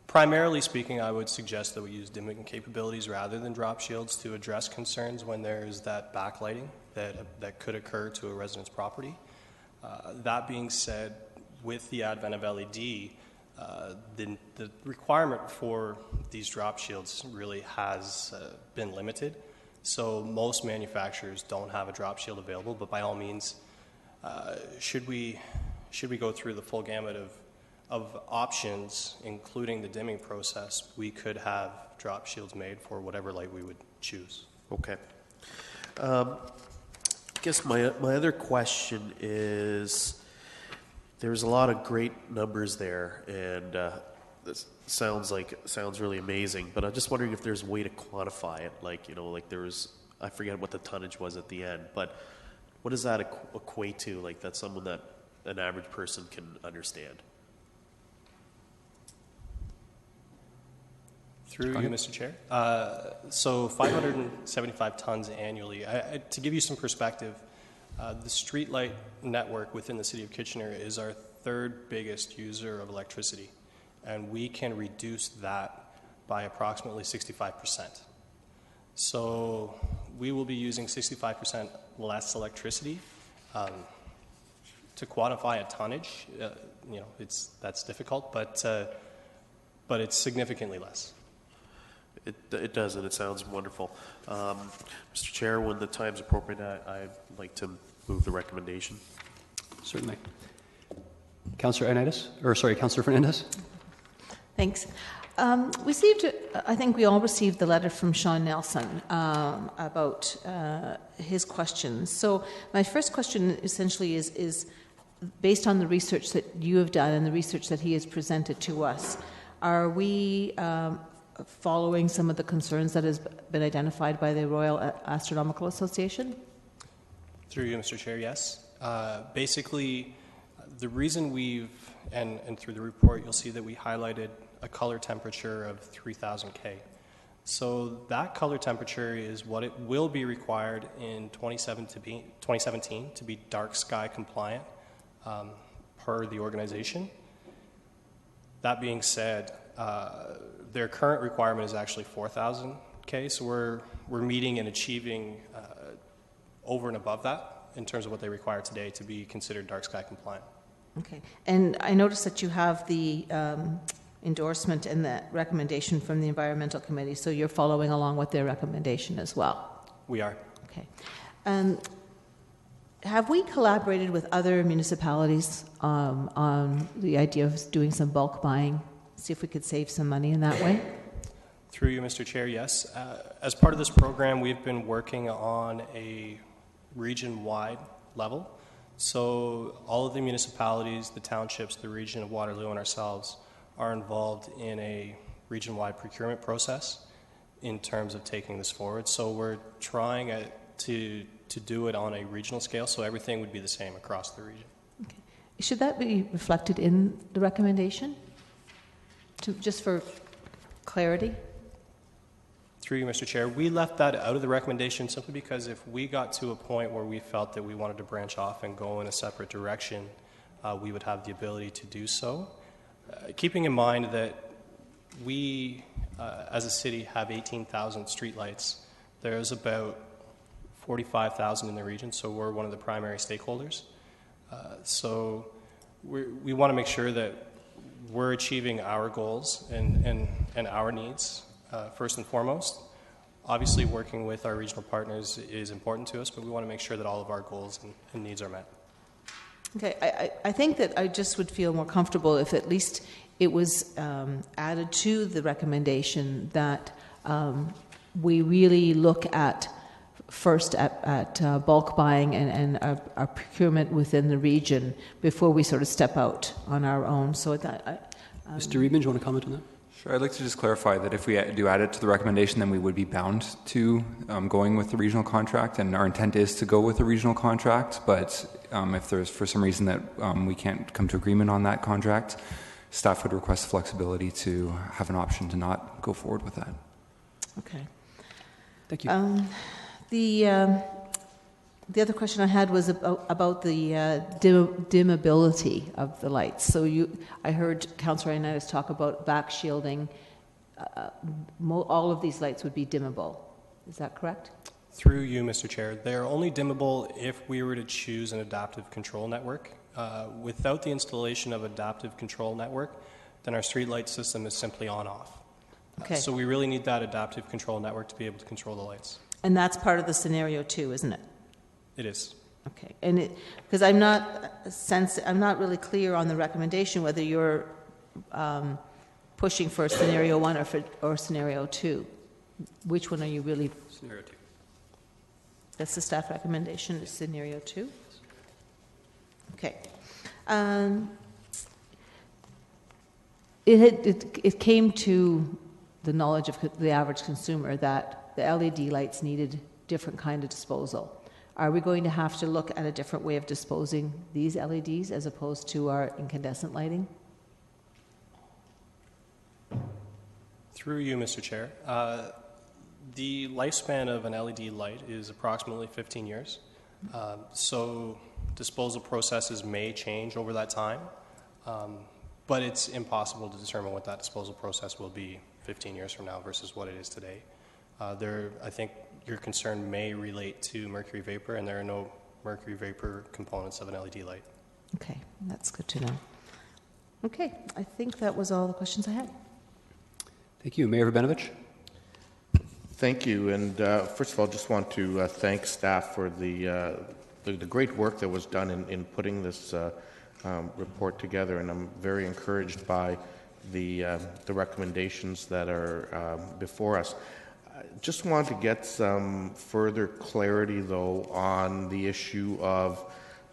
Primarily speaking, I would suggest that we use dimming capabilities rather than drop shields to address concerns when there's that backlighting that could occur to a resident's property. That being said, with the advent of LED, the requirement for these drop shields really has been limited. So most manufacturers don't have a drop shield available, but by all means, should we go through the full gamut of options, including the dimming process, we could have drop shields made for whatever light we would choose. Okay. I guess my other question is, there's a lot of great numbers there, and this sounds really amazing, but I'm just wondering if there's a way to quantify it. Like there was, I forget what the tonnage was at the end, but what does that equate to? Like, that's someone that an average person can understand. Through you, Mr. Chair. So 575 tons annually. To give you some perspective, the streetlight network within the City of Kitchener is our third biggest user of electricity, and we can reduce that by approximately 65%. So we will be using 65% less electricity. To quantify a tonnage, that's difficult, but it's significantly less. It does, and it sounds wonderful. Mr. Chair, when the time's appropriate, I'd like to move the recommendation. Certainly. Councillor Fernandez. Thanks. I think we all received the letter from Sean Nelson about his questions. So my first question essentially is based on the research that you have done and the research that he has presented to us, are we following some of the concerns that has been identified by the Royal Astronomical Association? Through you, Mr. Chair, yes. Basically, the reason and through the report, you'll see that we highlighted a color temperature of 3000 K. So that color temperature is what it will be required in 2017 to be dark sky compliant per the organization. That being said, their current requirement is actually 4,000 K, so we're meeting and achieving over and above that in terms of what they require today to be considered dark sky compliant. Okay, and I noticed that you have the endorsement and the recommendation from the Environmental Committee, so you're following along with their recommendation as well? We are. Okay. Have we collaborated with other municipalities on the idea of doing some bulk buying? See if we could save some money in that way? Through you, Mr. Chair, yes. As part of this program, we've been working on a region-wide level. So all of the municipalities, the townships, the region of Waterloo, and ourselves are involved in a region-wide procurement process. in terms of taking this forward. So we're trying to do it on a regional scale, so everything would be the same across the region. Should that be reflected in the recommendation? Just for clarity? Through you, Mr. Chair, we left that out of the recommendation simply because if we got to a point where we felt that we wanted to branch off and go in a separate direction, we would have the ability to do so. Keeping in mind that we, as a city, have 18,000 streetlights. There's about 45,000 in the region, so we're one of the primary stakeholders. So we want to make sure that we're achieving our goals and our needs first and foremost. Obviously, working with our regional partners is important to us, but we want to make sure that all of our goals and needs are met. Okay, I think that I just would feel more comfortable if at least it was added to the recommendation that we really look at first at bulk buying and our procurement within the region before we sort of step out on our own. So that, Mr. Reedman, do you want to comment on that? Sure. I'd like to just clarify that if we do add it to the recommendation, then we would be bound to going with the regional contract, and our intent is to go with the regional contract. But if there's for some reason that we can't come to agreement on that contract, staff would request flexibility to have an option to not go forward with that. Okay. Thank you. The other question I had was about the dimmability of the lights. So I heard Councillor Ioannidis talk about back shielding. All of these lights would be dimmable. Is that correct? Through you, Mr. Chair, they're only dimmable if we were to choose an adaptive control network. Without the installation of adaptive control network, then our streetlight system is simply on-off. Okay. So we really need that adaptive control network to be able to control the lights. And that's part of the scenario too, isn't it? It is. Okay, and because I'm not really clear on the recommendation whether you're pushing for scenario 1 or scenario 2. Which one are you really? Scenario 2. That's the staff recommendation. Is scenario 2. Okay. It came to the knowledge of the average consumer that the LED lights needed different kind of disposal. Are we going to have to look at a different way of disposing these LEDs as opposed to our incandescent lighting? Through you, Mr. Chair. The lifespan of an LED light is approximately 15 years. So disposal processes may change over that time, but it's impossible to determine what that disposal process will be 15 years from now versus what it is today. I think your concern may relate to mercury vapor, and there are no mercury vapor components of an LED light. Okay, that's good to know. Okay, I think that was all the questions I had. Thank you. Mayor Rabinovich? Thank you. And first of all, just want to thank staff for the great work that was done in putting this report together, and I'm very encouraged by the recommendations that are before us. Just want to get some further clarity, though, on the issue of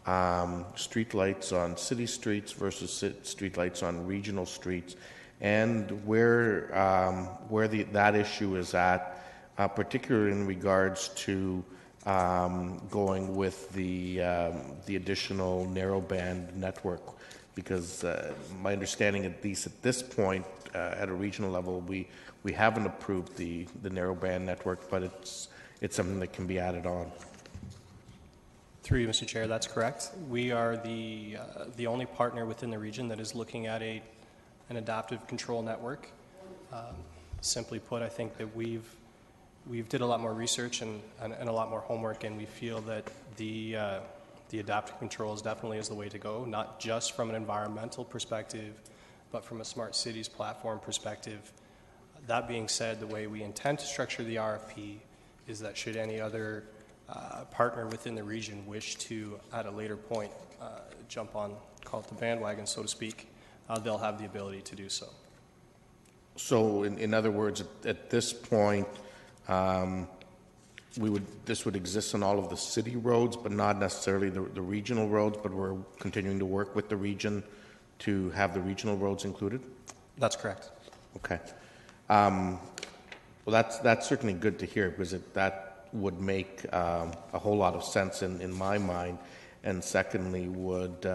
streetlights on city streets versus streetlights on regional streets, and where that issue is at, particularly in regards to going with the additional narrowband network, because my understanding, at least at this point, at a regional level, we haven't approved the narrowband network, but it's something that can be added on. Through you, Mr. Chair, that's correct. We are the only partner within the region that is looking at an adaptive control network. Simply put, I think that we've did a lot more research and a lot more homework, and we feel that the adaptive controls definitely is the way to go, not just from an environmental perspective, but from a smart cities platform perspective. That being said, the way we intend to structure the RFP is that should any other partner within the region wish to, at a later point, jump on, call it the bandwagon, so to speak, they'll have the ability to do so. So, in other words, at this point, this would exist on all of the city roads, but not necessarily the regional roads, but we're continuing to work with the region to have the regional roads included? That's correct. Okay. Well, that's certainly good to hear, because that would make a whole lot of sense in my mind, and secondly would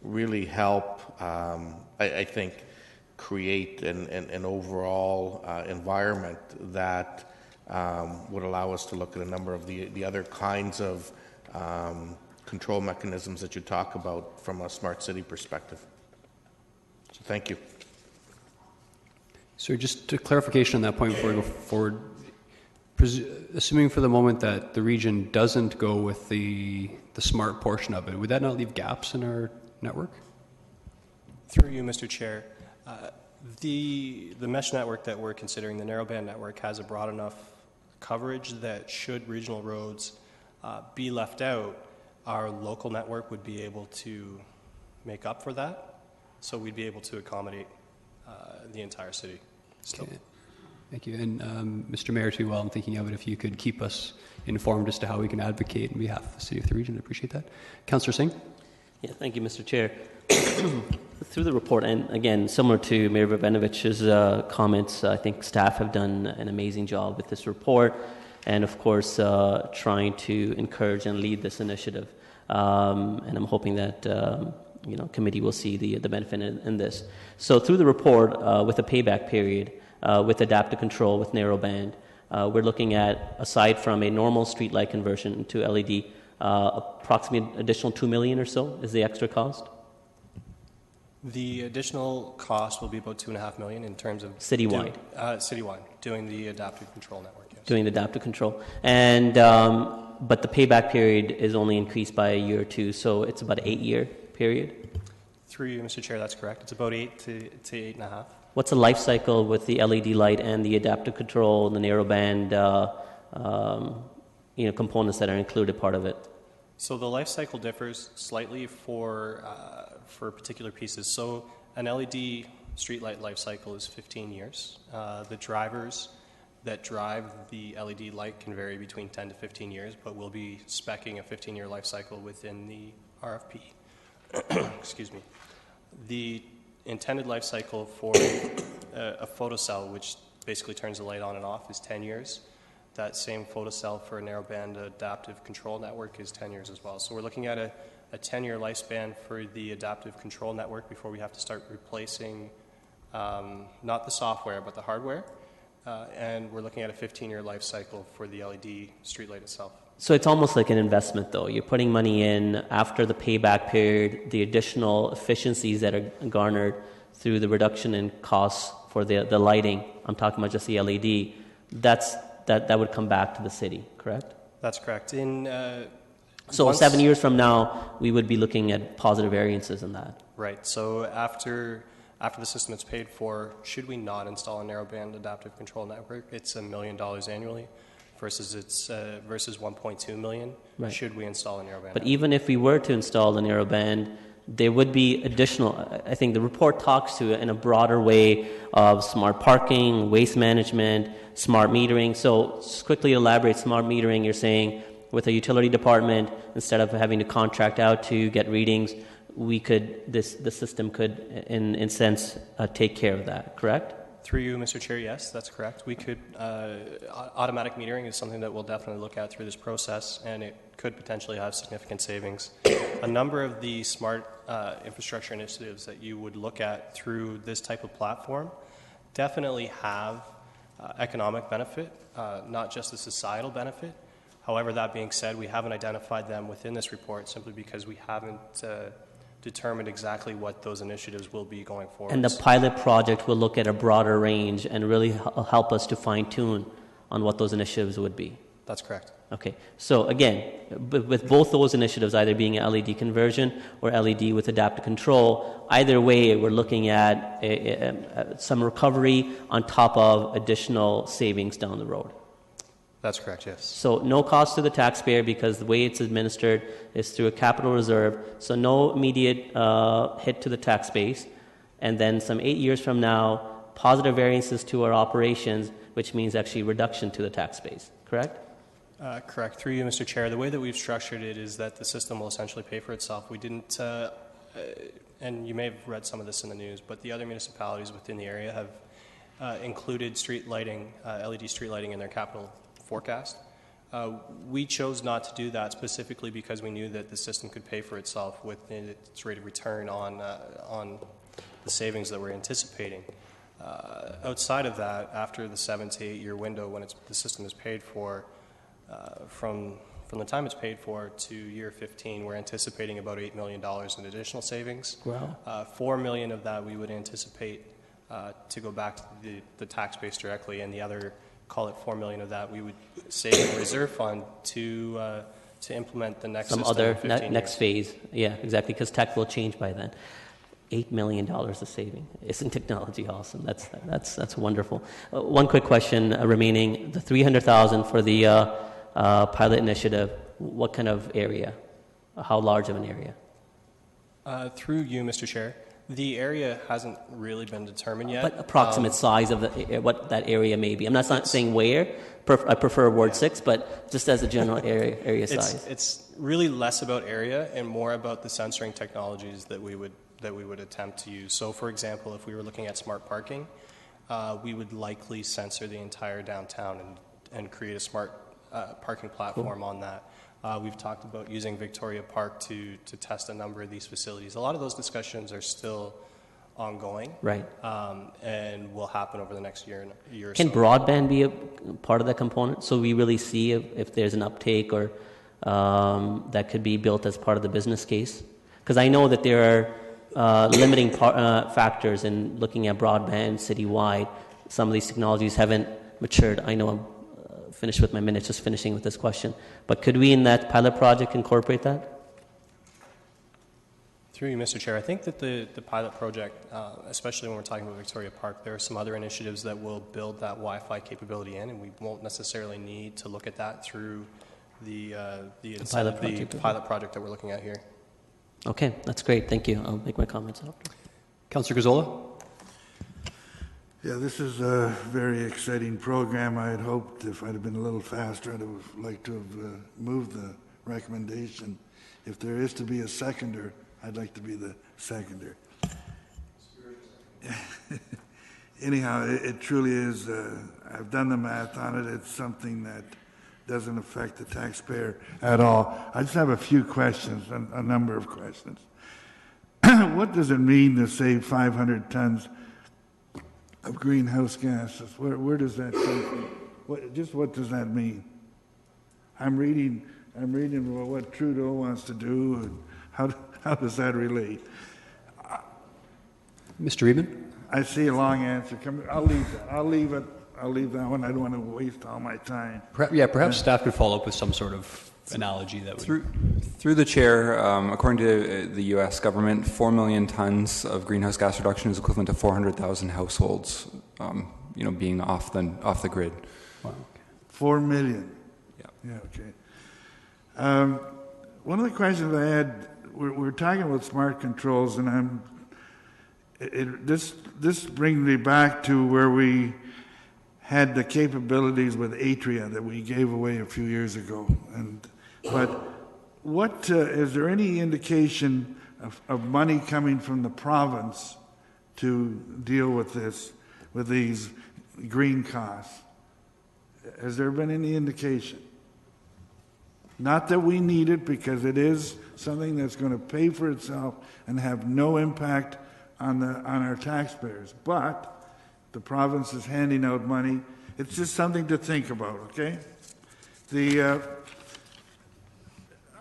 really help, I think, create an overall environment that would allow us to look at a number of the other kinds of control mechanisms that you talk about from a smart city perspective. So thank you. So just a clarification on that point before we go forward. Assuming for the moment that the region doesn't go with the smart portion of it, would that not leave gaps in our network? Through you, Mr. Chair, the mesh network that we're considering, the narrowband network, has a broad enough coverage that should regional roads be left out, our local network would be able to make up for that. So we'd be able to accommodate the entire city. Still. Okay. Thank you. And Mr. Mayor, too, while I'm thinking of it, if you could keep us informed as to how we can advocate on behalf of the city of the region, I'd appreciate that. Councillor Singh? Yeah, thank you, Mr. Chair. Through the report, and again, similar to Mayor Babinovich's comments, I think staff have done an amazing job with this report, and of course, trying to encourage and lead this initiative. And I'm hoping that committee will see the benefit in this. So through the report, with a payback period, with adaptive control, with narrowband, we're looking at, aside from a normal streetlight conversion to LED, approximately additional $2 million or so is the extra cost. The additional cost will be about $2.5 million in terms of citywide. Citywide, doing the adaptive control network. Yes. Doing the adaptive control, and but the payback period is only increased by a year or two, so it's about an 8-year period. Through you, Mr. Chair, that's correct. It's about 8 to 8.5. What's the life cycle with the LED light and the adaptive control, the narrowband, components that are included part of it? So the life cycle differs slightly for particular pieces. So an LED streetlight life cycle is 15 years. The drivers that drive the LED light can vary between 10 to 15 years, but we'll be speccing a 15-year life cycle within the RFP. Excuse me. The intended life cycle for a photocell, which basically turns the light on and off, is 10 years. That same photocell for a narrowband adaptive control network is 10 years as well. So we're looking at a 10-year lifespan for the adaptive control network before we have to start replacing not the software but the hardware. And we're looking at a 15-year life cycle for the LED streetlight itself. So it's almost like an investment, though. You're putting money in after the payback period, the additional efficiencies that are garnered through the reduction in costs for the lighting. I'm talking about just the LED. That would come back to the city, correct? That's correct. So 7 years from now, we would be looking at positive variances in that. Right. So after the system is paid for, should we not install a narrowband adaptive control network, it's $1 million annually. Versus $1.2 million, right. Should we install a narrowband? But even if we were to install the narrowband, there would be additional. I think the report talks to it in a broader way of smart parking, waste management, smart metering. So just quickly elaborate smart metering. You're saying with a utility department, instead of having to contract out to get readings, the system could, in sense, take care of that. Correct? Through you, Mr. Chair, yes, that's correct. We could, automatic metering is something that we'll definitely look at through this process, and it could potentially have significant savings. A number of the smart infrastructure initiatives that you would look at through this type of platform definitely have economic benefit, not just a societal benefit. However, that being said, we haven't identified them within this report simply because we haven't determined exactly what those initiatives will be going forward. And the pilot project will look at a broader range and really help us to fine-tune on what those initiatives would be. That's correct. Okay. So again, with both those initiatives, either being an LED conversion or LED with adaptive control, either way, we're looking at some recovery on top of additional savings down the road. That's correct, yes. So no cost to the taxpayer because the way it's administered is through a capital reserve, so no immediate hit to the tax base. And then some 8 years from now, positive variances to our operations, which means actually reduction to the tax base, correct? Correct. Through you, Mr. Chair, the way that we've structured it is that the system will essentially pay for itself. We didn't, and you may have read some of this in the news, but the other municipalities within the area included street lighting, LED street lighting in their capital forecast. We chose not to do that specifically because we knew that the system could pay for itself with its rate of return on the savings that we're anticipating. Outside of that, after the 7 to 8 year window when the system is paid for, from the time it's paid for to year 15, we're anticipating about $8 million in additional savings. Wow. $4 million of that we would anticipate to go back to the tax base directly, and the other, call it $4 million of that, we would save in a reserve fund to implement the next Some system other in 15 next years. phase. Yeah, exactly, because tech will change by then. $8 million of saving. Isn't technology awesome? That's wonderful. One quick question remaining: the $300,000 for the pilot initiative. What kind of area? How large of an area? Through you, Mr. Chair, the area hasn't really been determined yet. But approximate size of what that area may be. I'm not saying where. I prefer Ward 6, but just as a general area size. It's really less about area and more about the sensoring technologies that we would attempt to use. So, for example, if we were looking at smart parking, we would likely sensor the entire downtown and create a smart parking platform on that. We've talked about using Victoria Park to test a number of these facilities. A lot of those discussions are still ongoing, right? And will happen over the next year or so. Can broadband be a part of that component? So we really see if there's an uptake or that could be built as part of the business case? Because I know that there are limiting factors in looking at broadband citywide. Some of these technologies haven't matured. I know I'm finished with my minutes, just finishing with this question. But could we, in that pilot project, incorporate that? Through you, Mr. Chair, I think that the pilot project, especially when we're talking about Victoria Park, there are some other initiatives that will build that Wi-Fi capability in, and we won't necessarily need to look at that through the pilot project that we're looking at here. Okay, that's great. Thank you. I'll make my comments after. Councillor Gazzola? Yeah, this is a very exciting program. I had hoped if I'd have been a little faster, I'd have liked to have moved the recommendation. If there is to be a seconder, I'd like to be the seconder. Anyhow, it truly is, I've done the math on it. It's something that doesn't affect the taxpayer at all. I just have a few questions, a number of questions. What does it mean to save 500 tons of greenhouse gases? Where does that come from? What does that mean? I'm reading what Trudeau wants to do, and how does that relate? Mr. Reedman? I see a long answer coming. I'll leave that one. I don't want to waste all my time. Perhaps staff could follow up with some sort of analogy that would... Through the chair, according to the U.S. government, 4 million tons of greenhouse gas reduction is equivalent to 400,000 households, being off the grid. Wow. 4 million. Yeah. Yeah. Okay. One of the questions I had, we're talking about smart controls, and this brings me back to where we had the capabilities with Atria that we gave away a few years ago. But what is there any indication of money coming from the province to deal with these green costs? Has there been any indication? Not that we need it, because it is something that's going to pay for itself and have no impact on our taxpayers. But the province is handing out money. It's just something to think about, okay?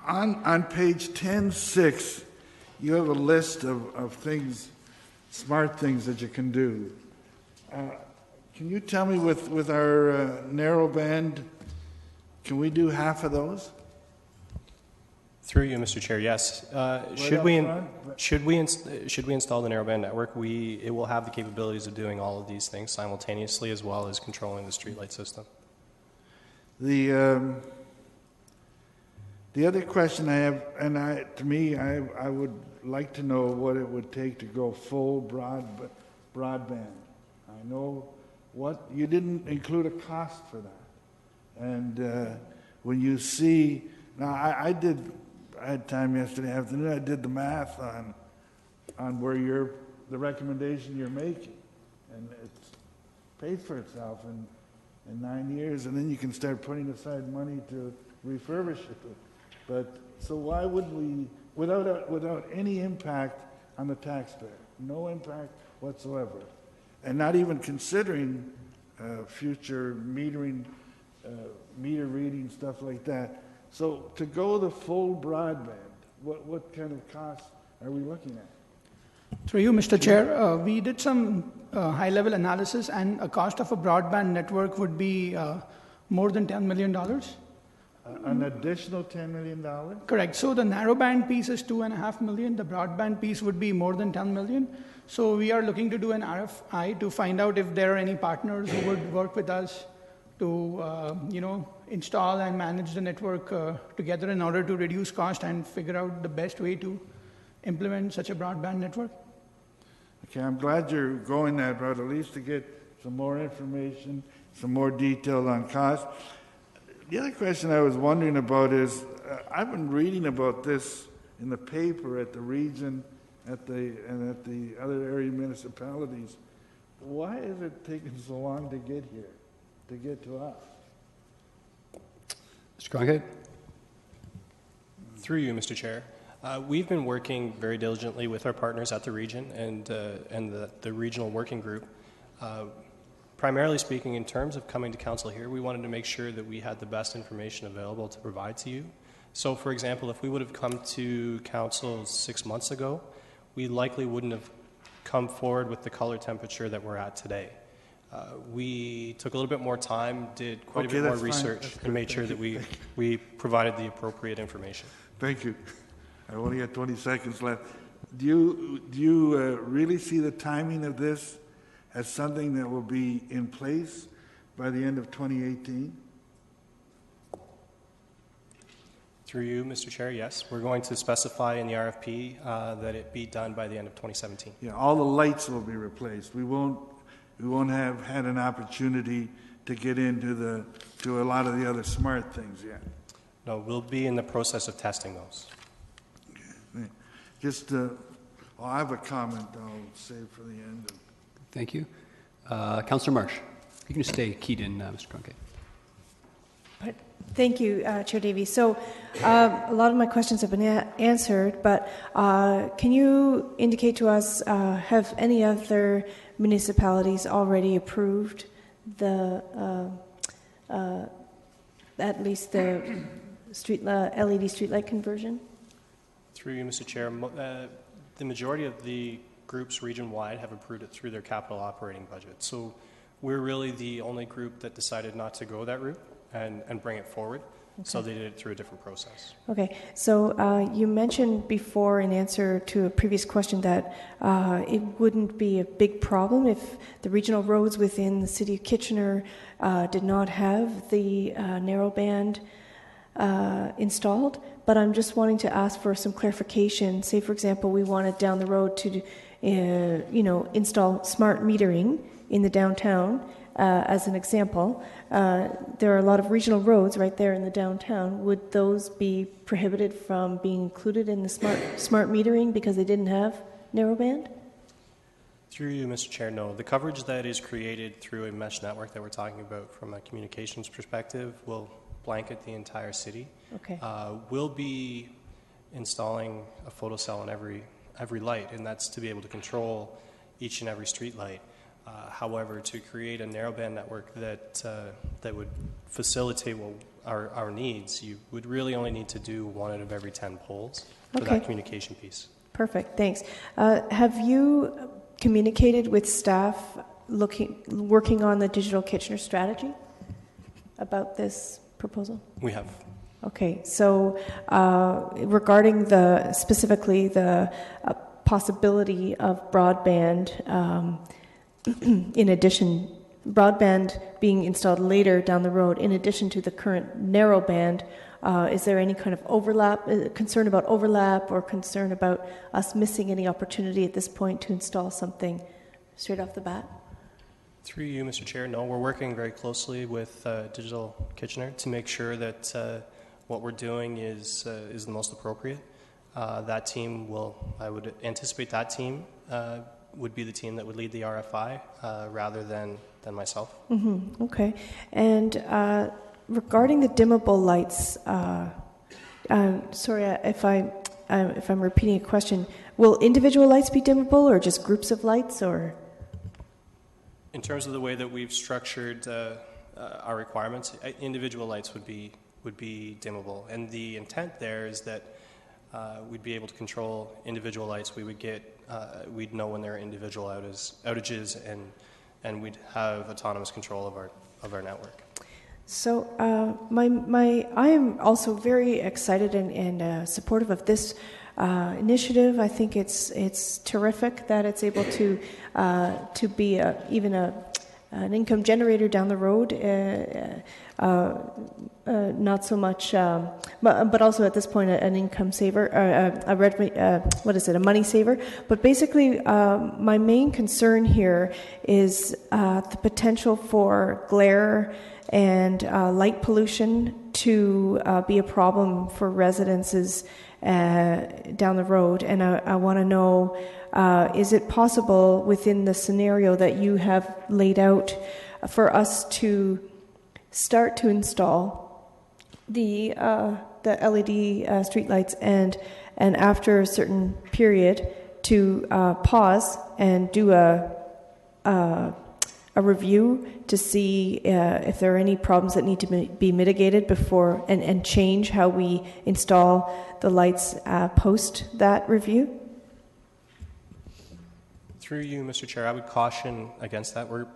On page 10.6, you have a list of things, smart things that you can do. Can you tell me with our narrow band, can we do half of those? Through you, Mr. Chair, yes. Should we install the narrowband network, it will have the capabilities of doing all of these things simultaneously, as well as controlling the streetlight system. The other question I have, and I would like to know what it would take to go full broadband. I know you didn't include a cost for that, and when you see now, I had time yesterday afternoon. I did the math on where the recommendation you're making, and pays for itself in 9 years, and then you can start putting aside money to refurbish it. But so why would we, without any impact on the taxpayer, no impact whatsoever, and not even considering future metering, meter reading, stuff like that. So to go the full broadband, what kind of costs are we looking at? Through you, Mr. Chair, we did some high-level analysis, and a cost of a broadband network would be more than $10 million. An additional $10 million? Correct. So the narrowband piece is $2.5 million. The broadband piece would be more than $10 million. So we are looking to do an RFI to find out if there are any partners who would work with us to, install and manage the network together in order to reduce cost and figure out the best way to implement such a broadband network. Okay, I'm glad you're going that route, at least to get some more information, some more detail on cost. The other question I was wondering about is, I've been reading about this in the paper at the region, and at the other area municipalities. Why is it taking so long to get here, to get to us? Mr. Cronkite? Through you, Mr. Chair. We've been working very diligently with our partners at the region and the regional working group. Primarily speaking, in terms of coming to council here, we wanted to make sure that we had the best information available to provide to you. So, for example, if we would have come to council 6 months ago, we likely wouldn't have come forward with the color temperature that we're at today. We took a little bit more time, did quite a bit more research, and made sure that we provided the appropriate information. Thank you. I only got 20 seconds left. Do you really see the timing of this as something that will be in place by the end of 2018? Through you, Mr. Chair, yes. We're going to specify in the RFP that it be done by the end of 2017. Yeah, all the lights will be replaced. We won't have had an opportunity to get into a lot of the other smart things yet. No, we'll be in the process of testing those. Okay. Just, I have a comment I'll save for the end. Thank you. Councillor Marsh, you can stay keyed in, Mr. Cronkite. Thank you, Chair Davies. So a lot of my questions have been answered, but can you indicate to us, have any other municipalities already approved the, at least the LED streetlight conversion? Through you, Mr. Chair, the majority of the groups region-wide have approved it through their capital operating budget. So we're really the only group that decided not to go that route and bring it forward. Okay. So they did it through a different process. Okay. So you mentioned before in answer to a previous question that it wouldn't be a big problem if the regional roads within the city of Kitchener did not have the narrowband installed, but I'm just wanting to ask for some clarification. Say, for example, we wanted down the road to, install smart metering in the downtown. As an example, there are a lot of regional roads right there in the downtown. Would those be prohibited from being included in the smart metering because they didn't have narrowband? Through you, Mr. Chair, no. The coverage that is created through a mesh network that we're talking about from a communications perspective will blanket the entire city. Okay. We'll be installing a photocell on every light, and that's to be able to control each and every street light. However, to create a narrowband network that would facilitate our needs, you would really only need to do 1 out of every 10 poles for that communication piece. Perfect, thanks. Have you communicated with staff working on the Digital Kitchener strategy about this proposal? We have. Okay, so regarding specifically the possibility of broadband, in addition, broadband being installed later down the road, in addition to the current narrowband, is there any kind of concern about overlap or concern about us missing any opportunity at this point to install something straight off the bat? Through you, Mr. Chair, no, we're working very closely with Digital Kitchener to make sure that what we're doing is the most appropriate. That team I would anticipate that team would be the team that would lead the RFI rather than myself. Okay. And regarding the dimmable lights, sorry if I'm repeating a question. Will individual lights be dimmable, or just groups of lights, or? In terms of the way that we've structured our requirements, individual lights would be dimmable, and the intent there is that we'd be able to control individual lights. We'd know when there are individual outages, and we'd have autonomous control of our network. So I am also very excited and supportive of this initiative. I think it's terrific that it's able to be even an income generator down the road. Not so much, but also at this point an income saver, a money saver. But basically, my main concern here is the potential for glare and light pollution to be a problem for residences down the road. And I want to know, is it possible within the scenario that you have laid out for us to start to install the LED streetlights, and after a certain period to pause and do a review to see if there are any problems that need to be mitigated before, and change how we install the lights post that review? Through you, Mr. Chair, I would caution against that. We're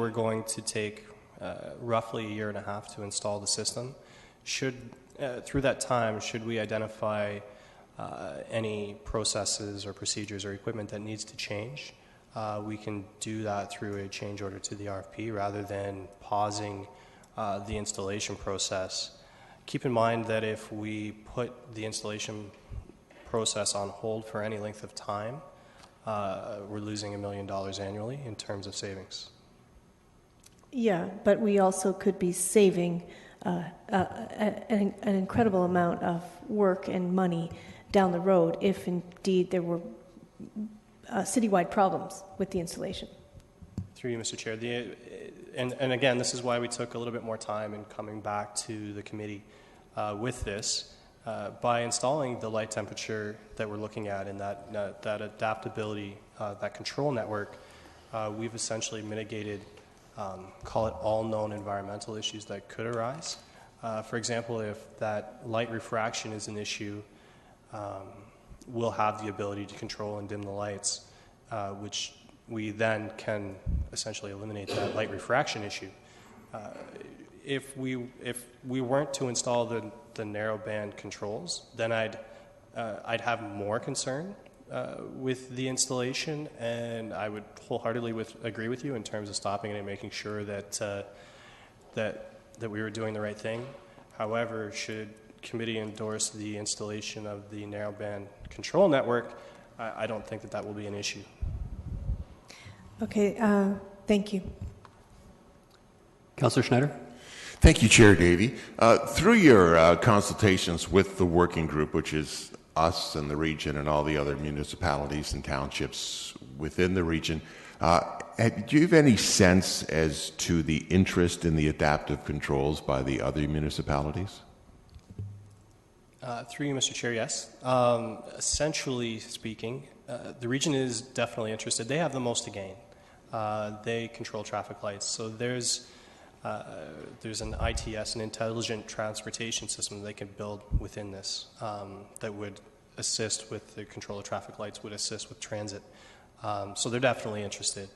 going to take roughly a year and a half to install the system. Through that time, should we identify any processes or procedures or equipment that needs to change, we can do that through a change order to the RFP rather than pausing the installation process. Keep in mind that if we put the installation process on hold for any length of time, we're losing $1 million annually in terms of savings. Yeah, but we also could be saving an incredible amount of work and money down the road if indeed there were citywide problems with the installation. Through you, Mr. Chair. And again, this is why we took a little bit more time in coming back to the committee with this. By installing the light temperature that we're looking at and that adaptability, that control network, we've essentially mitigated, call it all known environmental issues that could arise. For example, if that light refraction is an issue, we'll have the ability to control and dim the lights, which we then can essentially eliminate that light refraction issue. If we weren't to install the narrowband controls, then I'd have more concern with the installation, and I would wholeheartedly agree with you in terms of stopping it and making sure that we were doing the right thing. However, should committee endorse the installation of the narrowband control network, I don't think that will be an issue. Okay, thank you. Councillor Schneider? Thank you, Chair Davey. Through your consultations with the working group, which is us and the region and all the other municipalities and townships within the region, do you have any sense as to the interest in the adaptive controls by the other municipalities? Through you, Mr. Chair, yes. Essentially speaking, the region is definitely interested. They have the most to gain. They control traffic lights. So there's an ITS, an intelligent transportation system they can build within this that would assist with the control of traffic lights, would assist with transit. So they're definitely interested.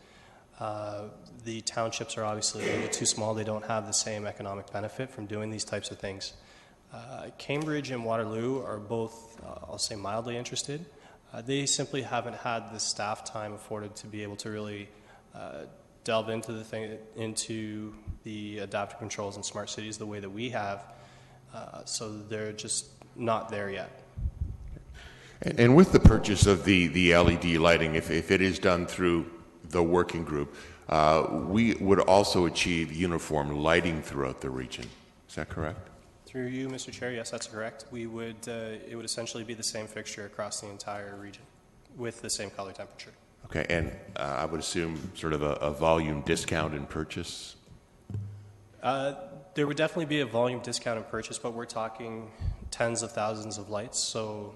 The townships are obviously a little bit too small. They don't have the same economic benefit from doing these types of things. Cambridge and Waterloo are both, I'll say, mildly interested. They simply haven't had the staff time afforded to be able to really delve into the adaptive controls in smart cities the way that we have. So they're just not there yet. And with the purchase of the LED lighting, if it is done through the working group, we would also achieve uniform lighting throughout the region. Is that correct? Through you, Mr. Chair, yes, that's correct. It would essentially be the same fixture across the entire region with the same color temperature. Okay, and I would assume sort of a volume discount in purchase? There would definitely be a volume discount in purchase, but we're talking tens of thousands of lights. So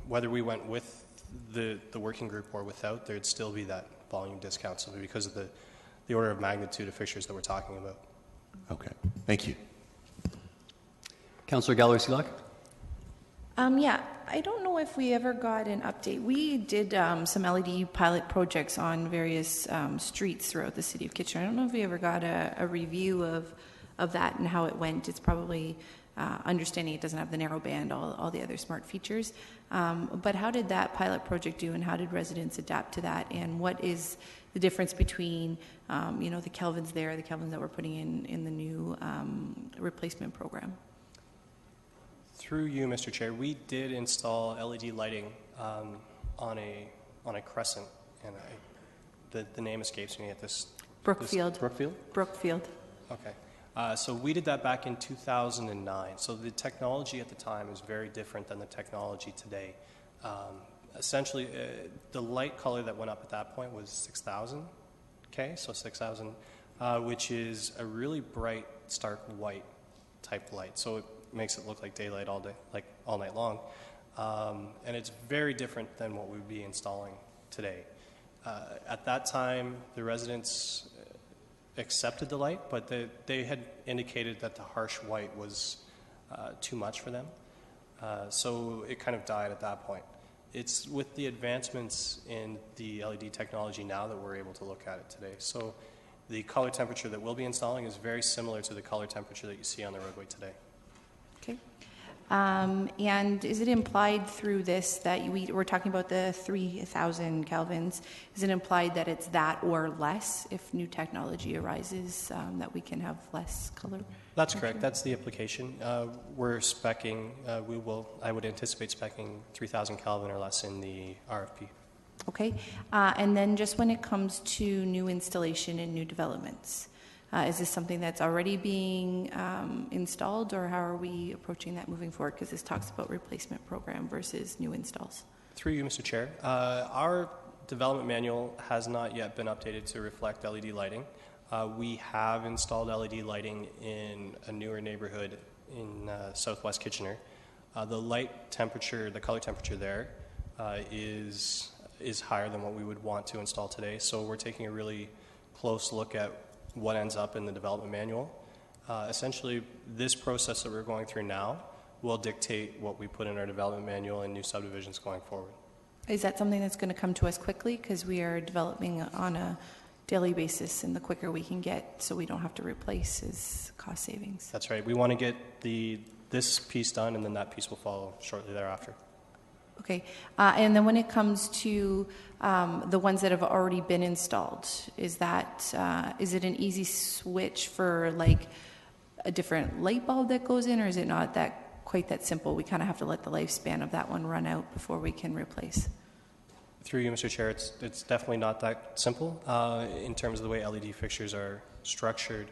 whether we went with the working group or without, there'd still be that volume discount simply because of the order of magnitude of fixtures that we're talking about. Okay, thank you. Councillor Galloway-Seelock? Yeah, I don't know if we ever got an update. We did some LED pilot projects on various streets throughout the city of Kitchener. I don't know if we ever got a review of that and how it went. It's probably understanding it doesn't have the narrow band, all the other smart features. But how did that pilot project do, and how did residents adapt to that? And what is the difference between, the Kelvins there, the Kelvins that we're putting in the new replacement program? Through you, Mr. Chair, we did install LED lighting on a crescent, and the name escapes me at this. Brookfield. Brookfield? Brookfield. Okay. So we did that back in 2009. So the technology at the time is very different than the technology today. Essentially, the light color that went up at that point was 6,000, okay? So 6,000, which is a really bright, stark white type light. So it makes it look like daylight all day, like all night long. And it's very different than what we would be installing today. At that time, the residents accepted the light, but they had indicated that the harsh white was too much for them. So it kind of died at that point. It's with the advancements in the LED technology now that we're able to look at it today. So the color temperature that we'll be installing is very similar to the color temperature that you see on the roadway today. Okay. And is it implied through this that we're talking about the 3,000 kelvins? Is it implied that it's that or less if new technology arises, that we can have less color? That's correct. That's the application. We're speccing, I would anticipate speccing 3,000 Kelvin or less in the RFP. Okay. And then just when it comes to new installation and new developments, is this something that's already being installed, or how are we approaching that moving forward? Because this talks about replacement program versus new installs. Through you, Mr. Chair. Our development manual has not yet been updated to reflect LED lighting. We have installed LED lighting in a newer neighborhood in southwest Kitchener. The light temperature, the color temperature there is higher than what we would want to install today. So we're taking a really close look at what ends up in the development manual. Essentially, this process that we're going through now will dictate what we put in our development manual and new subdivisions going forward. Is that something that's going to come to us quickly? Because we are developing on a daily basis, and the quicker we can get so we don't have to replace is cost savings. That's right. We want to get this piece done, and then that piece will follow shortly thereafter. Okay. And then when it comes to the ones that have already been installed, is it an easy switch for like a different light bulb that goes in, or is it not quite that simple? We kind of have to let the lifespan of that one run out before we can replace. Through you, Mr. Chair, it's definitely not that simple in terms of the way LED fixtures are structured.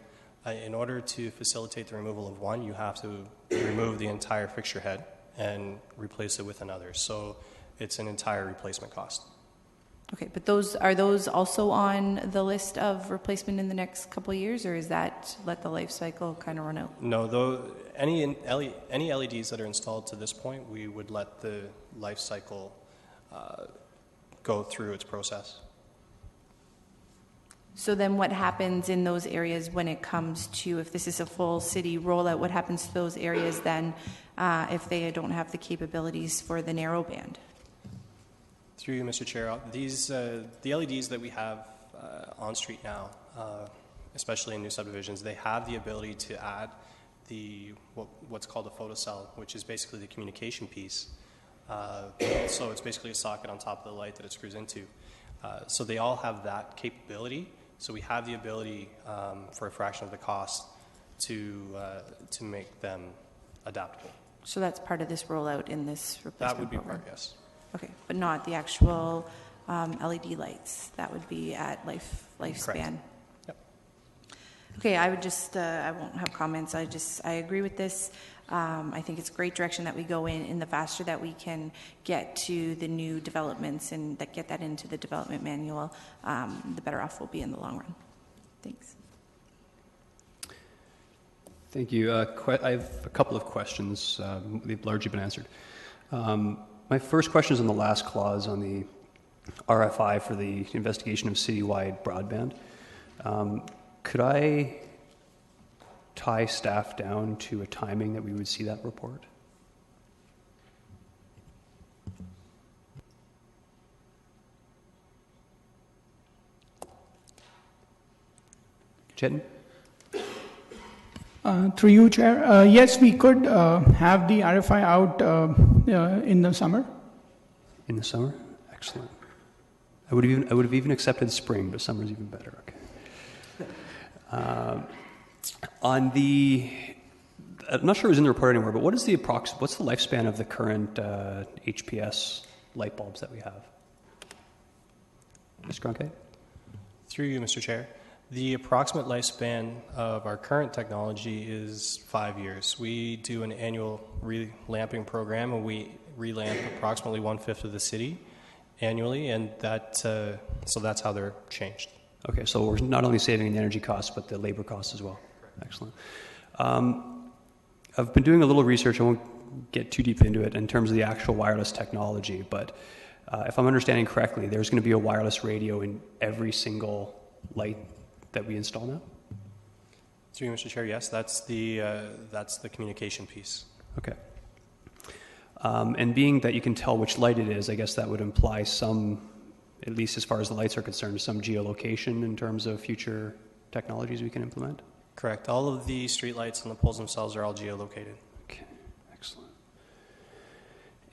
In order to facilitate the removal of one, you have to remove the entire fixture head and replace it with another. So it's an entire replacement cost. Okay, but are those also on the list of replacement in the next couple of years, or is that let the life cycle kind of run out? No, any LEDs that are installed to this point, we would let the life cycle go through its process. So then what happens in those areas when it comes to, if this is a full city rollout, what happens to those areas then if they don't have the capabilities for the narrow band? Through you, Mr. Chair, the LEDs that we have on street now, especially in new subdivisions, they have the ability to add what's called a photocell, which is basically the communication piece. So it's basically a socket on top of the light that it screws into. So they all have that capability. So we have the ability for a fraction of the cost to make them adaptable. So that's part of this rollout in this replacement That would be program? part, yes. Okay, but not the actual LED lights. That would be at lifespan. Correct. Yep. Okay, I would just, I won't have comments. I agree with this. I think it's a great direction that we go in, and the faster that we can get to the new developments and get that into the development manual, the better off we'll be in the long run. Thanks. Thank you. I have a couple of questions. They've largely been answered. My first question is on the last clause on the RFI for the investigation of citywide broadband. Could I tie staff down to a timing that we would see that report? Chetan? Through you, Chair. Yes, we could have the RFI out in the summer. In the summer? Excellent. I would have even accepted spring, but summer's even better. Okay. On the, I'm not sure it was in the report anywhere, but what's the lifespan of the current HPS light bulbs that we have? Mr. Gronke? Through you, Mr. Chair. The approximate lifespan of our current technology is 5 years. We do an annual relamping program, and we relamp approximately 1/5 of the city annually, and so that's how they're changed. Okay, so we're not only saving the energy costs, but the labor costs as well. Excellent. I've been doing a little research. I won't get too deep into it in terms of the actual wireless technology, but if I'm understanding correctly, there's going to be a wireless radio in every single light that we install now? Through you, Mr. Chair, yes, that's the communication piece. Okay. And being that you can tell which light it is, I guess that would imply some, at least as far as the lights are concerned, some geolocation in terms of future technologies we can implement? Correct. All of the street lights and the poles themselves are all geolocated. Okay, excellent.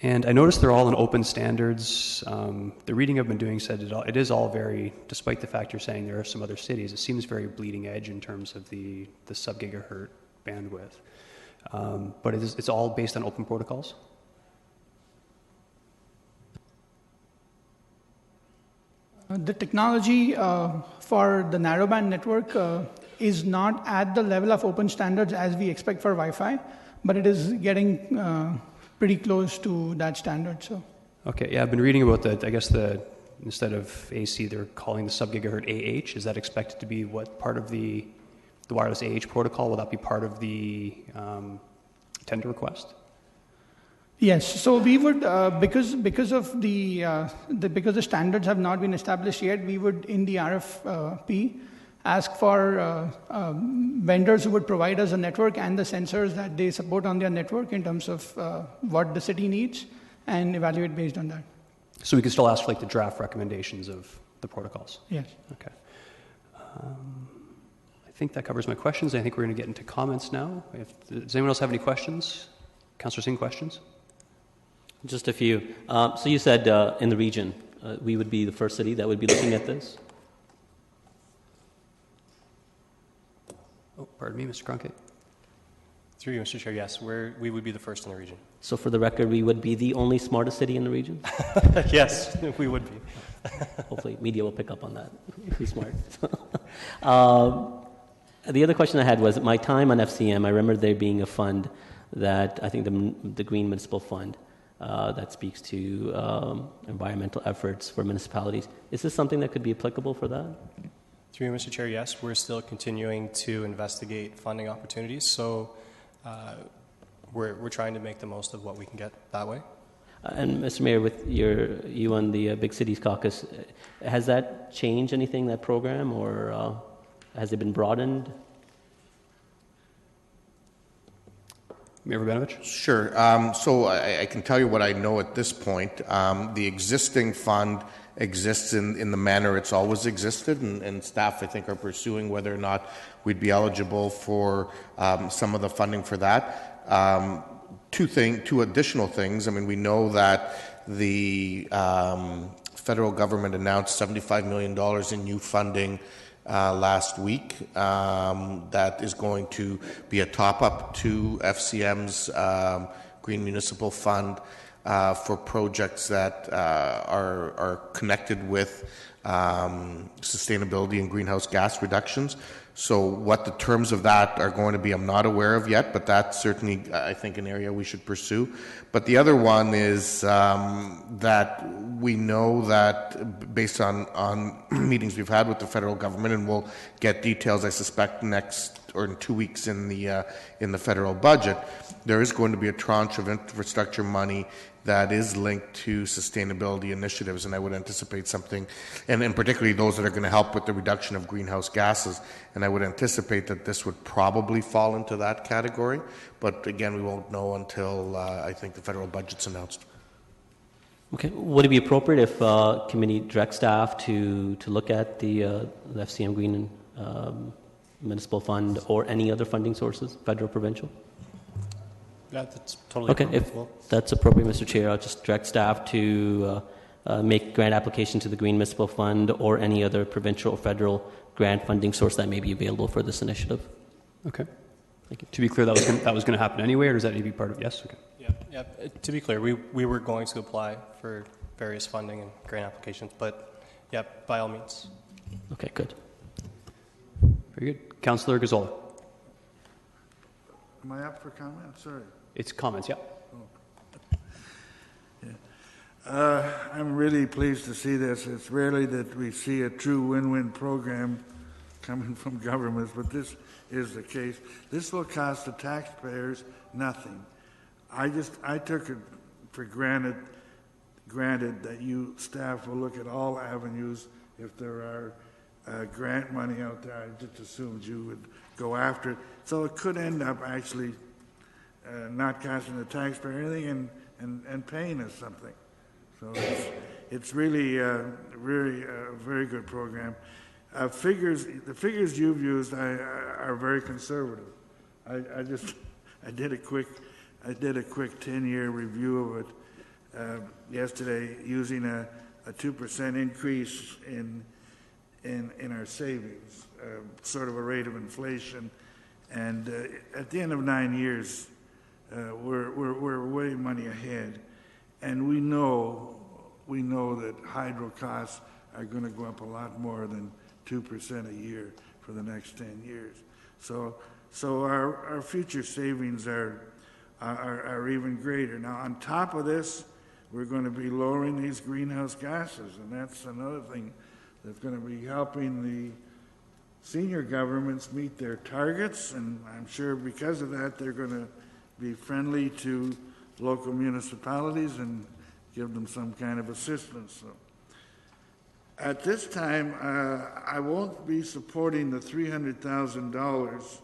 And I noticed they're all in open standards. The reading I've been doing said it is all very, despite the fact you're saying there are some other cities, it seems very bleeding edge in terms of the sub-gigahertz bandwidth. But it's all based on open protocols? The technology for the narrowband network is not at the level of open standards as we expect for Wi-Fi, but it is getting pretty close to that standard. So. Okay, yeah, I've been reading about instead of AC, they're calling the sub-gigahertz AH. Is that expected to be what part of the wireless AH protocol? Will that be part of the tender request? Yes. So we would, because the standards have not been established yet, we would in the RFP ask for vendors who would provide us a network and the sensors that they support on their network in terms of what the city needs, and evaluate based on that. So we can still ask for the draft recommendations of the protocols? Yes. Okay. I think that covers my questions. I think we're going to get into comments now. Does anyone else have any questions? Councillor Singh, questions? Just a few. So you said in the region, we would be the first city that would be looking at this? Oh, pardon me, Mr. Cronkite. Through you, Mr. Chair, yes, we would be the first in the region. So for the record, we would be the only smartest city in the region? Yes, we would be. Hopefully media will pick up on that. Be smart. The other question I had was, my time on FCM, I remember there being a fund that, I think the Green Municipal Fund, that speaks to environmental efforts for municipalities. Is this something that could be applicable for that? Through you, Mr. Chair, yes, we're still continuing to investigate funding opportunities, so we're trying to make the most of what we can get that way. And Mr. Mayor, with you on the Big Cities Caucus, has that changed anything, that program, or has it been broadened? Mayor Rabinovich? Sure. So I can tell you what I know at this point. The existing fund exists in the manner it's always existed, and staff, I think, are pursuing whether or not we'd be eligible for some of the funding for that. Two additional things. I mean, we know that the federal government announced $75 million in new funding last week. That is going to be a top-up to FCM's Green Municipal Fund for projects that are connected with sustainability and greenhouse gas reductions. So what the terms of that are going to be, I'm not aware of yet, but that's certainly, I think, an area we should pursue. But the other one is that we know that based on meetings we've had with the federal government, and we'll get details, I suspect, next or in 2 weeks in the federal budget, there is going to be a tranche of infrastructure money that is linked to sustainability initiatives, and I would anticipate something, and particularly those that are going to help with the reduction of greenhouse gases, and I would anticipate that this would probably fall into that category, but again, we won't know until I think the federal budget's announced. Okay. Would it be appropriate if committee direct staff to look at the FCM Green Municipal Fund or any other funding sources, federal, provincial? Yeah, that's totally okay. If that's appropriate, Mr. Chair, I'll just direct staff to make grant application to the Green Municipal Fund or any other provincial or federal grant funding source that may be available for this initiative. Okay. Thank you. To be clear, that was going to happen anyway, or does that need to be part of? Yes. Okay. Yeah. To be clear, we were going to apply for various funding and grant applications, but yeah, by all means. Okay. Good. Very good. Councillor Gazzola. Am I up for comment? Sorry. It's comments, yeah. I'm really pleased to see this. It's rarely that we see a true win-win program coming from governments, but this is the case. This will cost the taxpayers nothing. I took it for granted that you staff will look at all avenues. If there are grant money out there, I just assumed you would go after it. So it could end up actually not costing the taxpayer anything and paying us something. So it's really a very good program. The figures you've used are very conservative. I did a quick 10-year review of it yesterday, using a 2% increase in our savings, sort of a rate of inflation, and at the end of 9 years, we're way money ahead, and we know that hydro costs are going to go up a lot more than 2% a year for the next 10 years. So our future savings are even greater. Now, on top of this, we're going to be lowering these greenhouse gases, and that's another thing that's going to be helping the senior governments meet their targets, and I'm sure because of that, they're going to be friendly to local municipalities and give them some kind of assistance. So, at this time, I won't be supporting the $300,000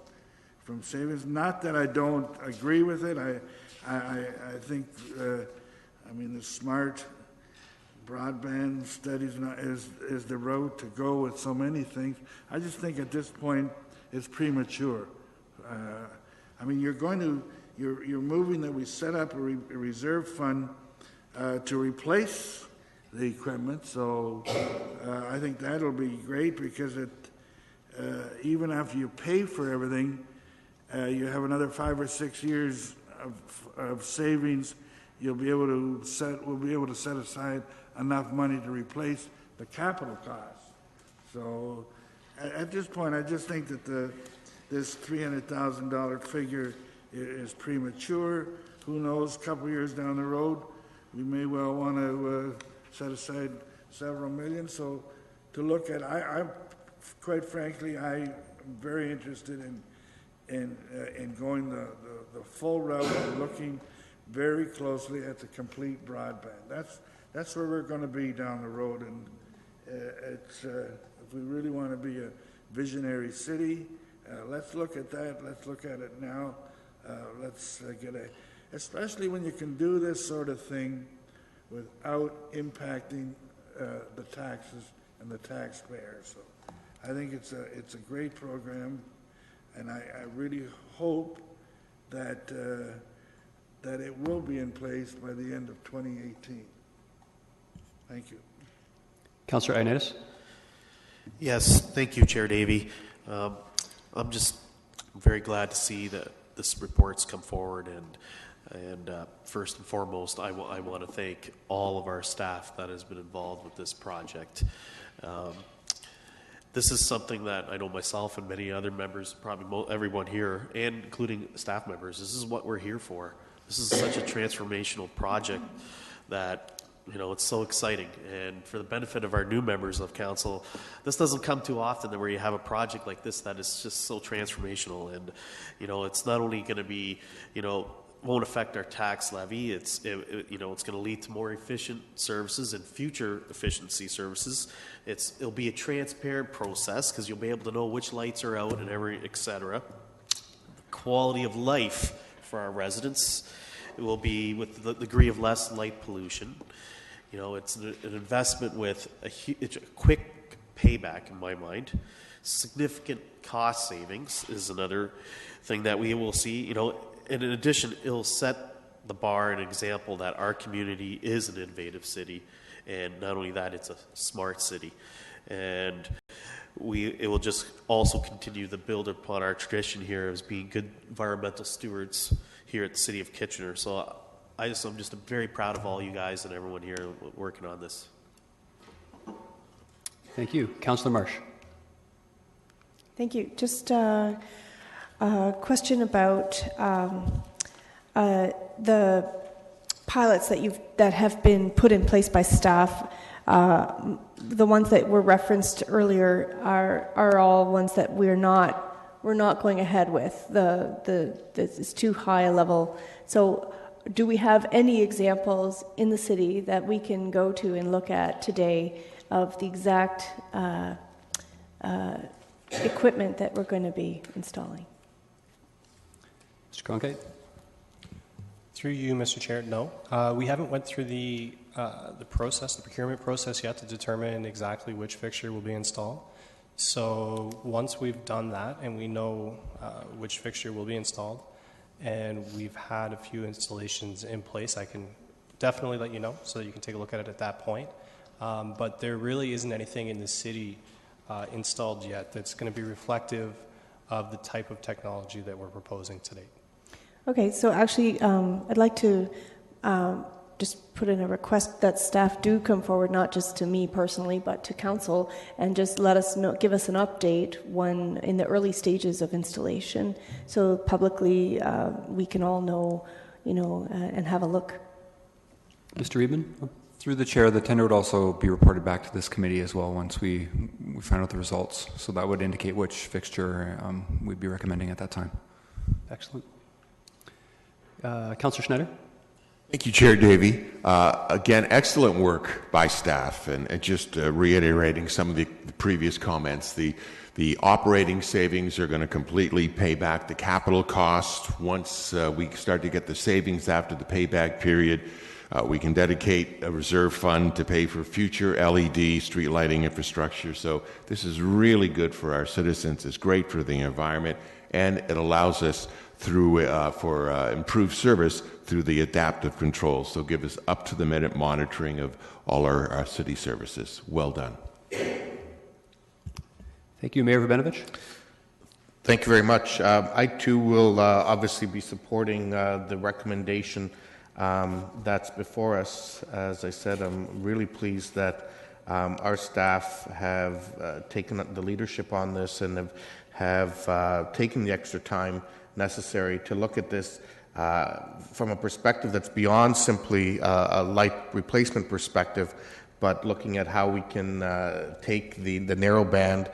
from savings. Not that I don't agree with it. I think, the smart broadband studies is the road to go with so many things. I just think at this point it's premature. You're moving that we set up a reserve fund to replace the equipment. So I think that'll be great because even after you pay for everything, you have another 5 or 6 years of savings. We'll be able to set aside enough money to replace the capital costs. So at this point, I just think that this $300,000 figure is premature. Who knows, a couple years down the road, we may well want to set aside several million. So to look at, quite frankly, I'm very interested in going the full route and looking very closely at the complete broadband. That's where we're going to be down the road, and if we really want to be a visionary city, let's look at that. Let's look at it now. Let's especially when you can do this sort of thing without impacting the taxes and the taxpayers. So I think it's a great program, and I really hope that it will be in place by the end of 2018. Thank you. Councillor Ioannidis. Yes, thank you, Chair Davey. I'm just very glad to see that this report's come forward, and first and foremost, I want to thank all of our staff that has been involved with this project. this is something that I know myself and many other members, probably everyone here, and including staff members, this is what we're here for. This is such a transformational project that, you know, it's so exciting. And for the benefit of our new members of council, this doesn't come too often where you have a project like this that is just so transformational. And, you know, it's not only going to be, you know, won't affect our tax levy. You know, it's going to lead to more efficient services and future efficiency services. It'll be a transparent process because you'll be able to know which lights are out and et cetera. Quality of life for our residents. It will be with the degree of less light pollution. You know, it's an investment with it's a quick payback in my mind. Significant cost savings is another thing that we will see. You know, and in addition, it'll set the bar, an example that our community is an innovative city, and not only that, it's a smart city, and it will just also continue to build upon our tradition here as being good environmental stewards here at the City of Kitchener. So I'm just very proud of all you guys and everyone here working on this. Thank you. Councillor Marsh. Thank you. Just a question about the pilots that have been put in place by staff. The ones that were referenced earlier are all ones that we're not going ahead with. It's too high a level. So, do we have any examples in the city that we can go to and look at today of the exact equipment that we're going to be installing? Mr. Cronkite? Through you, Mr. Chair, no. We haven't went through the procurement process yet to determine exactly which fixture will be installed. So once we've done that and we know which fixture will be installed, and we've had a few installations in place, I can definitely let you know so that you can take a look at it at that point. But there really isn't anything in the city installed yet that's going to be reflective of the type of technology that we're proposing today. Okay, so actually, I'd like to just put in a request that staff do come forward, not just to me personally, but to council, and just let us know, give us an update when in the early stages of installation, so publicly we can all know, and have a look. Mr. Reedman? Through the chair, the tender would also be reported back to this committee as well once we find out the results. So that would indicate which fixture we'd be recommending at that time. Excellent. Councillor Schneider? Thank you, Chair Davey. Again, excellent work by staff, and just reiterating some of the previous comments. The operating savings are going to completely pay back the capital cost. Once we start to get the savings after the payback period, we can dedicate a reserve fund to pay for future LED street lighting infrastructure. So this is really good for our citizens. It's great for the environment, and it allows us for improved service through the adaptive controls. So give us up-to-the-minute monitoring of all our city services. Well done. Thank you. Mayor Rabinovich? Thank you very much. I too will obviously be supporting the recommendation that's before us. As I said, I'm really pleased that our staff have taken the leadership on this and have taken the extra time necessary to look at this from a perspective that's beyond simply a light replacement perspective, but looking at how we can take the narrowband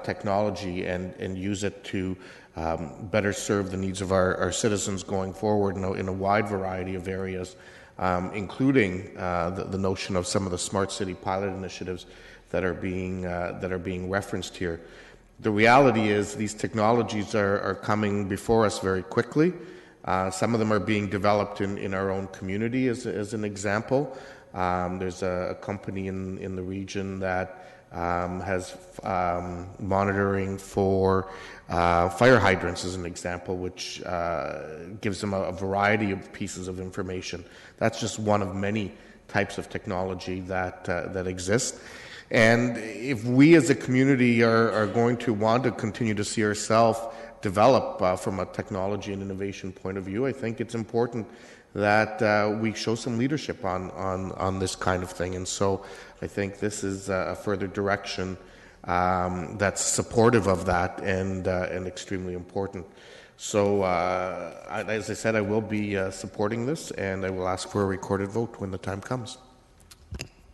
technology and use it to better serve the needs of our citizens going forward in a wide variety of areas, including the notion of some of the smart city pilot initiatives that are being referenced here. The reality is these technologies are coming before us very quickly. Some of them are being developed in our own community as an example. There's a company in the region that has monitoring for fire hydrants as an example, which gives them a variety of pieces of information. That's just one of many types of technology that exist. And if we as a community are going to want to continue to see ourselves develop from a technology and innovation point of view, I think it's important that we show some leadership on this kind of thing. And so I think this is a further direction that's supportive of that and extremely important. So, as I said, I will be supporting this, and I will ask for a recorded vote when the time comes.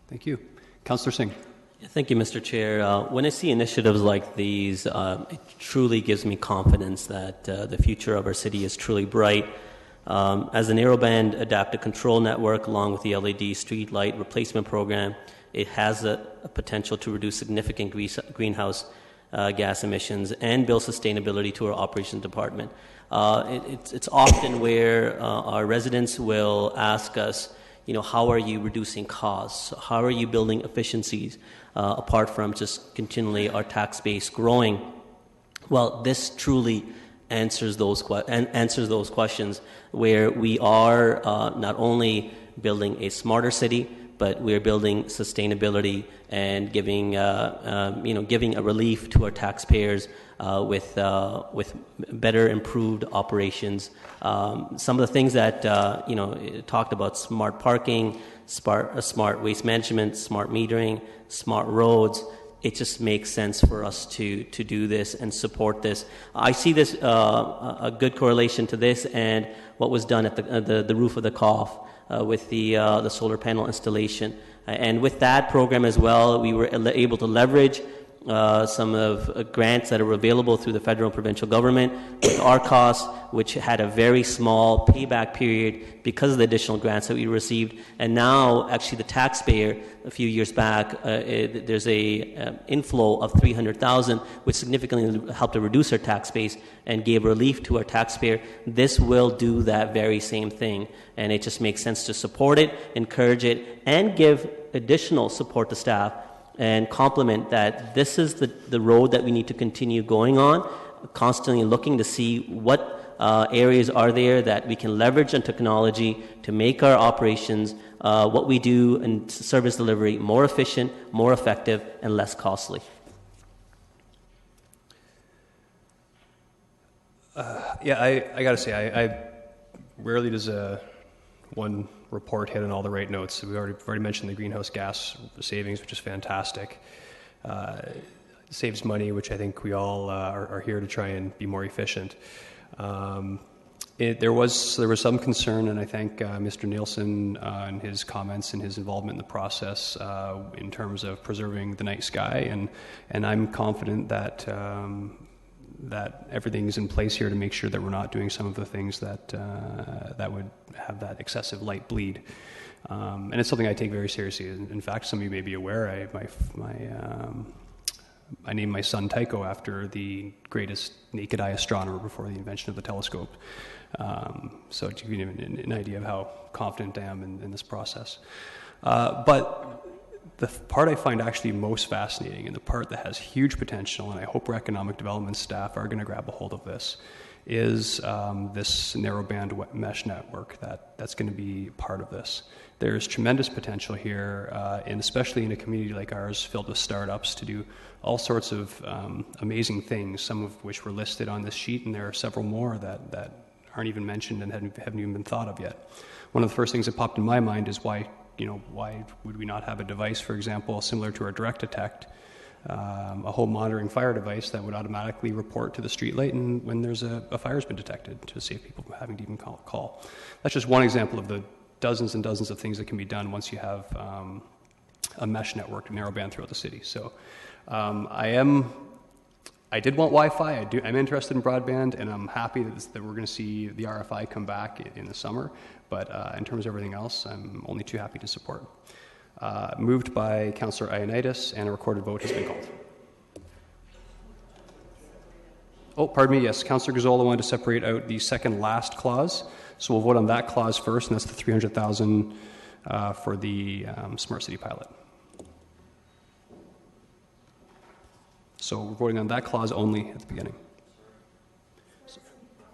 Thank you. Councillor Singh. Thank you, Mr. Chair. When I see initiatives like these, it truly gives me confidence that the future of our city is truly bright. As a narrowband adaptive control network, along with the LED street light replacement program, it has a potential to reduce significant greenhouse gas emissions and build sustainability to our operations department. It's often where our residents will ask us, how are you reducing costs? How are you building efficiencies apart from just continually our tax base growing? Well, this truly answers those questions, where we are not only building a smarter city, but we're building sustainability and giving a relief to our taxpayers with better improved operations. Some of the things that talked about: smart parking, smart waste management, smart metering, smart roads. It just makes sense for us to do this and support this. I see this a good correlation to this and what was done at the roof of the COF with the solar panel installation. And with that program as well, we were able to leverage some of grants that are available through the federal and provincial government with our costs, which had a very small payback period because of the additional grants that we received. And now, actually, the taxpayer, a few years back, there's a inflow of $300,000, which significantly helped to reduce our tax base and gave relief to our taxpayer. This will do that very same thing, and it just makes sense to support it, encourage it, and give additional support to staff and compliment that this is the road that we need to continue going on, constantly looking to see what areas are there that we can leverage on technology to make our operations, what we do in service delivery, more efficient, more effective, and less costly. I got to say, I rarely does one report hit on all the right notes. We already mentioned the greenhouse gas savings, which is fantastic. Saves money, which I think we all are here to try and be more efficient. There was some concern, and I thank Mr. Nielsen and his comments and his involvement in the process in terms of preserving the night sky, and I'm confident that that everything's in place here to make sure that we're not doing some of the things that that would have that excessive light bleed. And it's something I take very seriously. In fact, some of you may be aware, I named my son Tycho after the greatest naked eye astronomer before the invention of the telescope. So to give you an idea of how confident I am in this process. But the part I find actually most fascinating, and the part that has huge potential, and I hope our economic development staff are going to grab a hold of this, is this narrowband mesh network that's going to be part of this. There's tremendous potential here, and especially in a community like ours filled with startups, to do all sorts of amazing things, some of which were listed on this sheet, and there are several more that aren't even mentioned and haven't even been thought of yet. One of the first things that popped in my mind is why would we not have a device, for example, similar to our Direct Detect, a home monitoring fire device that would automatically report to the streetlight and when there's a fire's been detected, to save people from having to even call. That's just one example of the dozens and dozens of things that can be done once you have a mesh network, narrowband throughout the city. So I did want Wi-Fi. I'm interested in broadband, and I'm happy that we're going to see the RFI come back in the summer. But in terms of everything else, I'm only too happy to support. Moved by Councillor Ioannidis, and a recorded vote has been called. Oh, pardon me, yes. Councillor Gazzola wanted to separate out the second last clause. So we'll vote on that clause first, and that's the $300,000 for the Smart City pilot. So we're voting on that clause only at the beginning.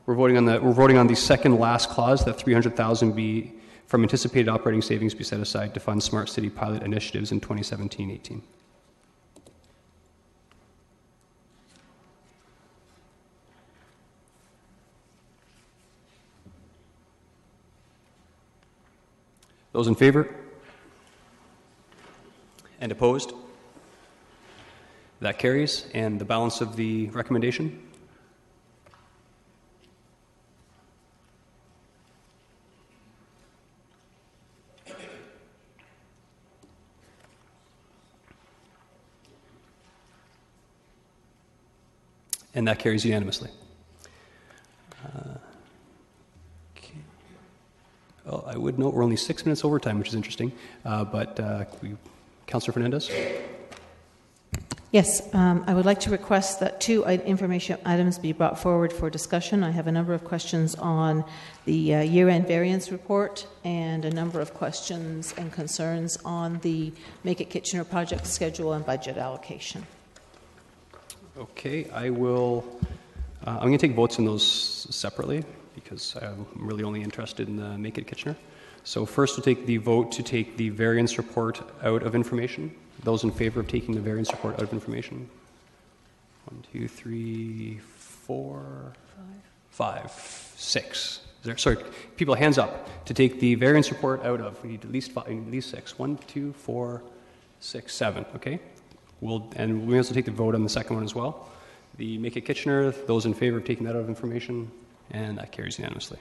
We're voting on the second last clause, that $300,000 be from anticipated operating savings be set aside to fund Smart City pilot initiatives in 2017-18. Those in favor? And opposed? That carries. And the balance of the recommendation? And that carries unanimously. Okay. Well, I would note we're only 6 minutes overtime, which is interesting. Councillor Fernandez? Yes, I would like to request that 2 information items be brought forward for discussion. I have a number of questions on the year-end variance report and a number of questions and concerns on the Make It Kitchener project schedule and budget allocation. Okay, I'm going to take votes on those separately because I'm really only interested in the Make It Kitchener. So first we'll take the vote to take the variance report out of information. Those in favor of taking the variance report out of information? 1, 2, 3, 4, 5, 6. People, hands up to take the variance report out of. We need at least 5, at least 6. 1, 2, 4, 6, 7. Okay. And we also take the vote on the second one as well. The Make It Kitchener, those in favor of taking that out of information, and that carries unanimously.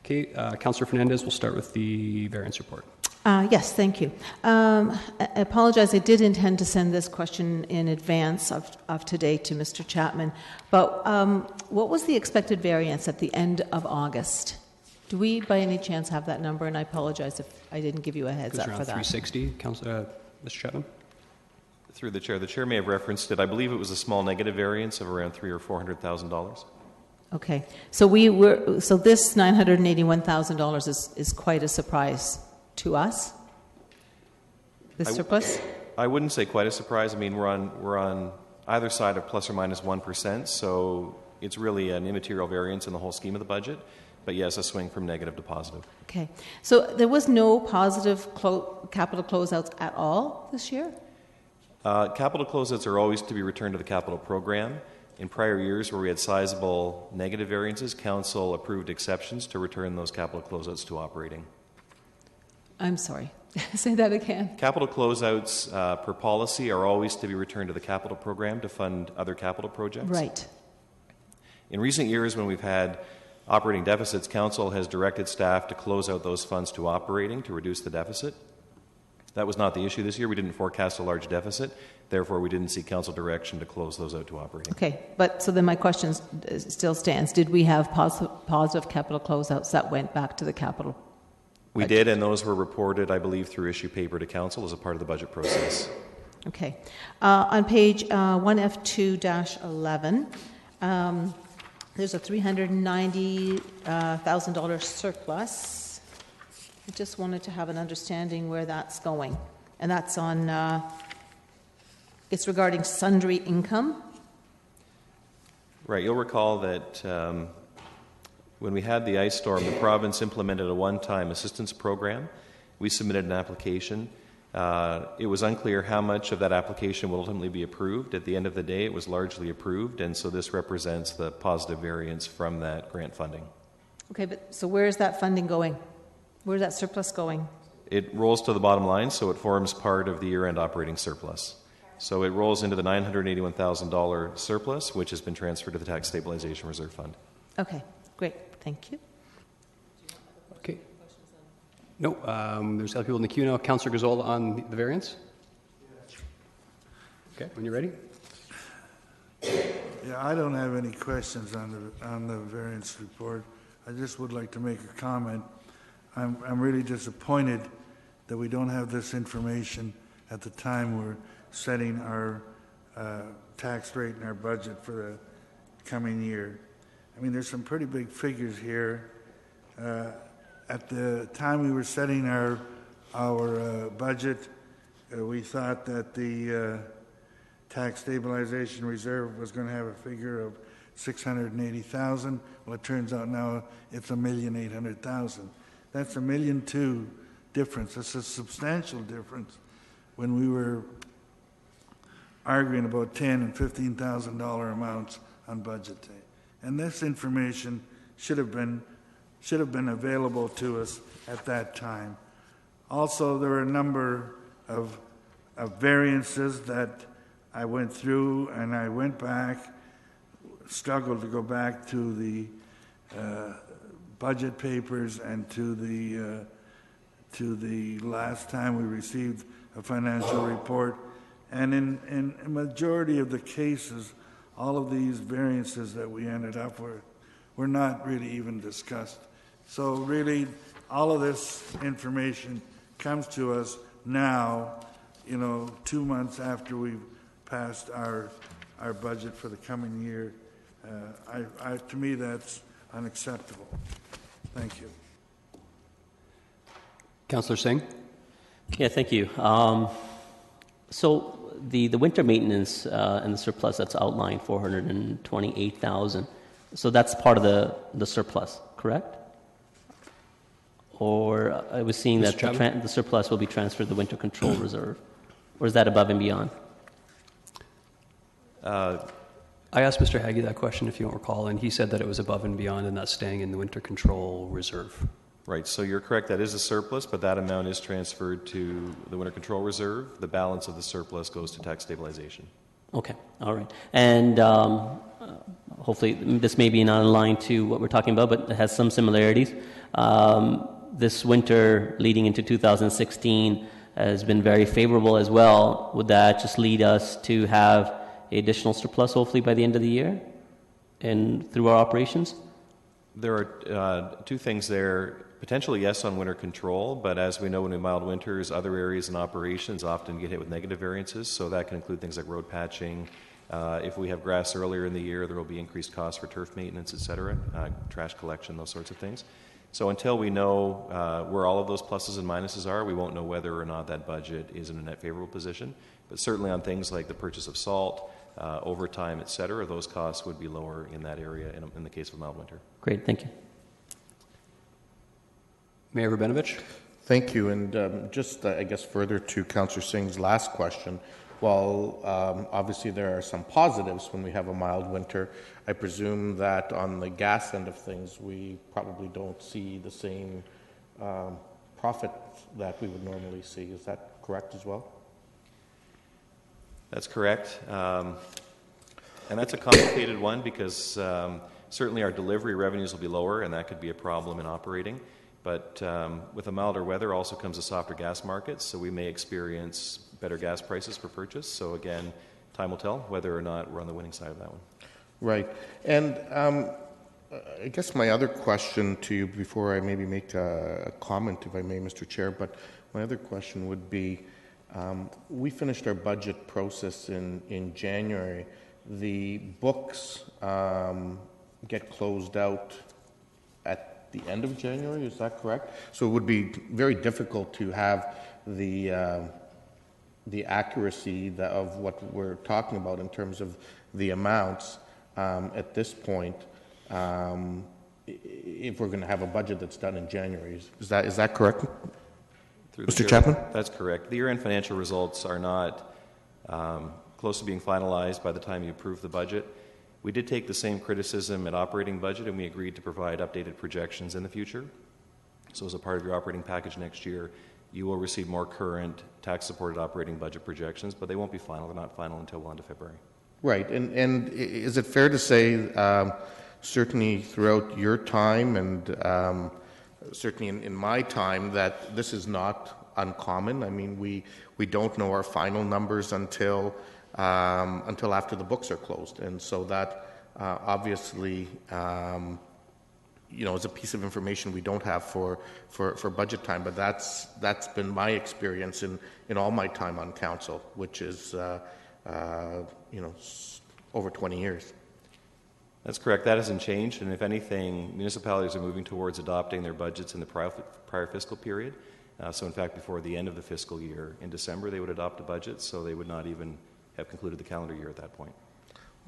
Okay, Councillor Fernandez, we'll start with the variance report. Yes, thank you. I apologize, I did intend to send this question in advance of today to Mr. Chapman, but what was the expected variance at the end of August? Do we, by any chance, have that number? And I apologize if I didn't give you a heads up for that. Around 360, Mr. Chapman? Through the chair may have referenced it. I believe it was a small negative variance of around $300,000 or $400,000. Okay, so this $981,000 is quite a surprise to us. The surplus. I wouldn't say quite a surprise. I mean, we're on either side of plus or minus 1%, so it's really an immaterial variance in the whole scheme of the budget. But yes, a swing from negative to positive. Okay, so there was no positive capital closeouts at all this year? Capital closeouts are always to be returned to the capital program. In prior years where we had sizable negative variances, Council approved exceptions to return those capital closeouts to operating. I'm sorry. Say that again. Capital closeouts per policy are always to be returned to the capital program to fund other capital projects. Right. In recent years when we've had operating deficits, Council has directed staff to close out those funds to operating to reduce the deficit. That was not the issue this year. We didn't forecast a large deficit. Therefore, we didn't see Council direction to close those out to operating. Okay, but so then my question still stands. Did we have positive capital closeouts that went back to the capital? We did, and those were reported, I believe, through issue paper to Council as a part of the budget process. Okay. On page 1F2-11, there's a $390,000 surplus. I just wanted to have an understanding where that's going. And that's on, it's regarding sundry income. Right. You'll recall that when we had the ice storm, the province implemented a one-time assistance program. We submitted an application. It was unclear how much of that application will ultimately be approved. At the end of the day, it was largely approved, and so this represents the positive variance from that grant funding. Okay, but so where is that funding going? Where's that surplus going? It rolls to the bottom line, so it forms part of the year-end operating surplus. So it rolls into the $981,000 surplus, which has been transferred to the Tax Stabilization Reserve Fund. Okay, great. Thank you. Okay. No, there's other people in the queue now. Councillor Gazzola on the variance. Okay, when you're ready. Yeah, I don't have any questions on the variance report. I just would like to make a comment. I'm really disappointed that we don't have this information at the time we're setting our tax rate and our budget for the coming year. I mean, there's some pretty big figures here. At the time we were setting our budget, we thought that the tax stabilization reserve was going to have a figure of $680,000. Well, it turns out now it's $1,800,000. That's $1.2 million difference. It's a substantial difference when we were arguing about $10,000 and $15,000 amounts on budget day. And this information should have been available to us at that time. Also, there are a number of variances that I went through and I went back, struggled to go back to the budget papers and to the last time we received a financial report. And in a majority of the cases, all of these variances that we ended up with were not really even discussed. So really, all of this information comes to us now, 2 months after we've passed our budget for the coming year. To me, that's unacceptable. Thank you. Councillor Singh? Yeah, thank you. So the winter maintenance and the surplus that's outlined, 428,000. So that's part of the surplus, correct? Or I was seeing that the surplus will be transferred to the winter control reserve, or is that above and beyond? I asked Mr. Haggie that question, if you don't recall, and he said that it was above and beyond and that's staying in the winter control reserve. Right, so you're correct, that is a surplus, but that amount is transferred to the winter control reserve. The balance of the surplus goes to tax stabilization. Okay, all right. And hopefully this may be not in line to what we're talking about, but it has some similarities. This winter leading into 2016 has been very favorable as well. Would that just lead us to have an additional surplus hopefully by the end of the year and through our operations? There are two things there. Potentially, yes, on winter control, but as we know, in mild winters, other areas in operations often get hit with negative variances, so that can include things like road patching. If we have grass earlier in the year, there will be increased costs for turf maintenance, et cetera, trash collection, those sorts of things. So until we know where all of those pluses and minuses are, we won't know whether or not that budget is in a net favorable position. But certainly on things like the purchase of salt, overtime, et cetera, those costs would be lower in that area in the case of mild winter. Great, thank you. Mayor Rabinovich? Thank you. And just, I guess, further to Councillor Singh's last question, while obviously there are some positives when we have a mild winter, I presume that on the gas end of things, we probably don't see the same profit that we would normally see. Is that correct as well? That's correct. And that's a complicated one because certainly our delivery revenues will be lower, and that could be a problem in operating. But with a milder weather also comes a softer gas market, so we may experience better gas prices for purchase. So again, time will tell whether or not we're on the winning side of that one. Right. And I guess my other question to you, before I maybe make a comment, if I may, Mr. Chair, but my other question would be, we finished our budget process in January. The books get closed out at the end of January, is that correct? So it would be very difficult to have the accuracy of what we're talking about in terms of the amounts at this point if we're going to have a budget that's done in January. Is that correct? Mr. Chapman? That's correct. The year-end financial results are not close to being finalized by the time you approve the budget. We did take the same criticism at operating budget, and we agreed to provide updated projections in the future. So as a part of your operating package next year, you will receive more current tax-supported operating budget projections, but they won't be final. They're not final until well into February. Right. And is it fair to say, certainly throughout your time and certainly in my time, that this is not uncommon? I mean, we don't know our final numbers until after the books are closed, and so that obviously is a piece of information we don't have for budget time. But that's been my experience in all my time on council, which is over 20 years. That's correct. That hasn't changed, and if anything, municipalities are moving towards adopting their budgets in the prior fiscal period. So in fact, before the end of the fiscal year in December, they would adopt a budget, so they would not even have concluded the calendar year at that point.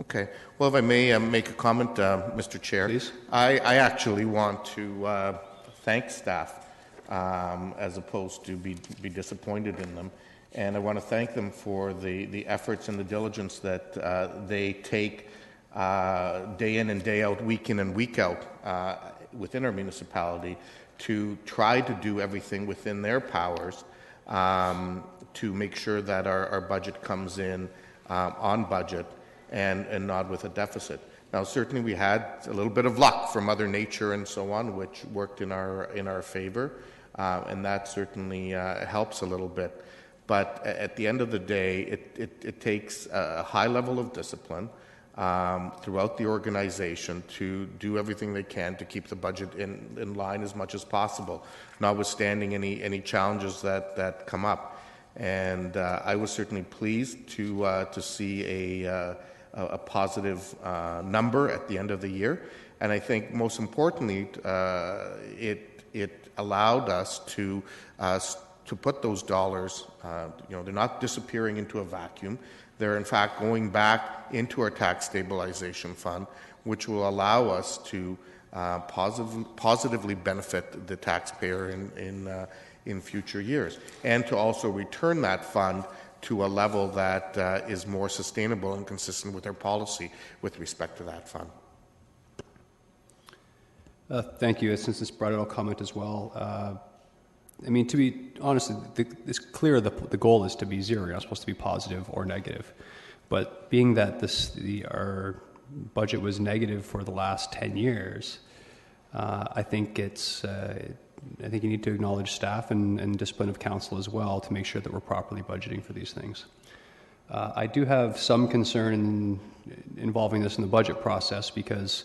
Okay. Well, if I may make a comment, Mr. Chair. Please. I actually want to thank staff as opposed to be disappointed in them. And I want to thank them for the efforts and the diligence that they take day in and day out, week in and week out within our municipality to try to do everything within their powers to make sure that our budget comes in on budget and not with a deficit. Now, certainly we had a little bit of luck from Mother Nature and so on, which worked in our favor, and that certainly helps a little bit. But at the end of the day, it takes a high level of discipline throughout the organization to do everything they can to keep the budget in line as much as possible, notwithstanding any challenges that come up. And I was certainly pleased to see a positive number at the end of the year. And I think most importantly, it allowed us to put those dollars, they're not disappearing into a vacuum. They're in fact going back into our tax stabilization fund, which will allow us to positively benefit the taxpayer in future years, and to also return that fund to a level that is more sustainable and consistent with our policy with respect to that fund. Thank you. Since this brought out, I'll comment as well. I mean, to be honest, it's clear the goal is to be zero. You're not supposed to be positive or negative. But being that our budget was negative for the last 10 years, I think I think you need to acknowledge staff and discipline of council as well to make sure that we're properly budgeting for these things. I do have some concern involving this in the budget process, because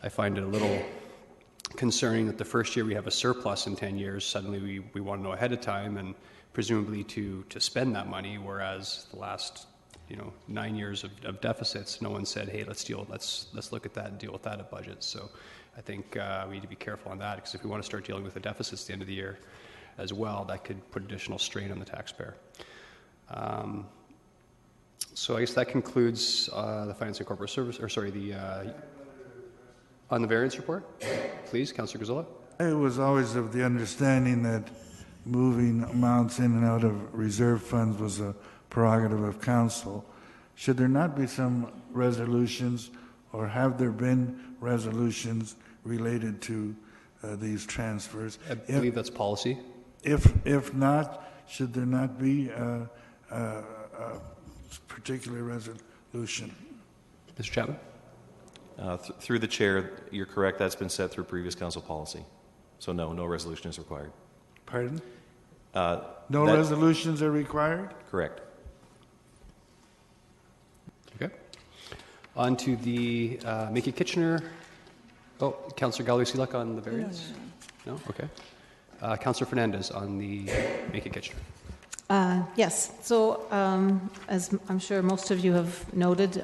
I find it a little concerning that the first year we have a surplus in 10 years, suddenly we want to know ahead of time and presumably to spend that money, whereas the last 9 years of deficits, no one said, hey, let's look at that and deal with that at budget. So I think we need to be careful on that, because if we want to start dealing with the deficits at the end of the year as well, that could put additional strain on the taxpayer. So I guess that concludes the Finance and Corporate Service, on the variance report. Please, Councillor Gazzola. It was always of the understanding that moving amounts in and out of reserve funds was a prerogative of council. Should there not be some resolutions, or have there been resolutions related to these transfers? I believe that's policy. If not, should there not be a particular resolution? Mr. Chapman? Through the chair, you're correct. That's been set through previous council policy. So no resolution is required. Pardon? No resolutions are required? Correct. Okay. On to the Make It Kitchener. Oh, Councillor Galway-Seeluck on the variance? No? Okay. Councillor Fernandez on the Make It Kitchener. Yes. So, as I'm sure most of you have noted,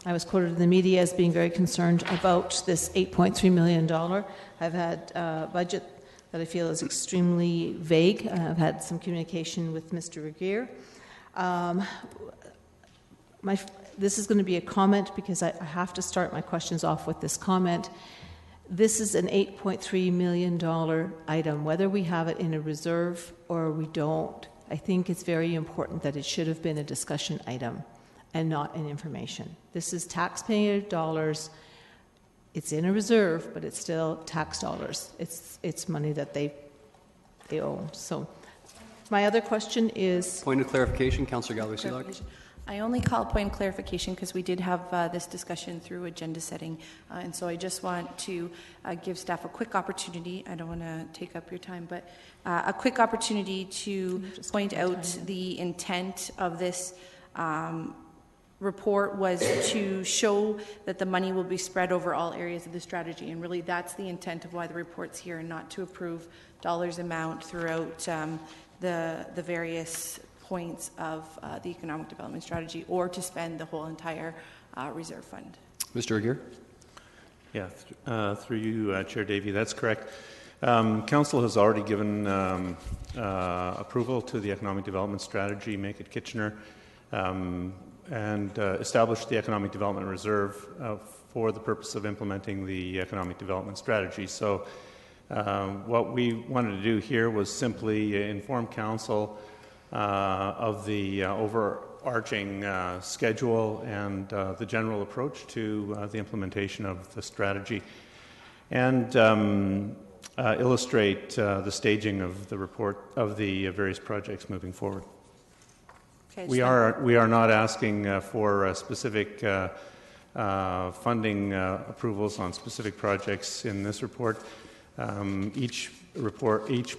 I was quoted in the media as being very concerned about this $8.3 million. I've had a budget that I feel is extremely vague. I've had some communication with Mr. Regier. This is going to be a comment, because I have to start my questions off with this comment. This is an $8.3 million item. Whether we have it in a reserve or we don't, I think it's very important that it should have been a discussion item and not an information. This is taxpayer dollars. It's in a reserve, but it's still tax dollars. It's money that they owe. So my other question is... Point of clarification, Councillor Galway-Seeluck. I only call point of clarification because we did have this discussion through agenda setting, and so I just want to give staff a quick opportunity. I don't want to take up your time, but a quick opportunity to point out the intent of this report was to show that the money will be spread over all areas of the strategy, and really that's the intent of why the report's here, and not to approve dollars amount throughout the various points of the economic development strategy, or to spend the whole entire reserve fund. Mr. Regier? Yeah, through you, Chair Davey, that's correct. Council has already given approval to the economic development strategy, Make It Kitchener, and established the economic development reserve for the purpose of implementing the economic development strategy. So what we wanted to do here was simply inform Council of the overarching schedule and the general approach to the implementation of the strategy, and illustrate the staging of the report of the various projects moving forward. Okay, We are not asking for specific funding approvals on specific projects in this report. Each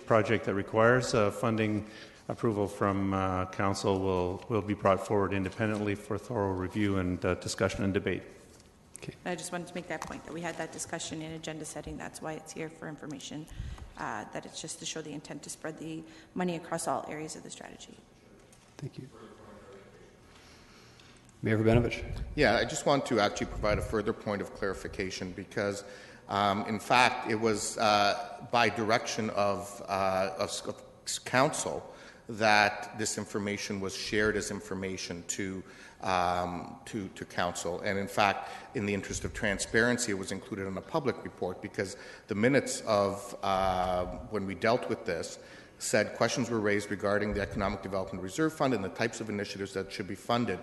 project that requires funding approval from council will be brought forward independently for thorough review and discussion and debate. Okay. I just wanted to make that point, that we had that discussion in agenda setting. That's why it's here for information, that it's just to show the intent to spread the money across all areas of the strategy. Thank you. Mayor Rabinovich. Yeah, I just want to actually provide a further point of clarification because, in fact, it was by direction of council that this information was shared as information to council. And in fact, in the interest of transparency, it was included in a public report because the minutes of when we dealt with this said questions were raised regarding the Economic Development Reserve Fund and the types of initiatives that should be funded.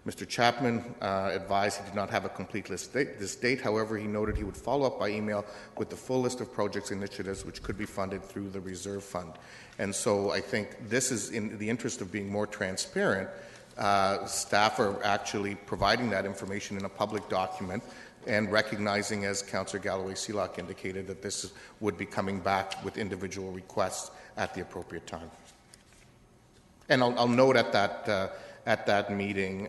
Mr. Chapman advised he did not have a complete list this date. However, he noted he would follow up by email with the full list of projects and initiatives which could be funded through the reserve fund. And so I think this is in the interest of being more transparent. Staff are actually providing that information in a public document and recognizing, as Councillor Galloway-Seelock indicated, that this would be coming back with individual requests at the appropriate time. And I'll note at that meeting,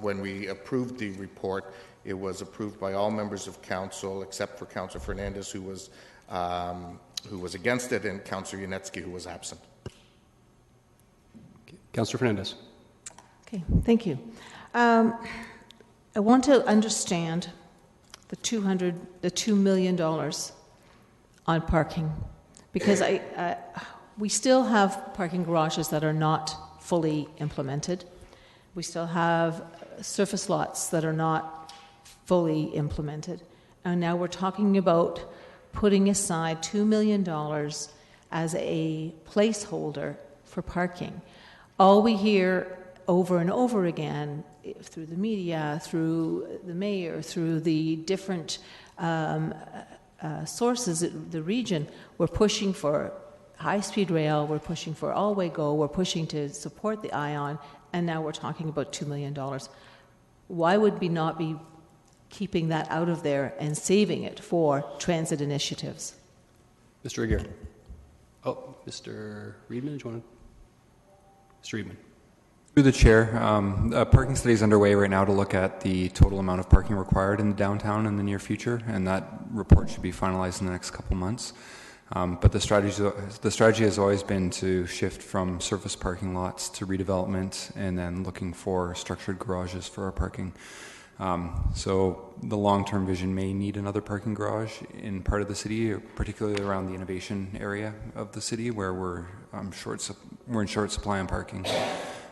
when we approved the report, it was approved by all members of council except for Councillor Fernandez, who was against it, and Councillor Yanetsky, who was absent. Councillor Fernandez. Okay, thank you. I want to understand the $2 million on parking, because we still have parking garages that are not fully implemented. We still have surface lots that are not fully implemented. And now we're talking about putting aside $2 million as a placeholder for parking. All we hear over and over again through the media, through the mayor, through the different sources in the region, we're pushing for high-speed rail, we're pushing for all-way go, we're pushing to support the ION, and now we're talking about $2 million. Why would we not be keeping that out of there and saving it for transit initiatives? Mr. Aguirre. Oh, Mr. Reedman, do you want to? Mr. Reedman. Through the chair, a parking study is underway right now to look at the total amount of parking required in the downtown in the near future, and that report should be finalized in the next couple months. But the strategy has always been to shift from surface parking lots to redevelopment and then looking for structured garages for our parking. So the long-term vision may need another parking garage in part of the city, particularly around the innovation area of the city where we're in short supply on parking.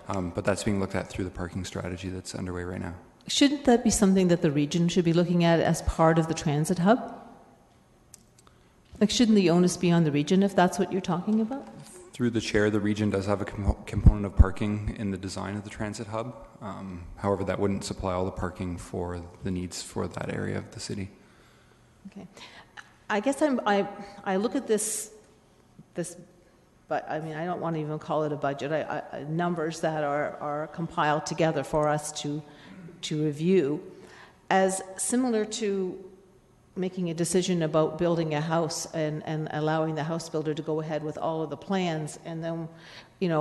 But that's being looked at through the parking strategy that's underway right now. Shouldn't that be something that the region should be looking at as part of the transit hub? Like, shouldn't the onus be on the region if that's what you're talking about? Through the chair, the region does have a component of parking in the design of the transit hub. However, that wouldn't supply all the parking for the needs for that area of the city. Okay. I guess I look at this, but I mean, I don't want to even call it a budget. Numbers that are compiled together for us to review as similar to making a decision about building a house and allowing the house builder to go ahead with all of the plans, and then,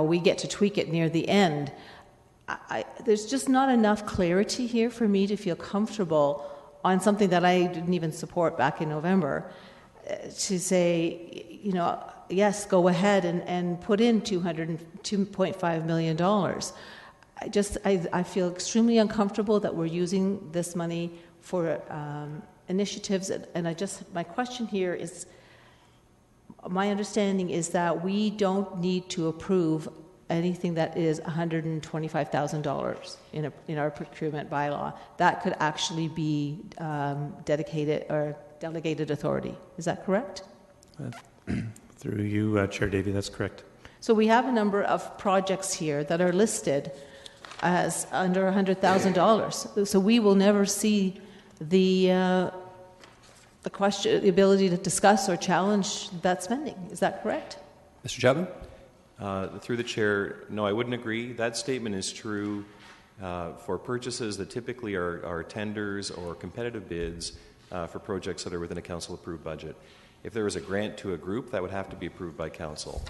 we get to tweak it near the end. There's just not enough clarity here for me to feel comfortable on something that I didn't even support back in November to say, yes, go ahead and put in $2.5 million. I feel extremely uncomfortable that we're using this money for initiatives, and my question here is, my understanding is that we don't need to approve anything that is $125,000 in our procurement bylaw. That could actually be dedicated or delegated authority. Is that correct? Through you, Chair Davey, that's correct. So we have a number of projects here that are listed as under $100,000. So we will never see the ability to discuss or challenge that spending. Is that correct? Mr. Chapman? Through the chair, no, I wouldn't agree. That statement is true for purchases that typically are tenders or competitive bids for projects that are within a council-approved budget. If there is a grant to a group, that would have to be approved by council.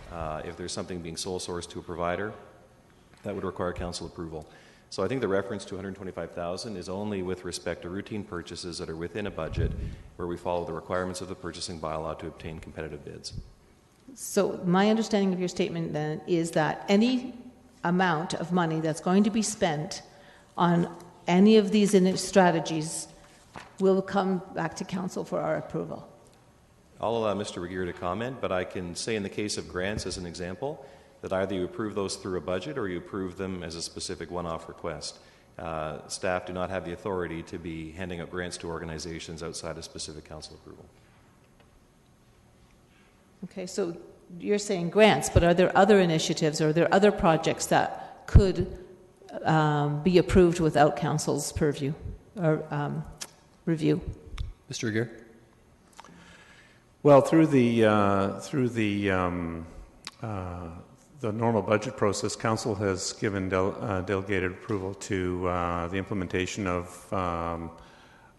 If there's something being sole sourced to a provider, that would require council approval. So I think the reference to $125,000 is only with respect to routine purchases that are within a budget where we follow the requirements of the purchasing bylaw to obtain competitive bids. So my understanding of your statement then is that any amount of money that's going to be spent on any of these strategies will come back to council for our approval. I'll allow Mr. Regier to comment, but I can say in the case of grants as an example that either you approve those through a budget or you approve them as a specific one-off request. Staff do not have the authority to be handing out grants to organizations outside of specific council approval. Okay, so you're saying grants, but are there other initiatives or are there other projects that could be approved without council's purview or review? Mr. Regier? Well, through the normal budget process, council has given delegated approval to the implementation of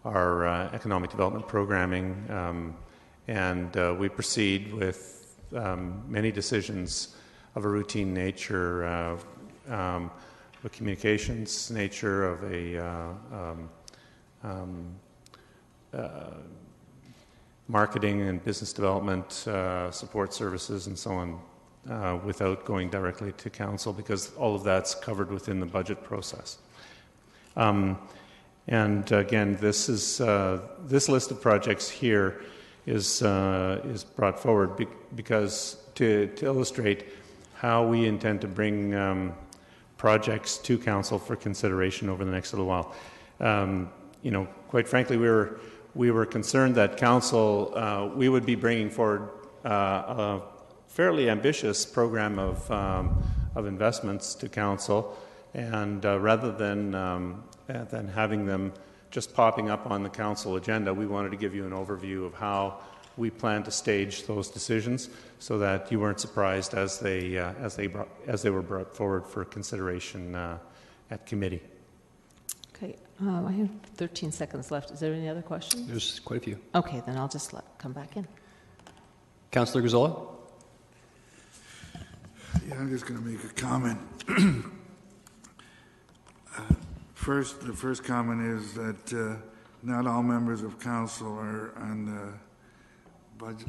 our economic development programming, and we proceed with many decisions of a routine nature, a communications nature, of a marketing and business development support services and so on, without going directly to council, because all of that's covered within the budget process. And again, this list of projects here is brought forward because to illustrate how we intend to bring projects to council for consideration over the next little while. Quite frankly, we were concerned that council, we would be bringing forward a fairly ambitious program of investments to council, and rather than having them just popping up on the council agenda, we wanted to give you an overview of how we plan to stage those decisions, so that you weren't surprised as they were brought forward for consideration at committee. Okay, I have 13 seconds left. Is there any other questions? There's quite a few. Okay, then I'll just come back in. Councillor Gazzola? Yeah, I'm just going to make a comment. The first comment is that not all members of council are on the budget,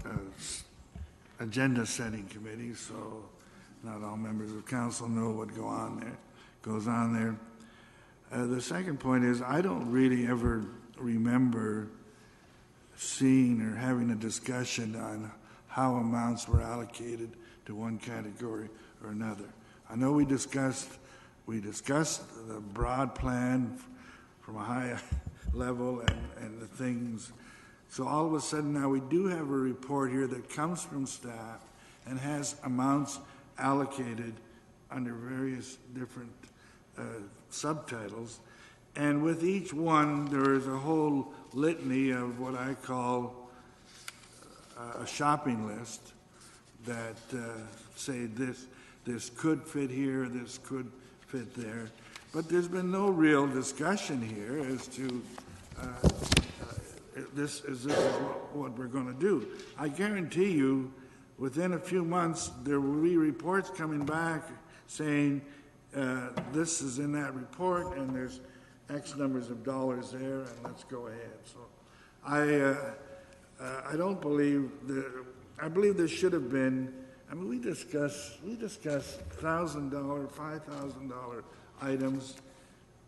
agenda setting committee, so not all members of council know what goes on there. The second point is I don't really ever remember seeing or having a discussion on how amounts were allocated to one category or another. I know we discussed the broad plan from a high level and the things. So all of a sudden now we do have a report here that comes from staff and has amounts allocated under various different subtitles. And with each one, there is a whole litany of what I call a shopping list that say this could fit here, this could fit there. But there's been no real discussion here as to this is what we're going to do. I guarantee you, within a few months, there will be reports coming back saying this is in that report and there's X numbers of dollars there, and let's go ahead. So I don't believe I believe there should have been. I mean, we discuss $1,000, $5,000 items,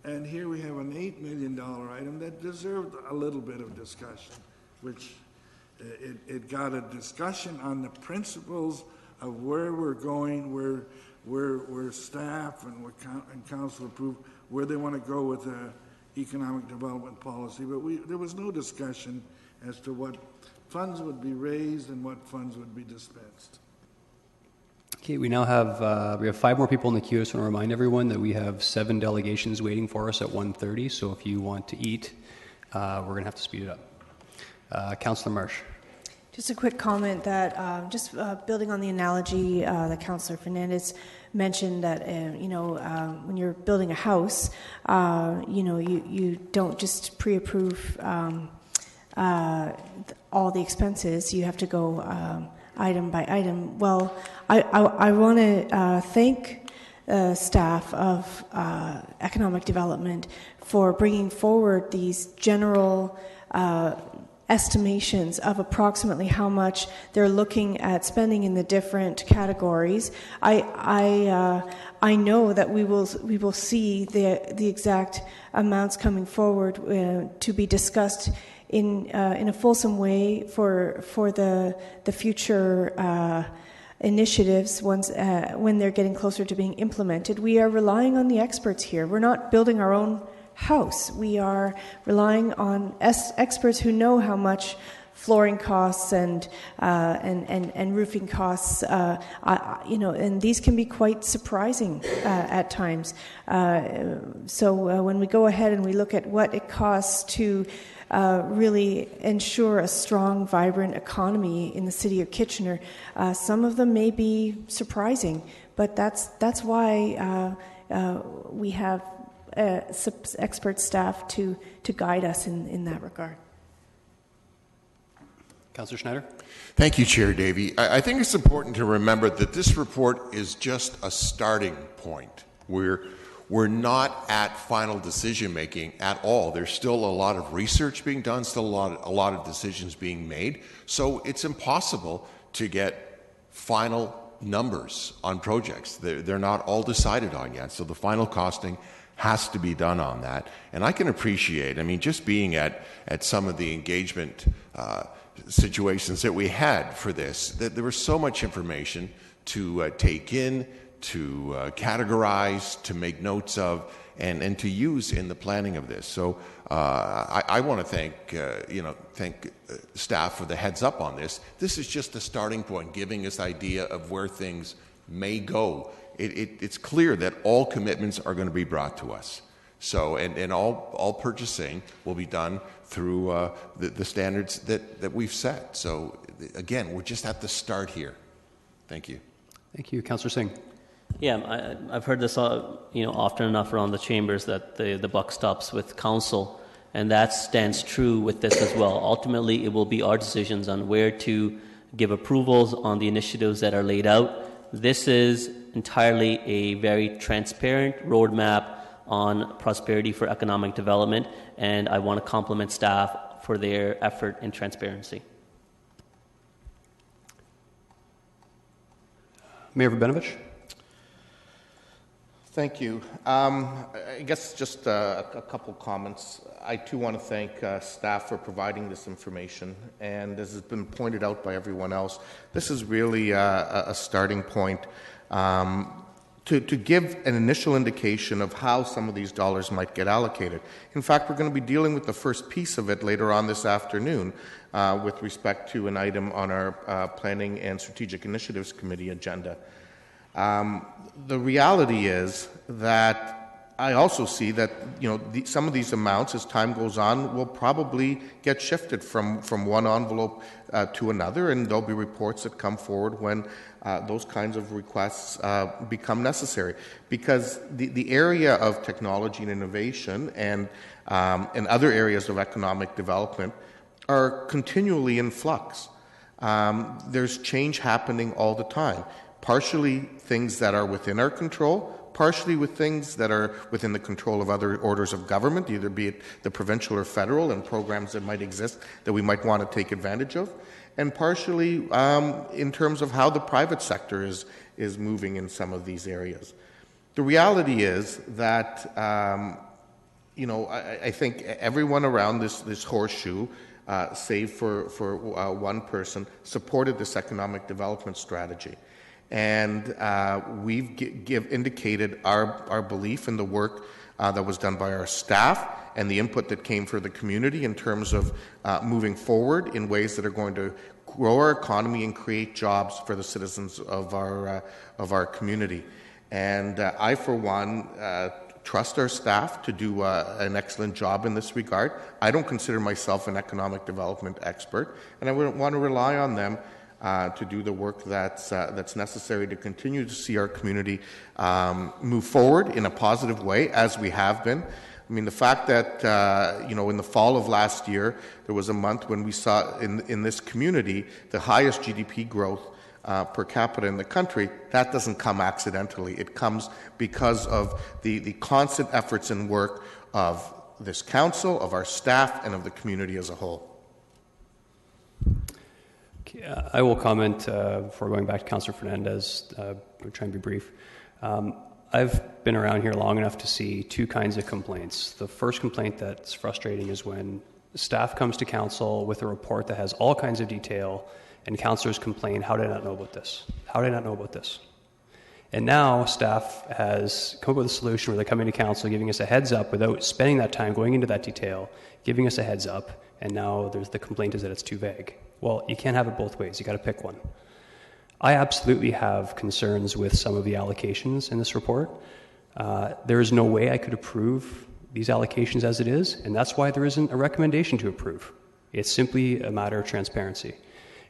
and here we have an $8 million item that deserved a little bit of discussion, which it got a discussion on the principles of where we're going, where staff and council approve where they want to go with the economic development policy, but there was no discussion as to what funds would be raised and what funds would be dispensed. Okay, we now have 5 more people in the queue. I just want to remind everyone that we have 7 delegations waiting for us at 1:30. So if you want to eat, we're going to have to speed it up. Councillor Marsh. Just a quick comment that building on the analogy that Councillor Fernandez mentioned, that when you're building a house, you don't just pre-approve all the expenses. You have to go item by item. Well, I want to thank staff of economic development for bringing forward these general estimations of approximately how much they're looking at spending in the different categories. I know that we will see the exact amounts coming forward to be discussed in a fulsome way for the future initiatives when they're getting closer to being implemented. We are relying on the experts here. We're not building our own house. We are relying on experts who know how much flooring costs and roofing costs, and these can be quite surprising at times. So when we go ahead and we look at what it costs to really ensure a strong, vibrant economy in the city of Kitchener, some of them may be surprising, but that's why we have expert staff to guide us in that regard. Councillor Schneider? Thank you, Chair Davey. I think it's important to remember that this report is just a starting point. We're not at final decision making at all. There's still a lot of research being done, still a lot of decisions being made. So it's impossible to get final numbers on projects. They're not all decided on yet. So the final costing has to be done on that. And I can appreciate, just being at some of the engagement situations that we had for this, that there was so much information to take in, to categorize, to make notes of, and to use in the planning of this. So I want to thank staff for the heads up on this. This is just the starting point, giving us idea of where things may go. It's clear that all commitments are going to be brought to us. So, and all purchasing will be done through the standards that we've set. So, again, we're just at the start here. Thank you. Thank you. Councillor Singh. Yeah, I've heard this often enough around the chambers that the buck stops with council, and that stands true with this as well. Ultimately, it will be our decisions on where to give approvals on the initiatives that are laid out. This is entirely a very transparent roadmap on prosperity for economic development, and I want to compliment staff for their effort in transparency. Mayor Rabinovich. Thank you. I guess just a couple comments. I too want to thank staff for providing this information, and as has been pointed out by everyone else, this is really a starting point to give an initial indication of how some of these dollars might get allocated. In fact, we're going to be dealing with the first piece of it later on this afternoon with respect to an item on our Planning and Strategic Initiatives Committee agenda. The reality is that I also see that some of these amounts, as time goes on, will probably get shifted from one envelope to another, and there'll be reports that come forward when those kinds of requests become necessary. Because the area of technology and innovation and other areas of economic development are continually in flux. There's change happening all the time. Partially things that are within our control, partially with things that are within the control of other orders of government, either be it the provincial or federal, and programs that might exist that we might want to take advantage of, and partially in terms of how the private sector is moving in some of these areas. The reality is that, I think everyone around this horseshoe, save for one person, supported this economic development strategy. And we've indicated our belief in the work that was done by our staff and the input that came from the community in terms of moving forward in ways that are going to grow our economy and create jobs for the citizens of our community. And I, for one, trust our staff to do an excellent job in this regard. I don't consider myself an economic development expert, and I would want to rely on them to do the work that's necessary to continue to see our community move forward in a positive way, as we have been. I mean, the fact that, in the fall of last year, there was a month when we saw in this community the highest GDP growth per capita in the country, that doesn't come accidentally. It comes because of the constant efforts and work of this council, of our staff, and of the community as a whole. I will comment before going back to Councillor Fernandez. I'll try and be brief. I've been around here long enough to see two kinds of complaints. The first complaint that's frustrating is when staff comes to council with a report that has all kinds of detail, and councillors complain, how did I not know about this? How did I not know about this? And now staff has come up with a solution where they're coming to council, giving us a heads up without spending that time going into that detail, giving us a heads up, and now the complaint is that it's too vague. Well, you can't have it both ways. You got to pick one. I absolutely have concerns with some of the allocations in this report. There is no way I could approve these allocations as it is, and that's why there isn't a recommendation to approve. It's simply a matter of transparency.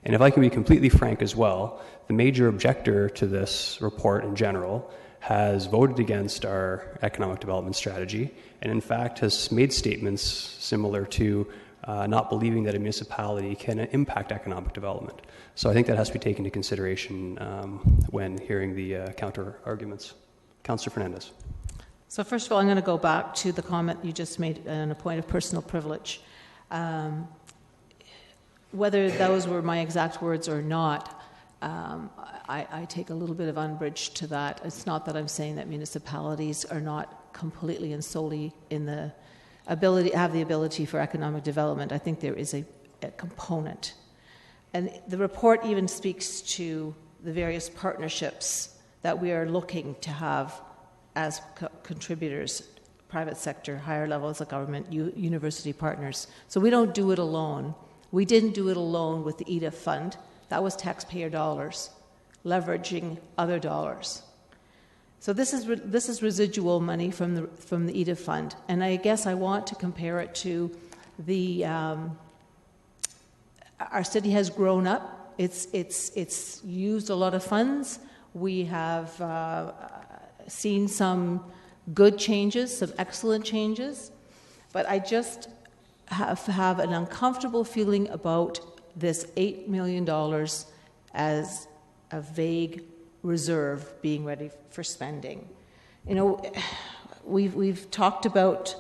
And if I can be completely frank as well, the major objector to this report in general has voted against our economic development strategy, and in fact has made statements similar to not believing that a municipality can impact economic development. So I think that has to be taken into consideration when hearing the counter arguments. Councillor Fernandez. So first of all, I'm going to go back to the comment you just made on a point of personal privilege. Whether those were my exact words or not, I take a little bit of umbrage to that. It's not that I'm saying that municipalities are not completely and solely in the ability for economic development. I think there is a component. And the report even speaks to the various partnerships that we are looking to have as contributors, private sector, higher levels of government, university partners. So we don't do it alone. We didn't do it alone with the EDIF fund. That was taxpayer dollars, leveraging other dollars. So this is residual money from the EDIF fund, and I guess I want to compare it to the. Our city has grown up. It's used a lot of funds. We have seen some good changes, some excellent changes, but I just have an uncomfortable feeling about this $8 million as a vague reserve being ready for spending. You know, we've talked about,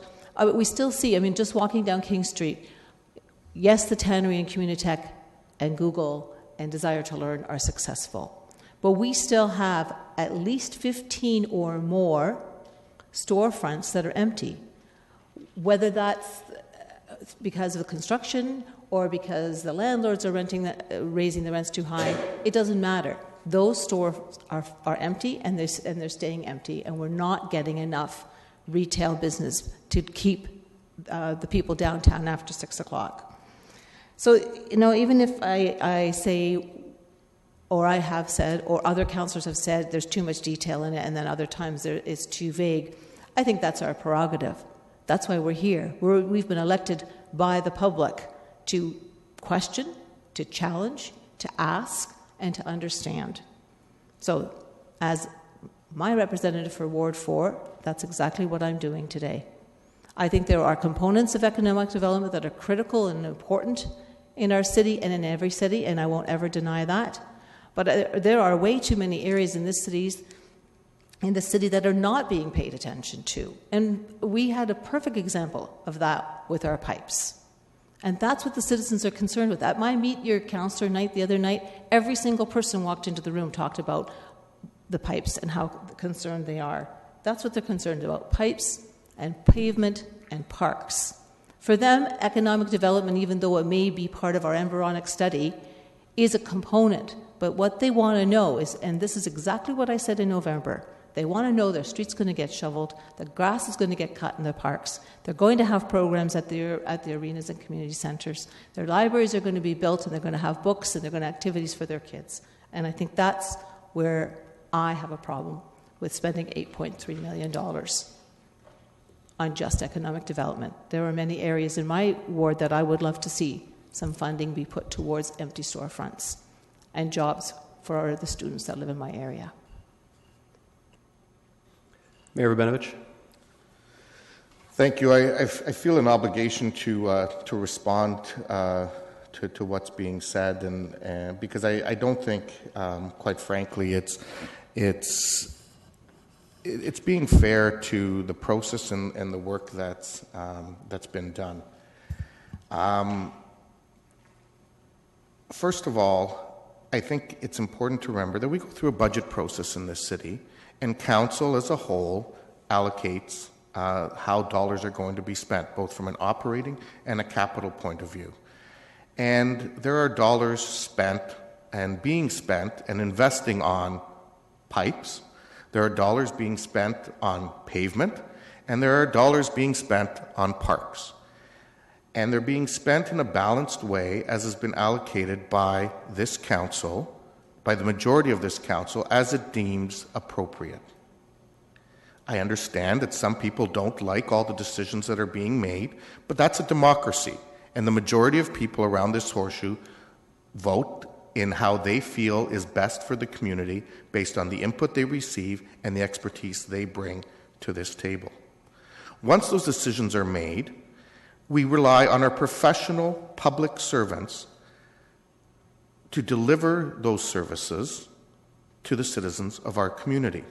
we still see, I mean, just walking down King Street, yes, the Tannery and Communitech and Google and Desire to Learn are successful, but we still have at least 15 or more storefronts that are empty, whether that's because of the construction or because the landlords are raising the rents too high. It doesn't matter. Those stores are empty, and they're staying empty, and we're not getting enough retail business to keep the people downtown after 6 o'clock. So, you know, even if I say, or I have said, or other councillors have said there's too much detail in it, and then other times it's too vague, I think that's our prerogative. That's why we're here. We've been elected by the public to question, to challenge, to ask, and to understand. So, as my representative for Ward 4, that's exactly what I'm doing today. I think there are components of economic development that are critical and important in our city and in every city, and I won't ever deny that. But there are way too many areas in the city that are not being paid attention to. And we had a perfect example of that with our pipes. And that's what the citizens are concerned with. At my Meet Your Councillor night the other night, every single person walked into the room talked about the pipes and how concerned they are. That's what they're concerned about, pipes and pavement and parks. For them, economic development, even though it may be part of our embryonic study, is a component. But what they want to know is, and this is exactly what I said in November, they want to know their street's going to get shoveled, the grass is going to get cut in their parks, they're going to have programs at the arenas and community centres, their libraries are going to be built, and they're going to have books, and they're going to have activities for their kids. And I think that's where I have a problem with spending $8.3 million. on just economic development. There are many areas in my ward that I would love to see some funding be put towards empty storefronts and jobs for the students that live in my area. Mayor Rabinovich. Thank you. I feel an obligation to respond to what's being said, and because I don't think, quite frankly, it's being fair to the process and the work that's been done. First of all, I think it's important to remember that we go through a budget process in this city, and council as a whole allocates how dollars are going to be spent, both from an operating and a capital point of view. And there are dollars spent and being spent and investing on pipes. There are dollars being spent on pavement, and there are dollars being spent on parks. And they're being spent in a balanced way, as has been allocated by this council, by the majority of this council, as it deems appropriate. I understand that some people don't like all the decisions that are being made, but that's a democracy. And the majority of people around this horseshoe vote in how they feel is best for the community based on the input they receive and the expertise they bring to this table. Once those decisions are made, we rely on our professional public servants to deliver those services to the citizens of our community.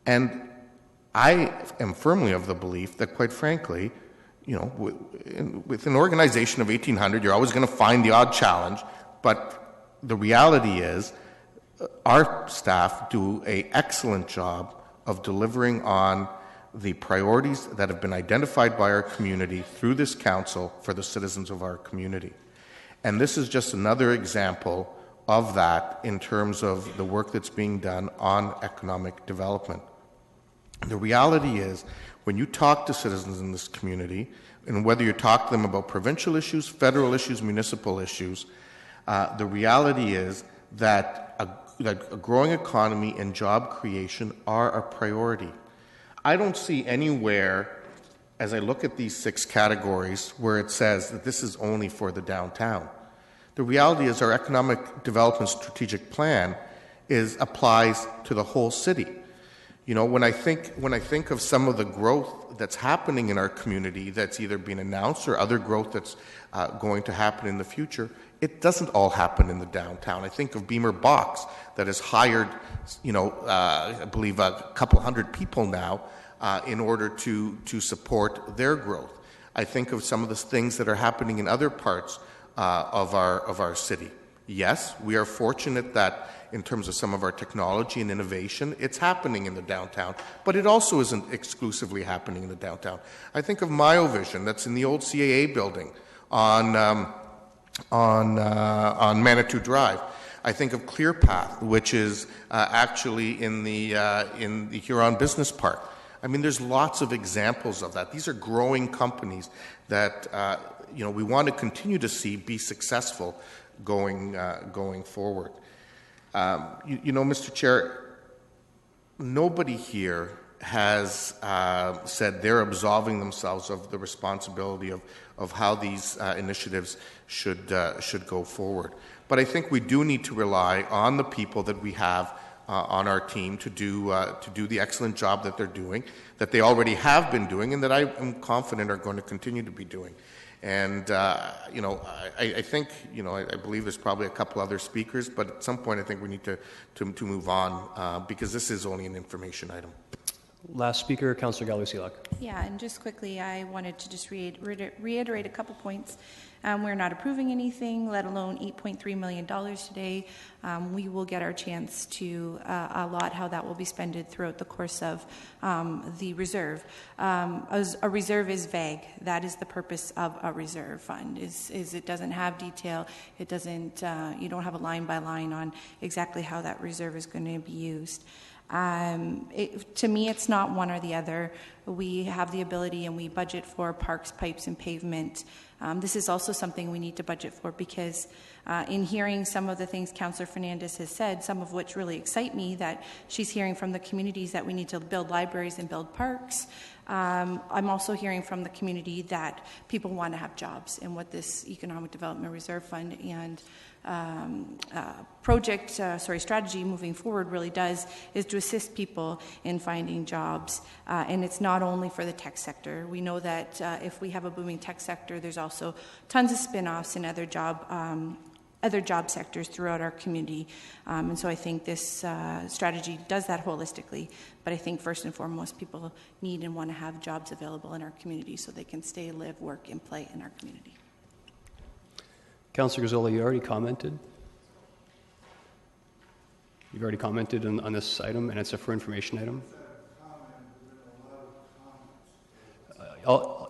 And I am firmly of the belief that, quite frankly, you know, with an organization of 1,800, you're always going to find the odd challenge, but the reality is our staff do an excellent job of delivering on the priorities that have been identified by our community through this council for the citizens of our community. And this is just another example of that in terms of the work that's being done on economic development. The reality is, when you talk to citizens in this community, and whether you talk to them about provincial issues, federal issues, municipal issues, the reality is that a growing economy and job creation are a priority. I don't see anywhere, as I look at these 6 categories, where it says that this is only for the downtown. The reality is our economic development strategic plan applies to the whole city. You know, when I think of some of the growth that's happening in our community that's either been announced or other growth that's going to happen in the future, it doesn't all happen in the downtown. I think of Beamer Box that has hired, I believe a couple hundred people now in order to support their growth. I think of some of the things that are happening in other parts of our city. Yes, we are fortunate that in terms of some of our technology and innovation, it's happening in the downtown, but it also isn't exclusively happening in the downtown. I think of Myovision, that's in the old CAA building on Manitou Drive. I think of ClearPath, which is actually in the Huron Business Park. I mean, there's lots of examples of that. These are growing companies that we want to continue to see be successful going forward. Mr. Chair, nobody here has said they're absolving themselves of the responsibility of how these initiatives should go forward. But I think we do need to rely on the people that we have on our team to do the excellent job that they're doing, that they already have been doing, and that I am confident are going to continue to be doing. And, I think, I believe there's probably a couple other speakers, but at some point I think we need to move on because this is only an information item. Last speaker, Councillor Gallo-Silac. Yeah, and just quickly, I wanted to just reiterate a couple points. We're not approving anything, let alone $8.3 million today. We will get our chance to allot how that will be spent throughout the course of the reserve. A reserve is vague. That is the purpose of a reserve fund. Is it doesn't have detail. It doesn't. You don't have a line by line on exactly how that reserve is going to be used. To me, it's not one or the other. We have the ability and we budget for parks, pipes, and pavement. This is also something we need to budget for because in hearing some of the things Councillor Fernandez has said, some of which really excite me, that she's hearing from the communities that we need to build libraries and build parks. I'm also hearing from the community that people want to have jobs, and what this Economic Development Reserve Fund and strategy moving forward really does is to assist people in finding jobs. And it's not only for the tech sector. We know that if we have a booming tech sector, there's also tons of spin-offs in other job sectors throughout our community. And so I think this strategy does that holistically. But I think first and foremost, people need and want to have jobs available in our community so they can stay, live, work, and play in our community. Councillor Gazzola, you already commented. You've already commented on this item, and it's a for information item.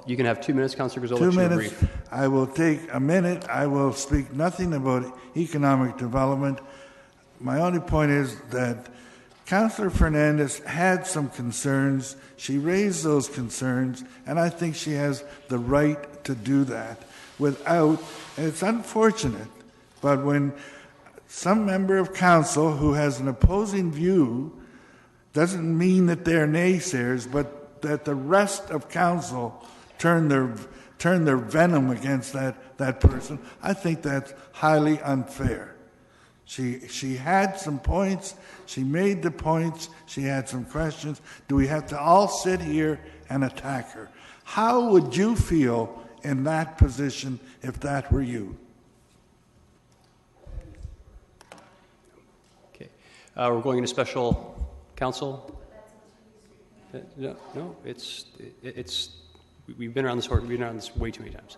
You can have 2 minutes, Councillor Gazzola. 2 minutes. I will take a minute. I will speak nothing about economic development. My only point is that Councillor Fernandez had some concerns. She raised those concerns, and I think she has the right to do that without, and it's unfortunate, but when some member of council who has an opposing view, doesn't mean that they're naysayers, but that the rest of council turn their venom against that person, I think that's highly unfair. She had some points, she made the points, she had some questions. Do we have to all sit here and attack her? How would you feel in that position if that were you? Okay. We're going into special council. No, it's we've been around this way too many times.